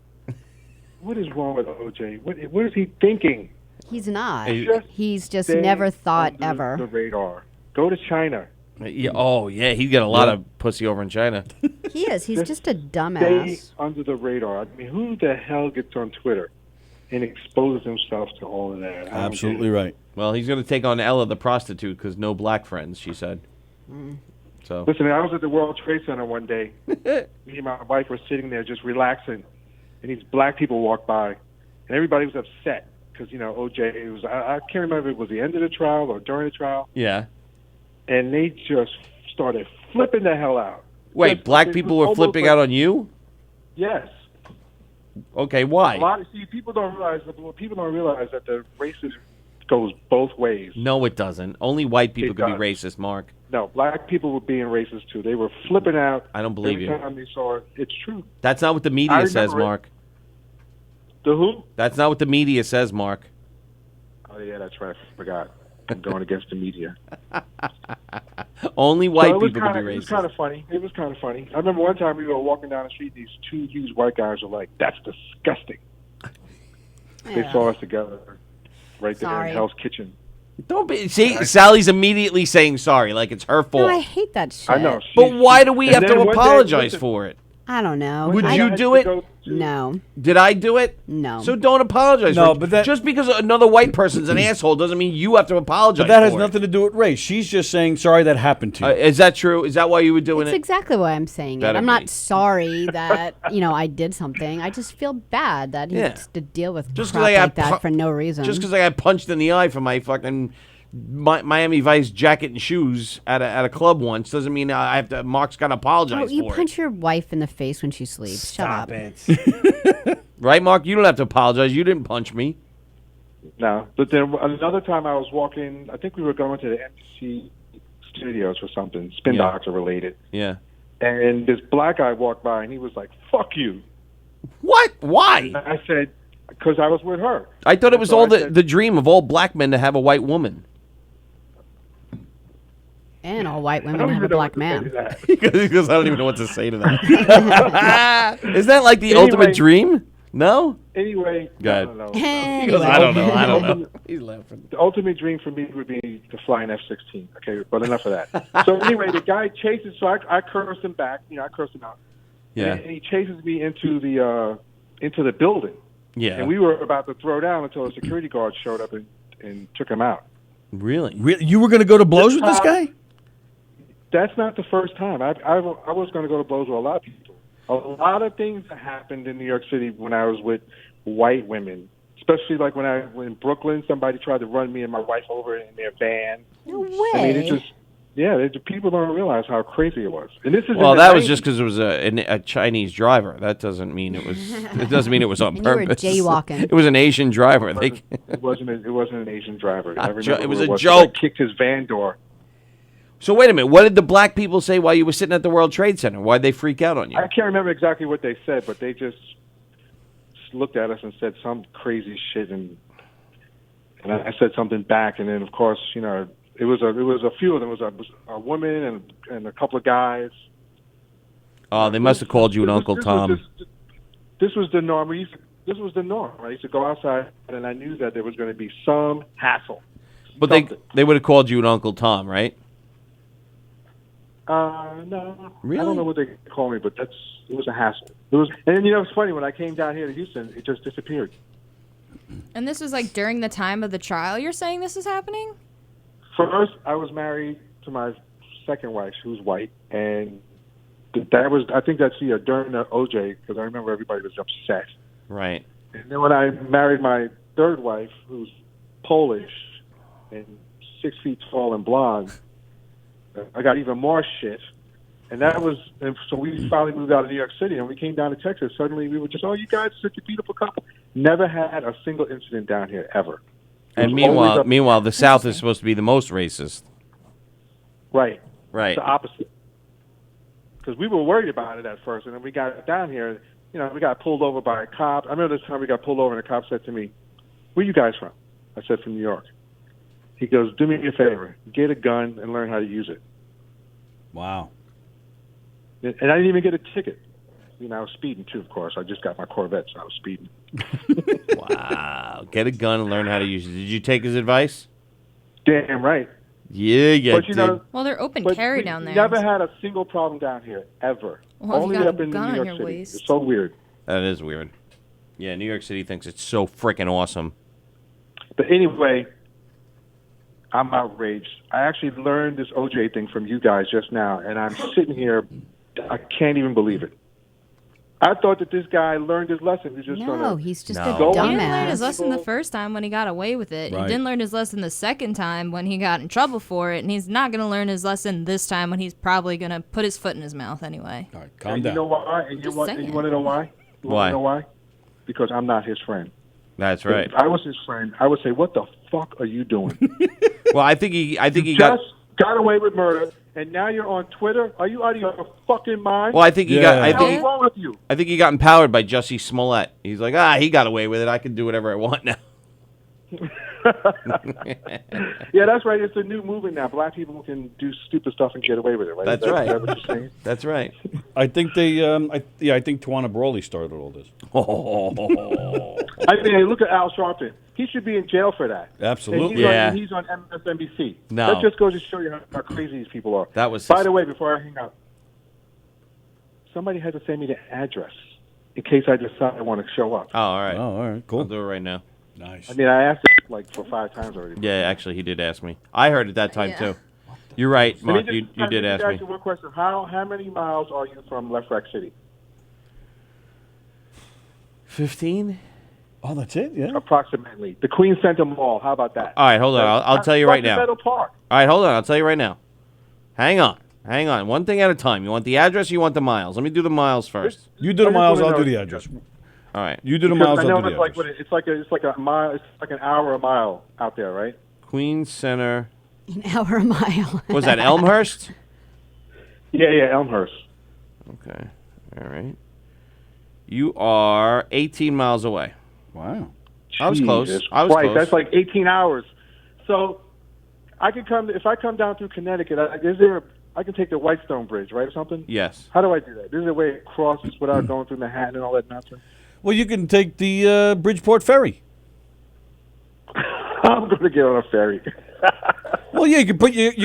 What is wrong with OJ? What is he thinking?
He's not.
Just
He's just
Stay
never thought
under
ever.
the radar. Go to China.
Yeah, oh, yeah, he got a lot of pussy over in China.
He is. He's just a
Stay
dumbass.
under the radar. I mean, who the hell gets on Twitter and exposes himself to all of that? I don't
Absolutely
get it.
right.
Well, he's going to take on Ella the prostitute because no black friends, she said. So
Listen, I was at the World Trade Center one day. Me and my wife were sitting there just relaxing, and these black people walked by, and everybody was upset because, OJ, it was, I can't remember if it was the end of the trial or during the trial,
yeah.
and they just started flipping the hell out.
Wait,
Just-
black
it
people
was
were flipping
almost
out
like-
on you?
Yes.
Okay, why?
People don't realize that the racism goes both ways.
No, it doesn't. Only white people
It
could be
does.
racist, Mark.
No, black people were being racist too. They were flipping out.
I don't believe
every
you.
time they saw it. It's true.
That's not what the
I
media says,
remember it.
Mark.
The who?
That's not what the media says, Mark.
Oh yeah, that's right. I forgot. I'm going against the media.
Only white
So it was
people could
kinda-
be
It was
racist.
kind of funny. It was kind of funny. I remember one time we were walking down the street. These two huge white guys were like, "That's disgusting." They saw us together right there
Sorry.
in Hell's Kitchen.
Don't be. See, Sally's immediately saying sorry, like it's her fault.
No, I hate that shit.
I know.
But why do we
and
have to
then one day-
apologize
listen,
for it?
I don't know.
Would
I
you
don't-
do it?
No.
Did I do it?
No.
So don't apologize.
No,
for it.
but that-
just because another white person's an asshole doesn't mean you have to apologize.
But that has
for
nothing to do with race. She's just saying, sorry that happened to you.
Is that true? Is that why you were doing
It's
it?
exactly why I'm saying it.
Better
I'm
be.
not sorry that, I did something. I just feel bad that he
Yeah.
has to deal with
Just 'cause
crap
I got
like that for no reason.
Just because I got punched in the eye for my fucking Miami Vice jacket and shoes at a club once doesn't mean I have to. Mark's got to apologize
you
for
punch your wife in the face when she sleeps.
Stop
Shut up.
it. Right, Mark? You don't have to apologize. You didn't punch me.
No, but then another time I was walking. I think we were going to the NBC studios for something, Spin
Yeah.
Doctor related.
Yeah.
And this black guy walked by, and he was like, "Fuck you."
What? Why?
And I said, "Because I was with her."
I thought it was
So
all
I
the dream of all black men to have a white woman.
And all white
I
women
don't
have a
even know
black
what to say
man.
to that.
Because I don't even know what to say to that. Is that like the ultimate dream? No?
Anyway,
Go ahead.
no.
He goes, I don't know. I don't know. He's laughing.
The ultimate dream for me would be to fly an F-16. Okay, but enough of that. So anyway, the guy chases. So I cursed him back. I cursed him out.
Yeah.
And he chases me into the building.
Yeah.
And we were about to throw down until a security guard showed up and took him out.
Really?
You were going to go to blows with this guy?
That's not the first time. I was going to go to blows with a lot of people. A lot of things that happened in New York City when I was with white women, especially like when in Brooklyn, somebody tried to run me and my wife over in their van.
No way.
I mean, people don't realize how crazy it was. And this is
Well,
in the
that was
90s.
just because it was a Chinese driver. That doesn't mean it was. It doesn't mean it was on
And you were
purpose.
jaywalking.
It was an Asian driver.
It wasn't an Asian driver. I remember
it was
who
a
was.
joke.
I kicked his van door.
So wait a minute. What did the black people say while you were sitting at the World Trade Center? Why'd they freak out on you?
I can't remember exactly what they said, but they just looked at us and said some crazy shit, and I said something back, and then of course, it was a few of them. It was a woman and a couple of guys.
Oh, they must have called you an Uncle Tom.
This was the norm. This was the norm. I used to go outside, and I knew that there was going to be some hassle.
But they would have called you an Uncle Tom, right?
No.
Really?
I don't know what they call me, but it was a hassle. And then, it's funny, when I came down here to Houston, it just disappeared.
And this was like during the time of the trial you're saying this is happening?
First, I was married to my second wife, who's white, and that was, I think that's during the OJ, because I remember everybody was upset.
Right.
And then when I married my third wife, who's Polish and 6 feet tall and blonde, I got even more shit. And so we finally moved out of New York City, and we came down to Texas. Suddenly we were just, you guys are such a beautiful couple. Never had a single incident down here, ever.
And
It was always
meanwhile, the South is supposed to be the most racist.
Right.
Right.
It's the opposite. Because we were worried about it at first, and then we got down here, we got pulled over by a cop. I remember this time we got pulled over, and a cop said to me, "Where you guys from?" I said, "From New York." He goes, "Do me a favor. Get a gun and learn how to use it."
Wow.
And I didn't even get a ticket. I was speeding, too, of course. I just got my Corvette, so I was speeding.
Wow. Get a gun and learn how to use it. Did you take his advice?
Damn right.
Yeah, you
But,
did.
Well, they're open
But
carry
we
down there.
never had a single problem down here, ever.
Well, you
Only
got a
up in
gun
New
on
York
your
City.
waist.
It's so weird.
That is weird. Yeah, New York City thinks it's so freaking awesome.
But anyway, I'm outraged. I actually learned this OJ thing from you guys just now, and I'm sitting here. I can't even believe it. I thought that this guy learned his lesson. He's just
No, he's just a
go
He
in.
didn't learn his
dumbass.
lesson the first time when he got away with it.
Right.
He didn't learn his lesson the second time when he got in trouble for it, and he's not going to learn his lesson this time when he's probably going to put his foot in his mouth anyway.
All right, calm
And
down.
you know why? And you
Just
want
saying.
to know why? You
Why?
want to know why? Because I'm not his friend.
That's right.
If I was his friend, I would say, "What the fuck are you doing?
Well, I think he
You
got.
just got away with murder, and now you're on Twitter. Are you out of your fucking mind?
Well, I think he got. I
Yeah.
What's
think.
wrong with you?"
I think he got empowered by Jussie Smollett. He's like, he got away with it. I can do whatever I want now.
Yeah, that's right. It's a new movement now. Black people can do stupid stuff and get away with it, right?
That's
Is
right.
that what you're saying?
That's right.
I think they. I think Tawana Brawley started all this.
I mean, hey, look at Al Sharpton. He should be in jail for that.
Absolutely.
And
Yeah.
he's on MSNBC.
No.
That just goes to show you how crazy these people are.
That was.
By the way, before I hang up, somebody had to send me the address in case I decide I want to show up.
Oh, all right.
Oh, all right,
I'll
cool.
do it right now.
Nice.
I mean, I asked it like for 5 times already.
Yeah, actually, he did ask me. I heard it that time
Yeah.
too. You're right,
Let me
Mark.
just-
You did
let
ask me.
you one question. How many miles are you from Left Rack City?
15.
Oh, that's it. Yeah.
Approximately. The Queen Center Mall. How about that?
All right, hold on. I'll tell you right now.
Meadow Park.
All right, hold on. I'll tell you right now. Hang on. One thing at a time. You want the address? Or you want the miles? Let me do the miles first.
You do the
I just
miles.
wanna
I'll do
know-
the address.
All right.
You do the
Because
miles.
I know
I'll do
it's
the
like
address.
it's like a mile. It's like an hour a mile out there, right?
Queens Center.
An hour a mile.
Was that Elmhurst?
Yeah, Elmhurst.
Okay. All right. You are 18 miles away.
Wow.
I was close.
Jesus
I was
Christ,
close.
That's like 18 hours. So I could come if I come down through Connecticut. I can take the Whitestone Bridge, right, or something?
Yes.
How do I do that? There's a way it crosses without going through Manhattan and all that nonsense.
Well, you can take the Bridgeport ferry.
I'm going to get on a ferry.
Well, yeah, you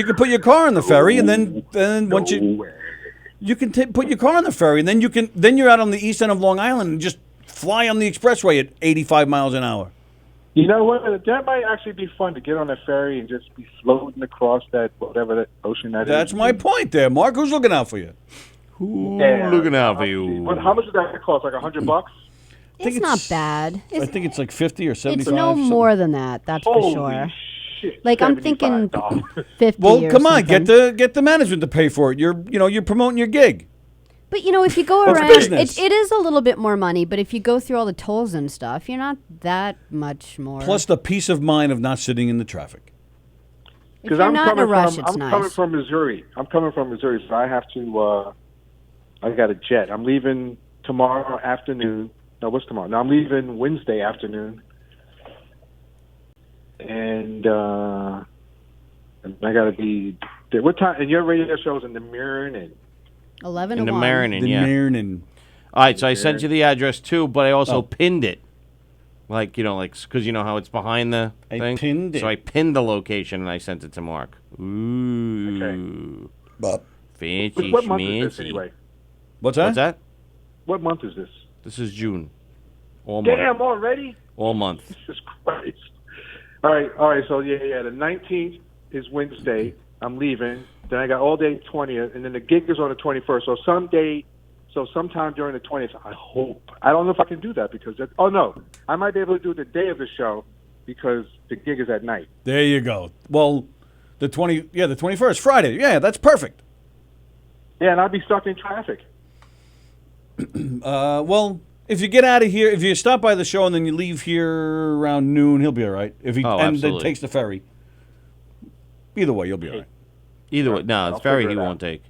can put your car on the ferry, and then once you can put your car on the ferry, and then you're out on the east end of Long Island and just fly on the expressway at 85 miles an hour.
You know what? That might actually be fun to get on a ferry and just be floating across that whatever that ocean that is.
That's my point there, Mark. Who's looking out for you?
Yeah.
Looking out for you.
How much does that cost? Like $100?
It's not bad.
I think it's like 50 or 75.
It's no more than that. That's for
Holy
sure.
shit!
Like I'm thinking
$75.
50.
Well,
or
come on,
something.
get the management to pay for it. You're promoting your gig.
But if you go
It's
around,
business.
it is a little bit more money. But if you go through all the tolls and stuff, you're not that much more.
Plus the peace of mind of not sitting in the traffic.
if you're not in a rush, it's
I'm
nice.
coming from Missouri. So I have to. I got a jet. I'm leaving tomorrow afternoon. No, what's tomorrow? No, I'm leaving Wednesday afternoon, and I got to be. What time? And your radio show's in the Mirror
11
In
to
the
1.
Marinan,
The
yeah.
Marinan.
All right, so I sent you the address too, but I also
Oh.
pinned it. Like, because you know how it's behind the
I
thing?
pinned it.
So I pinned the location and I sent it to Mark. Ooh.
But
Fancy
What month is this
schmancy.
anyway?
what's that?
What's that?
What month is this?
This is June. All month.
Damn, already?
All month.
Jesus Christ. All right. So yeah. The 19th is Wednesday. I'm leaving. Then I got all day 20th, and then the gig is on the 21st. So sometime during the 20th, I hope. I don't know if I can do that because I might be able to do it the day of the show because the gig is at night.
There you go. Well, the 21st, Friday. Yeah, that's perfect.
Yeah, and I'll be stuck in traffic.
Well, if you get out of here, if you stop by the show and then you leave here around noon, he'll be all right. If he
Oh,
and then
absolutely.
takes the ferry. Either way, you'll be all right.
Either way, no, it's
I'll
ferry
figure
he
it out.
won't take.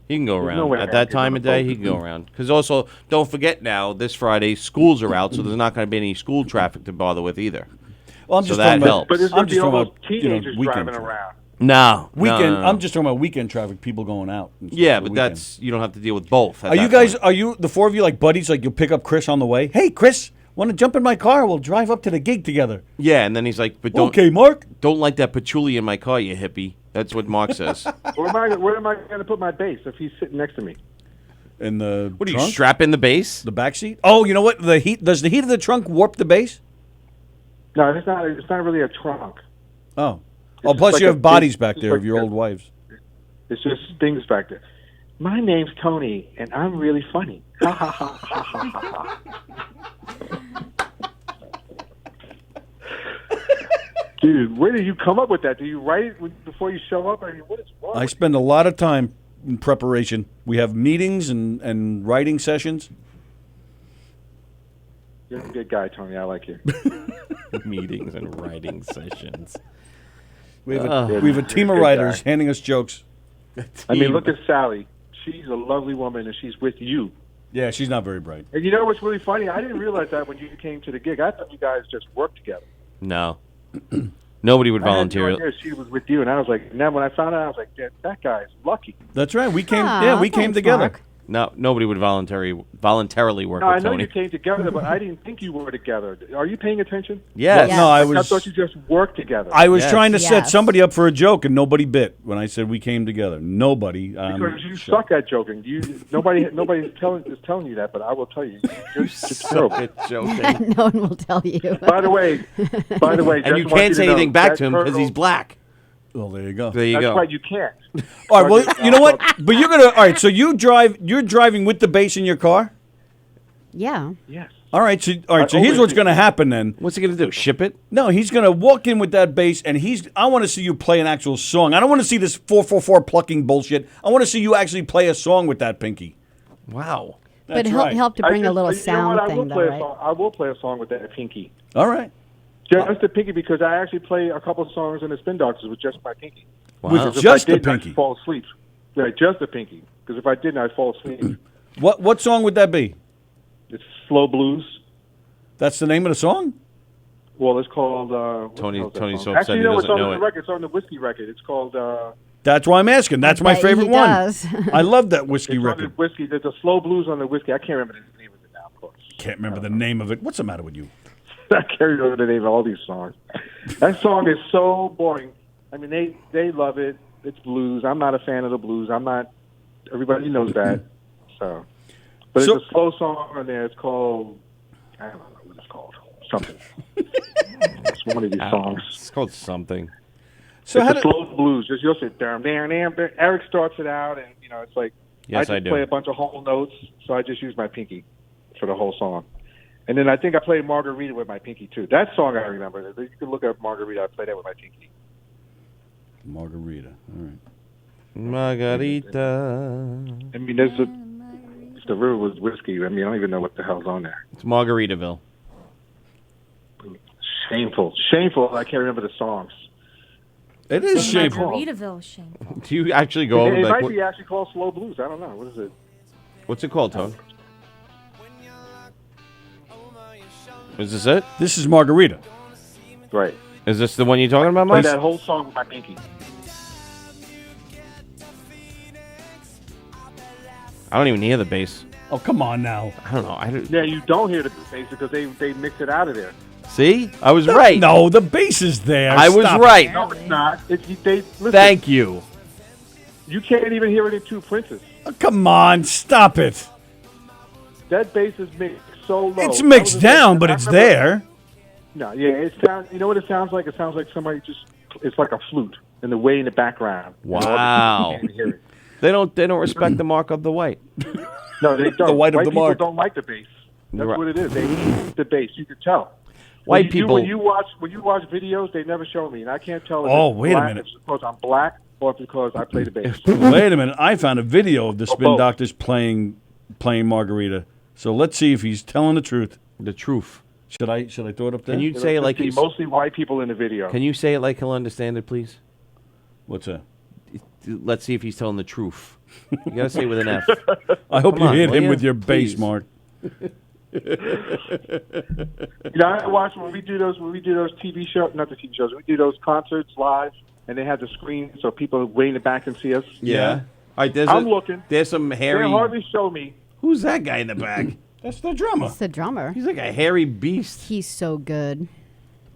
He can go
There's
around.
no way
At
I
that
can
time
get
of day,
on a
he can go around. Because also, don't forget now, this Friday, schools are out, so there's not going to be any school traffic to bother with either.
Well, I'm
So
just
that
talking about,
helps.
But there's
I'm
going to
just
be all
talking
those
about,
teenagers
weekend
driving
traffic.
around.
No.
Weekend.
No.
I'm just talking about weekend traffic, people going out. and stuff
Yeah,
for the
but
weekend.
that's, you don't have to deal with both. at
Are you
that
guys,
point.
are you, the four of you like buddies, like you'll pick up Chris on the way? Hey, Chris, want to jump in my car? We'll drive up to the gig together.
Yeah, and then he's like, but don't,
Okay, Mark.
don't light that patchouli in my car, you hippie. That's what Mark says.
Where am I going to put my bass if he's sitting next to me?
In the
What are you,
trunk?
strap in the base?
The back seat? Oh, you know what? Does the heat of the trunk warp the base?
No, it's not really a trunk.
Oh. Oh, plus
like
you
a
have bodies
big-
back
it's
there
like
of your
a-
old wives.
It's just things back there. My name's Tony, and I'm really funny. Ha ha ha ha ha ha. Dude, where did you come up with that? Do you write it before you show up? I mean, what is wrong?
I
with
spend a lot of time in preparation. We have meetings and writing sessions.
you? You're a good guy, Tony. I like you.
Meetings and writing sessions.
We have
You're
a team of
good
writers
guy.
handing us jokes.
I mean, look at Sally. She's a lovely woman, and she's with you.
Yeah, she's not very bright.
And you know what's really funny? I didn't realize that when you came to the gig. I thought you guys just worked together.
No. Nobody would
I had no
volunteer.
idea she was with you, and I was like, now when I found out, I was like, that guy's lucky.
That's right. We came.
Aw,
we came
thanks,
together.
Mark.
No, nobody would voluntarily work
No, I
with
know
Tony.
you came together, but I didn't think you were together. Are you paying attention?
Yes.
Yes.
No, I
I
was.
thought you just worked together.
I was
Yes.
trying to set
Yes.
somebody up for a joke, and nobody bit when I said we came together. Nobody.
because you suck at joking. Nobody's telling you that, but I will tell you, you're terrible.
It's joking.
No one will tell you.
By the way,
And you
just want
can't
to
say
know,
anything back
that
to him because
Colonel-
he's black.
Well, there you go.
There you
That's
go.
right, you can't.
All right. Well, you know what? But you're gonna. All right. So you're driving with the bass in your car.
Yeah.
Yes.
All right. So
I
here's
always
what's
do.
going to happen then.
What's he going to do? Ship it?
No, he's going to walk in with that bass, and I want to see you play an actual song. I don't want to see this 444 plucking bullshit. I want to see you actually play a song with that pinky.
Wow.
But
That's
he'll
right.
help to
I
bring a
just-
little
you know
sound
what? I will
thing, though,
play a
right?
song. I will play a song with that pinky.
All right.
Just the pinky, because I actually play a couple of songs in the Spin Doctors with just my pinky.
Wow.
With
Because if
just
I
the
didn't,
pinky.
I'd fall asleep. Yeah, just the pinky. Because if I didn't, I'd fall asleep.
What song would that be?
It's slow blues.
That's the name of the song?
Well, it's called.
Tony's
Tony
so upset he
it's
doesn't
on
know
the
it.
record. It's on the whiskey record. It's called.
That's why I'm asking. That's my
bet
favorite
he
one.
does.
I love that whiskey
It's on the
record.
whiskey. There's a slow blues on the whiskey. I can't remember the name of it now, of course.
Can't remember the name of it. What's the matter with you?
I carried over the name of all these songs. That song is so boring. I mean, they love it. It's blues. I'm not a fan of the blues. I'm not. Everybody knows that. So, but
So-
it's a slow song on there. It's called. I don't know what it's called. Something. It's one of these songs.
It's called something.
So how
It's a
did,
slow blues. Just you'll sit down, damn. Eric starts it out, and it's like
Yes,
I
I
just
do.
play a bunch of whole notes, so I just use my pinky for the whole song. And then I think I played Margarita with my pinky too. That song I remember. You can look up Margarita. I played that with my pinky.
Margarita. All right.
Margarita.
I mean, if the river was whiskey, I mean, I don't even know what the hell's on there.
It's Margaritaville.
Shameful. I can't remember the songs.
It is shameful.
Margaritaville shameful.
Do you actually go over
It
like
might be actually called slow blues. I don't know. What is it?
what's it called, Tone? Is this it?
This is Margarita.
Right.
Is this the one you're talking about,
Play
Mike?
that whole song with my pinky.
I don't even hear the bass.
Oh, come on now.
I don't know. I don't,
Yeah, you don't hear the bass because they mix it out of there.
see? I was right.
No, the bass is there.
I was
Stop
right.
No, it's not. Listen,
Thank you.
You can't even hear it in Two Princes.
Oh, come on, stop it.
That bass is mixed so low.
It's mixed
I was-
down, but
I
it's
remember-
there.
No, yeah, it sounds. You know what it sounds like? It sounds like somebody just. It's like a flute, and the way in the background. And all the
Wow.
people can't hear it.
They don't respect the mark of the white.
No, they don't.
The white of the
people
mark.
don't like the bass. That's
Right.
what it is. They hate the bass. You can tell.
White
When you-
people-
when you watch videos, they never show me, and I can't tell. If
Oh,
it's
wait a
black,
minute.
if it's because I'm black or if it's because I play the bass.
Wait a minute. I found a video of the Spin
both.
Doctors playing Margarita. So let's see if he's telling the truth.
The truth.
Should I throw it up there?
Can you say it like
See,
he's,
mostly white people in the video.
Can you say it like he'll understand it, please?
What's that?
Let's see if he's telling the truth. You gotta say it with an F.
I hope
Come
you
on,
hit
will
him
ya?
with your bass,
Please.
Mark.
I watch when we do those TV shows, not the TV shows. We do those concerts live, and they have the screen so people way in the back can see us.
Yeah. All right.
I'm looking.
There's some
They
hairy.
hardly show me.
Who's that guy in the back?
That's the drummer.
It's the drummer.
He's like a hairy beast.
He's so good.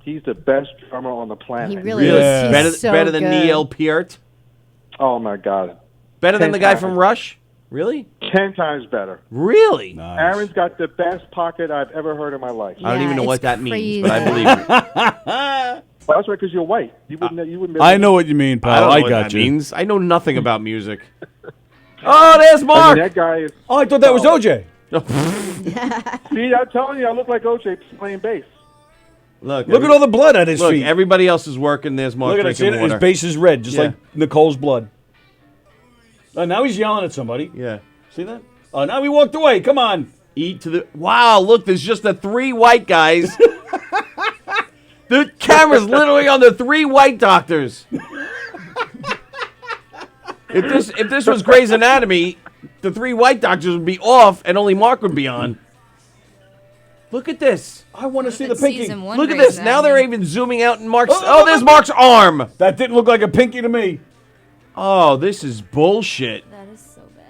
He's the best drummer on the planet.
He really
Really?
is. He's
Better,
so
better than
good.
Neil Peart.
Oh my God,
Better than
10
the guy
times.
from Rush. Really?
10 times better.
Really?
Nice.
Aaron's got the best pocket I've ever heard in my life.
I don't
Yeah,
even know
it's
what that means,
crazy.
but I believe it.
Well, that's right, because you're white. You wouldn't. You wouldn't.
I know what you mean,
I
pal.
don't know
I
what
got
that
you.
means. I know nothing about music. Oh, there's
I
Mark.
mean, that guy is.
Oh, I thought that was OJ.
See, I'm telling you, I look like OJ playing bass.
Look
Look at all the blood at his
Look,
feet.
everybody else is working. There's Mark
Look at
drinking
it.
water.
His base is red, just
Yeah.
like Nicole's blood. Now he's yelling at somebody.
Yeah.
See that? Oh, now he walked away. Come on.
Eat to the. Wow, look, there's just the 3 white guys. The camera's literally on the 3 white doctors. If this was Grey's Anatomy, the 3 white doctors would be off and only Mark would be on. Look at this.
I want to see the
It's
pinky.
season 1
Look at
Grey's
this. Now they're
Anatomy.
even zooming out in Mark's.
Oh,
Oh, there's Mark's arm.
That didn't look like a pinky to me.
Oh, this is bullshit.
That is so bad.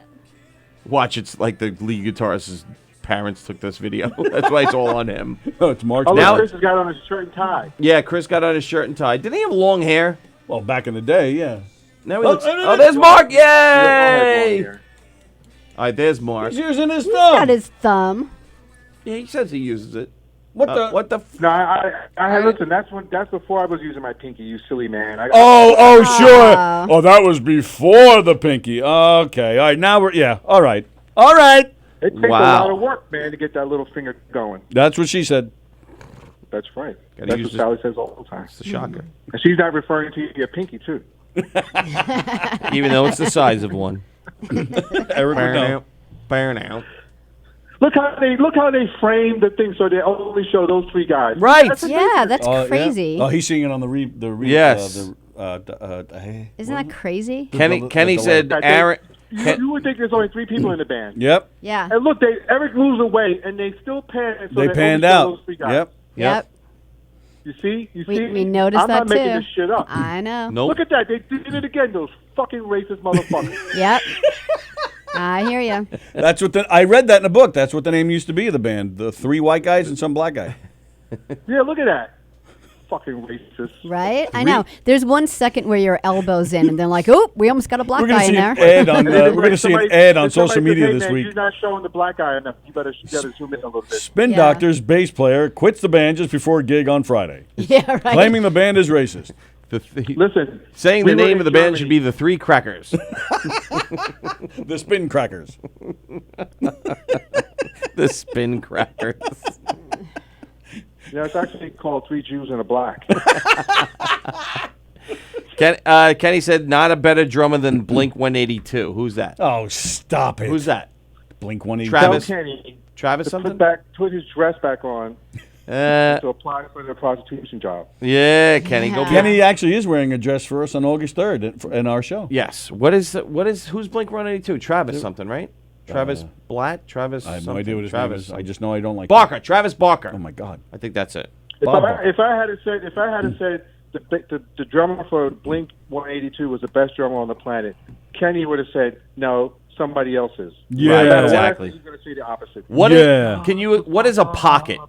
Watch, it's like the lead guitarist's parents took this video. That's why it's all on him.
Oh, it's Mark's.
Oh,
Now-
look, Chris has got on his shirt and tie.
Yeah, Chris got on his shirt and tie. Didn't he have long hair?
Well, back in the day, yeah.
Now he
Oh,
looks.
no, no,
Oh,
no.
there's Mark!
He has long
Yay!
hair.
All right, there's Mark.
He's using his
He's
thumb.
got his thumb.
Yeah, he says he uses it.
What the?
What the?
No, I had listen. That's before I was using my pinky. You silly man.
Oh, sure.
Oh.
Oh, that was before the pinky. Okay. All right. Now we're. Yeah. All right. All right.
It takes
Wow.
a lot of work, man, to get that little finger going.
That's what she said.
That's right.
Gotta
That's
use
what
this-
Sally says all the time.
It's a shocker.
And she's not referring to your pinky too.
Even though it's the size of one.
Eric would know.
Burn out.
Look how they frame the thing so they only show those 3 guys.
Right.
Yeah, that's
Oh, yeah.
crazy.
Oh, he's seeing it on the
Yes.
Isn't that crazy?
Kenny
the
said
delay.
Aaron.
You would think there's only 3 people in the band.
Yep.
Yeah.
And look, Eric moves away, and they still pan. So
They
only
panned
show
out.
Those 3 guys.
Yep.
Yep.
You see? You
We-
see?
we noticed
I'm
that
not making
too.
this shit up.
I know.
Nope.
Look at that. They did it again. Those fucking racist motherfuckers.
Yep. I hear you.
That's what I read that in a book. That's what the name used to be of the band. The 3 white guys and some black guy.
Yeah, look at that. Fucking racist.
Right? I know. There's 1 second where your elbow's in, and then like, oh, we almost got a black
We're
guy
gonna
in
see
there.
an ad on. We're gonna see an ad on
If somebody
social media
says, "Hey,
this
man,
week.
You're not showing the black guy enough. You gotta zoom in a little bit.
Spin
Yeah.
Doctor's bass player quits the band just before a gig on Friday,
Yeah, right.
claiming the band is racist.
Listen.
Saying
we
the
were
name
in
of the band
Germany.
should be the 3 Crackers.
The Spin Crackers.
The Spin Crackers.
Yeah, it's actually called 3 Jews and a Black.
Kenny said not a better drummer than Blink 182. Who's that?
Oh, stop it.
Who's that?
Blink 182.
Travis.
Tell Kenny
Travis
to
something?
put his dress back on
Uh,
to apply for the prostitution job.
yeah, Kenny. Go.
Kenny actually is wearing a dress for us on August 3rd in our show.
Yes. Who's Blink 182? Travis something, right? Travis Blatt? Travis
I have no
something.
idea what his
Travis
name is. I just know I don't like
Barker. Travis Barker.
Oh my God.
I think that's it.
If
Bob
I,
Barker.
if I had said the drummer for Blink 182 was the best drummer on the planet, Kenny would have said no, somebody else is.
Yeah.
Right,
No matter what I
exactly.
say, He's going to say the opposite.
What
Yeah.
what is a pocket?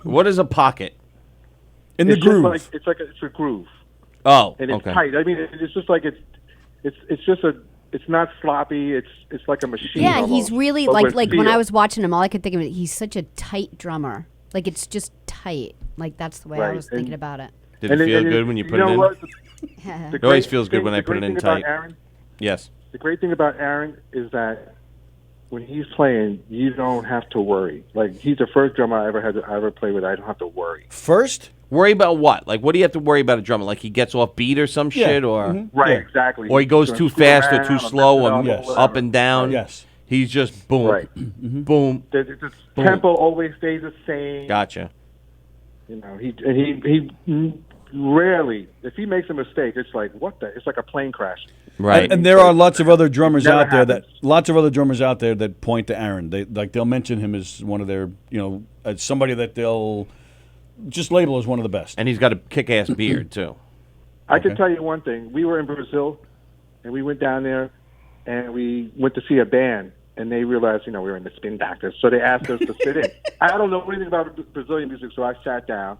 What is a pocket?
In the
It's just
groove.
like it's a groove,
Oh,
and it's
okay.
tight. I mean, it's just like it's not sloppy. It's like a machine.
Yeah,
almost,
he's really
but
like
with
when
feel.
I was watching him, all I could think of is he's such a tight drummer. Like it's just tight. Like that's the way I
Right,
was thinking
and-
about it.
Did it feel good when you put it in?
What?
It always feels good when I put it in tight.
Aaron,
Yes.
the great thing about Aaron is that when he's playing, you don't have to worry. Like he's the first drummer I ever played with. I don't have to worry.
First?
Worry about what? Like, what do you have to worry about a drummer? Like he gets off beat or some
Yeah.
shit, or
Right,
Yeah.
exactly.
or he goes
He's
too
gonna
fast
screw
or too
around
slow,
mess it
or
up
Yes.
whatever.
up and down.
Yes.
He's just boom,
Right.
boom.
The tempo always stays the same.
Gotcha.
You know, he rarely, if he makes a mistake, it's like what the? It's like a plane crash.
Right.
And there are lots of other drummers
Never
out there
happens.
that point to Aaron. They'll mention him as one of their, as somebody that they'll just label as one of the best.
And he's got a kick-ass beard too.
I can tell you one thing. We were in Brazil, and we went down there, and we went to see a band, and they realized, we were in the Spin Doctors, so they asked us to sit in. I don't know anything about Brazilian music, so I sat down.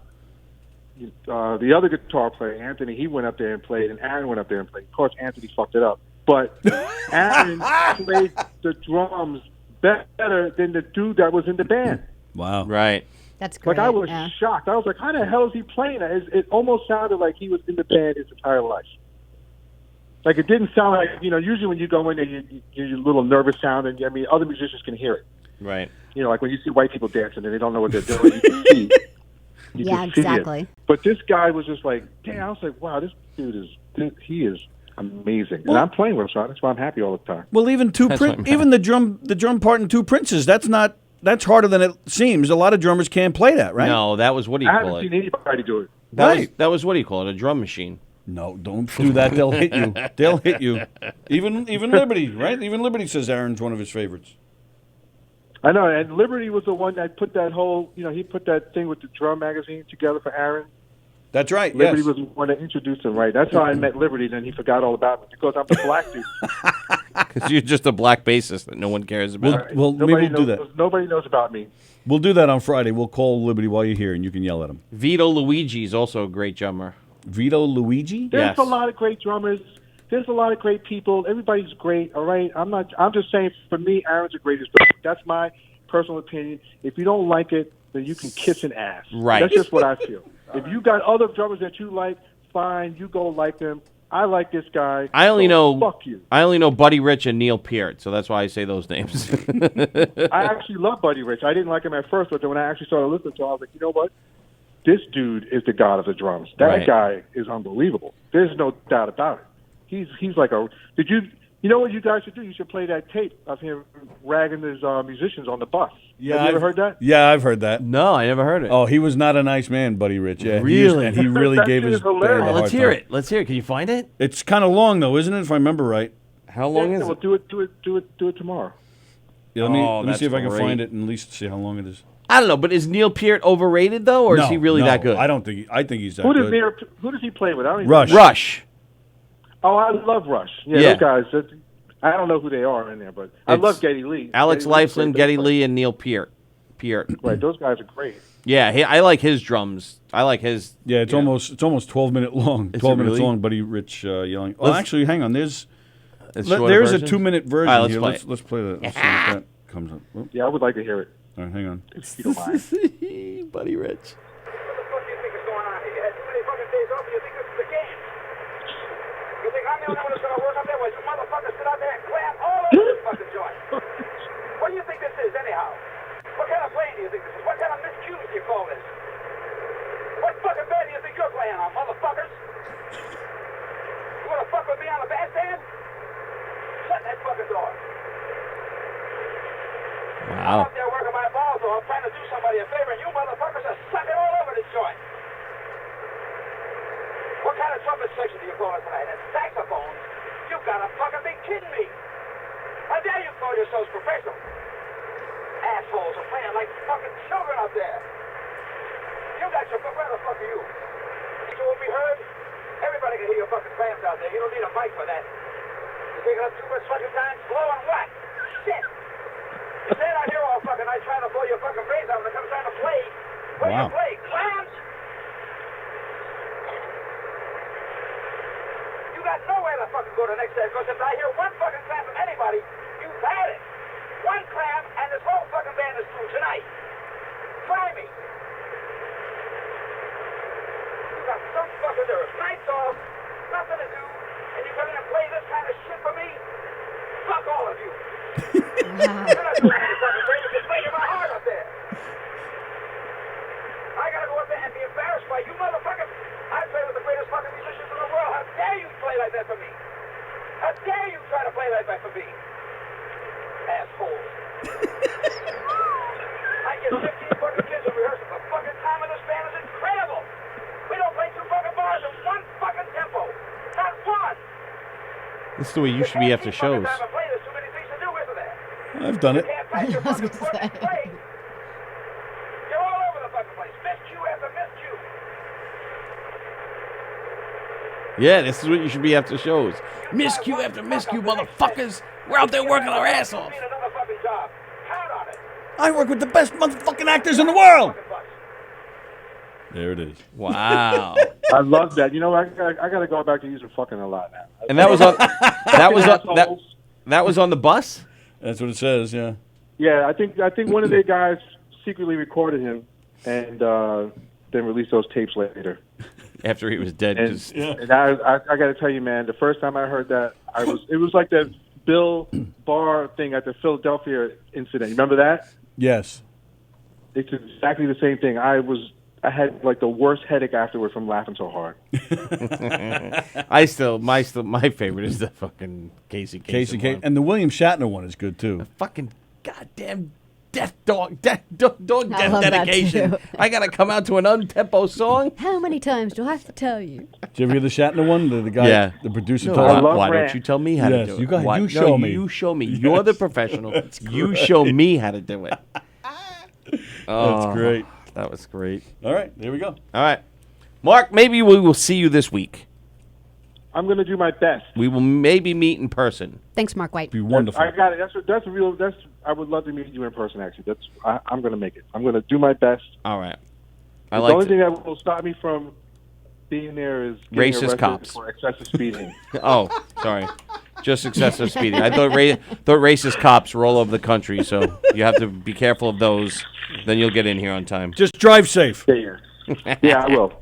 The other guitar player, Anthony, he went up there and played, and Aaron went up there and played. Of course, Anthony fucked it up. But Aaron played the drums better than the dude that was in the band.
Wow.
Right.
That's great.
Like, I was
yeah.
shocked. I was like, how the hell is he playing that? It almost sounded like he was in the band his entire life. Like, it didn't sound like, usually when you go in there, you're a little nervous sounding. I mean, other musicians can hear it.
Right.
Like when you see white people dancing and they don't know what they're doing, you can see. You
Yeah,
can see
exactly.
it. But this guy was just like, damn, I was like, wow, this dude he is amazing. And I'm playing with him, so that's why I'm happy all the time.
Well, even even the drum part in Two Princes, that's harder than it seems. A lot of drummers can't play that, right?
No, that was what do you
I
call
haven't
it?
seen anybody do it.
That was what do you call it? A drum machine.
No, don't do that. They'll hit you. They'll hit you. Even Liberty, right? Even Liberty says Aaron's one of his favorites.
I know, and Liberty was the one that put that whole, he put that thing with the drum magazine together for Aaron.
That's right.
Liberty
yes.
was the one that introduced him, right? That's how I met Liberty. Then he forgot all about me because I'm the black dude.
Because you're just a black bassist that no one cares about.
Well, maybe we'll do that.
Nobody knows about me.
We'll do that on Friday. We'll call Liberty while you're here, and you can yell at him.
Vito Luigi is also a great drummer.
Vito Luigi?
There's
Yes.
a lot of great drummers. There's a lot of great people. Everybody's great, all right? I'm just saying, for me, Aaron's the greatest drummer. That's my personal opinion. If you don't like it, then you can kiss an ass.
Right.
That's just what I feel. If you got other drummers that you like, fine, you go like them. I like this guy.
I only know.
Fuck you.
I only know Buddy Rich and Neil Peart, so that's why I say those names.
I actually love Buddy Rich. I didn't like him at first, but then when I actually started listening to him, I was like, you know what? This dude is the god of the drums. That
Right.
guy is unbelievable. There's no doubt about it. He's like a. Did you? You know what you guys should do? You should play that tape of him ragging his musicians on the bus.
Yeah,
Have you ever heard that?
Yeah, I've heard that.
No, I never heard it.
Oh, he was not a nice man, Buddy Rich. Yeah,
Really?
and he really
That
gave
shit
his
is hilarious.
band a
Oh,
hard
let's hear
time.
it. Let's hear it. Can you find it?
It's kind of long though, isn't it? If I remember right.
How long is
Well,
it?
do it tomorrow.
Yeah, let
Oh,
me
that's
see if I can
great.
find it and at least see how long it is.
I don't know, but is Neil Peart overrated though, or is
No,
he really
no,
that good?
I don't think. I think he's that
Who
good.
does he play with? I don't even
Rush.
Rush.
Oh, I love Rush. Yeah,
Yeah.
those guys. I don't know who they are in there, but I
It's
love Geddy Lee.
Alex
Geddy Lee's
Leifland,
great
Geddy
bass
Lee, and Neil Peart.
Right, those guys are great.
Yeah, I like his drums. I like his.
Yeah, it's almost 12-minute long.
Is
12
it
minutes
really?
long. Buddy Rich yelling. Well,
Let's-
actually, hang on. There's
shorter
there's a
version?
2-minute version
All right, let's
here.
play it.
Let's play that. Let's see if that comes up. Oh,
Yeah, I would like to hear it.
all right, hang on.
If you don't mind.
Buddy Rich.
What the fuck do you think is going on here? You had too many fucking days off and you think this is a game? You think I'm the only one who's gonna work up there while you motherfuckers sit out there and clap all over this fucking joint? What do you think this is, anyhow? What kind of playing do you think this is? What kind of miscues do you call this? What fucking band do you think you're playing on, motherfuckers? You wanna fuck with me on the bandstand? Shut that fucking door. I'm
Wow.
out there working my balls off, trying to do somebody a favor, and you motherfuckers are sucking all over this joint. What kind of trumpet section do you call it tonight? And saxophones? You gotta fucking be kidding me. How dare you call yourselves professional? Assholes are playing like fucking children up there. You got your, where the fuck are you? You will be heard? Everybody can hear your fucking clams out there. You don't need a mic for that. You're taking up too much fucking time blowing what? Shit. You stand out here all fucking night trying to blow your fucking brains out when they come trying to play. What do you
Wow.
play? Clams? You got nowhere to fucking go the next day, because if I hear one fucking clam from anybody, you've had it. One clam, and this whole fucking band is through tonight. Try me. You got some fucking nerve. Nights off, nothing to do, and you come in and play this kind of shit for me? Fuck all of you. You're not doing any fucking thing. You're just breaking my heart up there. I gotta go up there and be embarrassed by you motherfuckers. I play with the greatest fucking musicians in the world. How dare you play like that for me? How dare you try to play like that for me? Assholes. I get 15 fucking kids in rehearsal. The fucking time of this band is incredible. We don't play 2 fucking bars in 1 fucking tempo. Not one.
This is the way you should be after shows.
Time to play. There's too many things to do, isn't there?
I've done it.
Can't pass your
I was
fucking
gonna
foot and
say.
play. You're all over the fucking place. Miscue after miscue.
Yeah, this is what you should be after shows. Miscue after miscue, motherfuckers. We're out there working our ass off.
Need another fucking job. Count on it.
I work with the best motherfucking actors in the world.
Fucking bucks.
There it is.
Wow.
I love that. You know, I got to go back to using fucking a lot now.
And that was on. That was on the bus.
That's what it says. Yeah.
Yeah, I think one of their guys secretly recorded him and then released those tapes later.
After he was dead.
And I got to tell you, man, the first time I heard that, it was like that Bill Barr thing at the Philadelphia incident. You remember that?
Yes.
It's exactly the same thing. I had like the worst headache afterward from laughing so hard.
My favorite is the fucking Casey one.
And the William Shatner one is good too.
The fucking goddamn death dedication.
that too.
I gotta come out to an un-tempo song.
How many times do I have to tell you?
Did you ever hear the Shatner one? The guy, the producer told him.
Why don't you tell me how to do it?
You show me.
You show me. You're the professional. You show me how to do it.
That's great.
That was great.
All right, there we go.
All right. Mark, maybe we will see you this week.
I'm going to do my best.
We will maybe meet in person.
Thanks, Mark White.
Be wonderful.
I got it. I would love to meet you in person, actually. I'm going to make it. I'm going to do my best.
All right.
The only thing that will stop me from being there is
racist cops
for excessive speeding.
Oh, sorry. Just excessive speeding. I thought racist cops were all over the country, so you have to be careful of those. Then you'll get in here on time.
Just drive safe.
Yeah, I will.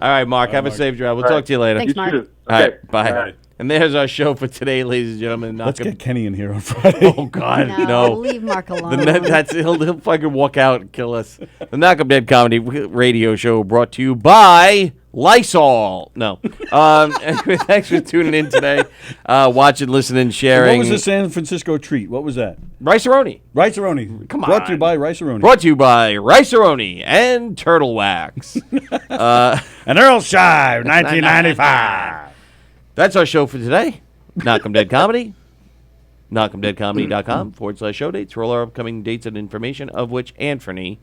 All right, Mark. Have a safe drive. We'll talk to you later.
Thanks, Mark.
You too.
All
Okay.
right, bye.
All right.
And there's our show for today, ladies and gentlemen.
Let's get Kenny in here on Friday.
Oh, God,
No,
no.
leave Mark alone.
He'll fucking walk out and kill us. The Knockem Dead Comedy Radio Show brought to you by Lysol. No. Anyway, thanks for tuning in today. Watching, listening, sharing.
What was the San Francisco treat? What was that?
Rice-A-Roni.
Rice-A-Roni.
Come
Brought
on.
to you by Rice-A-Roni.
Brought to you by Rice-A-Roni and Turtle Wax.
And Earl Shive, 1995.
That's our show for today. Knockem Dead Comedy. KnockemDeadComedy.com/show dates for all our upcoming dates and information, of which Anthony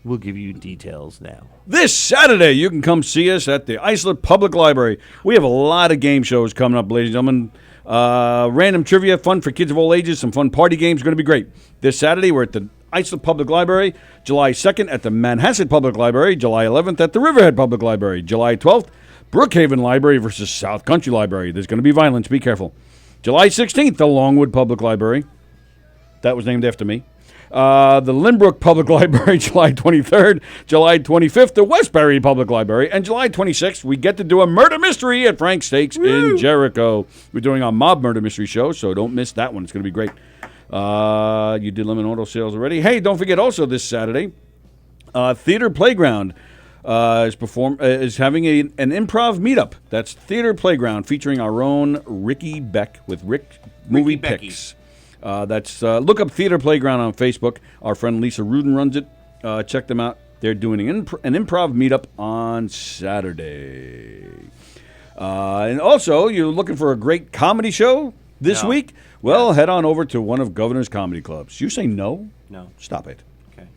will give you details now.
This Saturday, you can come see us at the Islip Public Library. We have a lot of game shows coming up, ladies and gentlemen. Random trivia, fun for kids of all ages, some fun party games, going to be great. This Saturday, we're at the Islip Public Library. July 2nd at the Manhasset Public Library. July 11th at the Riverhead Public Library. July 12th, Brookhaven Library versus South Country Library. There's going to be violence. Be careful. July 16th, the Longwood Public Library. That was named after me. The Lynbrook Public Library, July 23rd. July 25th, the Westbury Public Library. And July 26th, we get to do a murder mystery at Frank's Steaks in Jericho. We're doing our mob murder mystery show, so don't miss that one. It's going to be great. You did Lemon Auto Sales already. Hey, don't forget also this Saturday, Theater Playground is having an improv meetup. That's Theater Playground featuring our own Ricky Beck with Movie Picks. Look up Theater Playground on Facebook. Our friend Lisa Rudin runs it. Check them out. They're doing an improv meetup on Saturday. And also, you're looking for a great comedy show this week? Well, head on over to one of Governor's comedy clubs. You say no?
No.
Stop it.
Okay.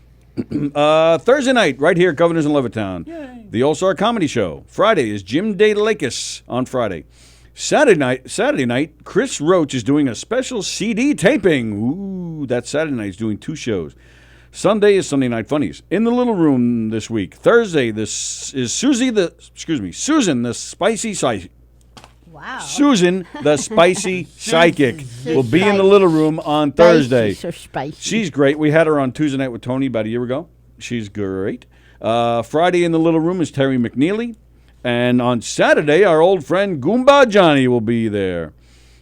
Thursday night, right here at Governor's in Levittown. Yay. The All-Star Comedy Show. Friday is Jim Day Lakis on Friday. Saturday night, Chris Roach is doing a special CD taping. Ooh, that Saturday night. He's doing 2 shows. Sunday is Sunday Night Funnies. In the Little Room this week. Thursday, this is Susan the Spicy Psychic.
Wow.
Susan the Spicy Psychic will be in the Little Room on Thursday.
So spicy.
She's great. We had her on Tuesday night with Tony about a year ago. She's great. Friday in the Little Room is Terry McNeely. And on Saturday, our old friend Goumba Johnny will be there.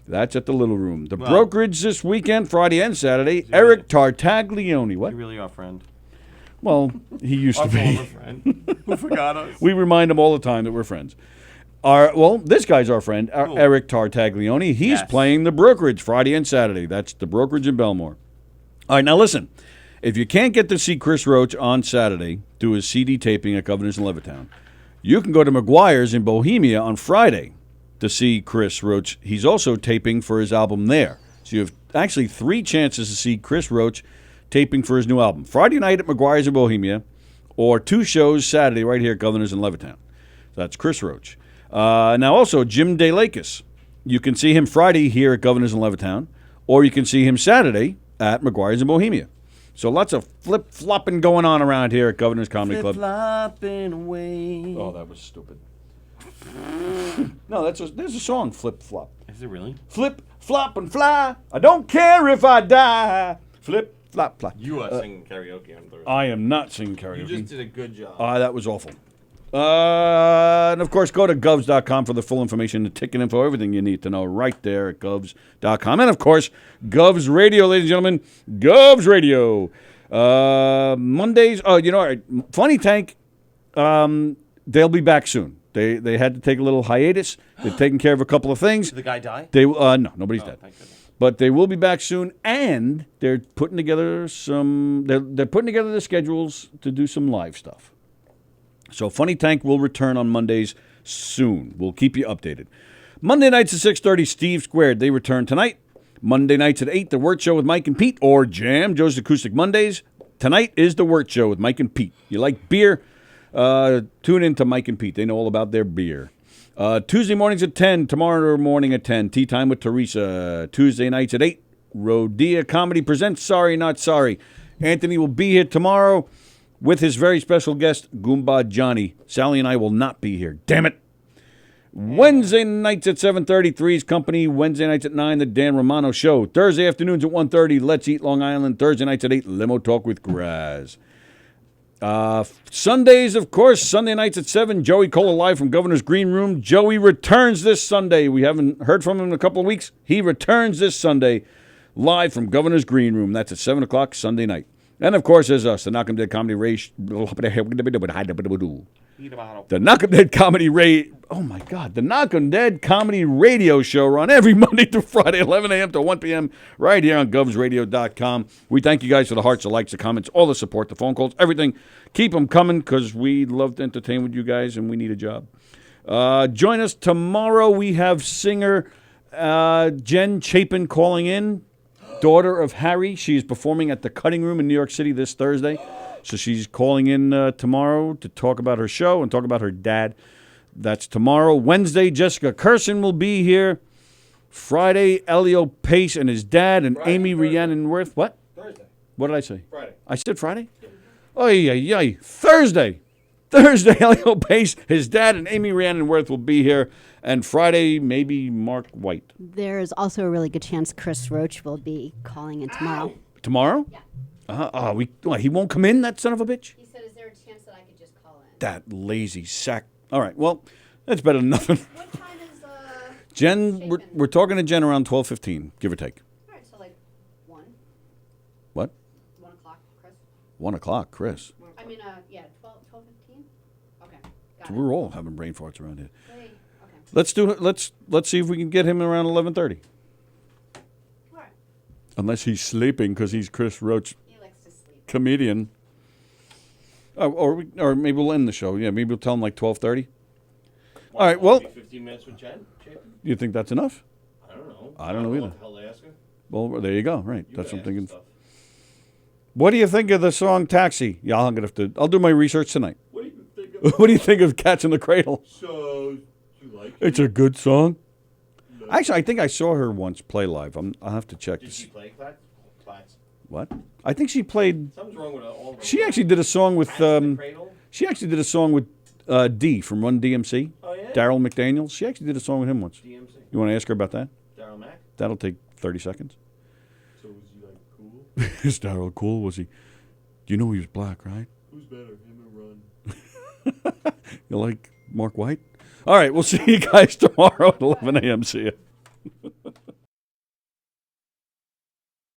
That's at the Little Room. The brokerage this weekend, Friday and Saturday, Eric Tartaglione. What?
You really our friend.
Well, he used to be.
Our friend. Who forgot us?
We remind him all the time that we're friends. This guy's our friend, Eric Tartaglione. He's playing the brokerage Friday and Saturday. That's the brokerage in Belmore. All right, now listen. If you can't get to see Chris Roach on Saturday, do his CD taping at Governor's in Levittown, you can go to McGuire's in Bohemia on Friday to see Chris Roach. He's also taping for his album there. So you have actually 3 chances to see Chris Roach taping for his new album. Friday night at McGuire's in Bohemia, or 2 shows Saturday right here at Governor's in Levittown. So that's Chris Roach. Now also, Jim DeLakis. You can see him Friday here at Governor's in Levittown, or you can see him Saturday at McGuire's in Bohemia. So lots of flip-flopping going on around here at Governor's Comedy Club.
Flip-flopping away.
Oh, that was stupid. No, there's a song, Flip-Flop.
Is it really?
Flip, flop, and fly. I don't care if I die. Flip, flop, flop.
You are singing karaoke on Thursday.
I am not singing karaoke.
You just did a good job.
That was awful. And of course, go to govs.com for the full information, the ticket info, everything you need to know right there at govs.com. And of course, Govs Radio, ladies and gentlemen, Govs Radio. Mondays, Funny Tank, they'll be back soon. They had to take a little hiatus. They're taking care of a couple of things.
Did the guy die?
No, nobody's dead.
Thank goodness.
But they will be back soon, and they're putting together they're putting together the schedules to do some live stuff. So Funny Tank will return on Mondays soon. We'll keep you updated. Monday nights at 6:30, Steve Squared. They return tonight. Monday nights at 8, The Wirt Show with Mike and Pete, or Jam, Joe's Acoustic Mondays. Tonight is The Wirt Show with Mike and Pete. You like beer? Tune in to Mike and Pete. They know all about their beer. Tuesday mornings at 10, tomorrow morning at 10, Tea Time with Teresa. Tuesday nights at 8, Rodea Comedy presents Sorry Not Sorry. Anthony will be here tomorrow with his very special guest, Goumba Johnny. Sally and I will not be here. Damn it. Wednesday nights at 7:30, Three's Company. Wednesday nights at 9, The Dan Romano Show. Thursday afternoons at 1:30, Let's Eat Long Island. Thursday nights at 8, Limo Talk with Graz. Sundays, of course, Sunday nights at 7, Joey Kola live from Governor's Green Room. Joey returns this Sunday. We haven't heard from him in a couple of weeks. He returns this Sunday live from Governor's Green Room. That's at 7 o'clock Sunday night. And, of course, there's us, the Knockem Dead Comedy The Knockem Dead Comedy the Knockem Dead Comedy Radio Show run every Monday through Friday, 11 a.m. to 1 p.m. right here on govsradio.com. We thank you guys for the hearts, the likes, the comments, all the support, the phone calls, everything. Keep them coming because we love to entertain with you guys and we need a job. Join us tomorrow. We have singer Jen Chapin calling in, daughter of Harry. She is performing at the Cutting Room in New York City this Thursday. So she's calling in tomorrow to talk about her show and talk about her dad. That's tomorrow. Wednesday, Jessica Curson will be here. Friday, Elio Pace and his dad and Amy Rhiannon Worth. What?
Thursday.
What did I say?
Friday.
I said Friday? Yeah. Thursday, Elio Pace, his dad and Amy Rhiannon Worth will be here. And Friday, maybe Mark White.
There's also a really good chance Chris Roach will be calling in tomorrow.
Tomorrow?
Yeah.
He won't come in, that son of a bitch?
He said, is there a chance that I could just call in?
That lazy sack. All right, well, that's better than nothing.
What time is
Jen, we're talking to Jen around 12:15, give or take.
All right, so like 1.
What?
1 o'clock, Chris.
1 o'clock, Chris.
I mean, 12:15. Okay, got
So
it.
we're all having brain farts around here.
Okay.
Let's see if we can get him around 11:30.
All right.
Unless he's sleeping because he's Chris Roach,
He likes to sleep.
comedian. Or maybe we'll end the show. Yeah, maybe we'll tell him like 12:30. All right, well.
15 minutes with Jen Chapin?
You think that's enough?
I don't know.
I don't know either.
What the hell to ask her?
Well, there you go. Right,
You
that's what I'm
gotta
thinking.
ask her stuff.
What do you think of the song Taxi? Yeah, I'll do my research tonight.
What do you think of
What do you think of Cats in the Cradle?
So, you like it?
It's a good song.
No.
Actually, I think I saw her once play live. I'll have to check.
Did she play Clats?
What? I think she played.
Something's wrong with all of them.
She actually did a song with.
Cats in the Cradle?
She actually did a song with D from Run DMC.
Oh, yeah?
Daryl McDaniels. She actually did a song with him once.
DMC.
You want to ask her about that?
Daryl Mack?
That'll take 30 seconds.
So was he like cool?
Is Daryl cool? Was he? You know he was black, right?
Who's better, him or Run?
You like Mark White? All right, we'll see you guys tomorrow at 11 a.m. See you.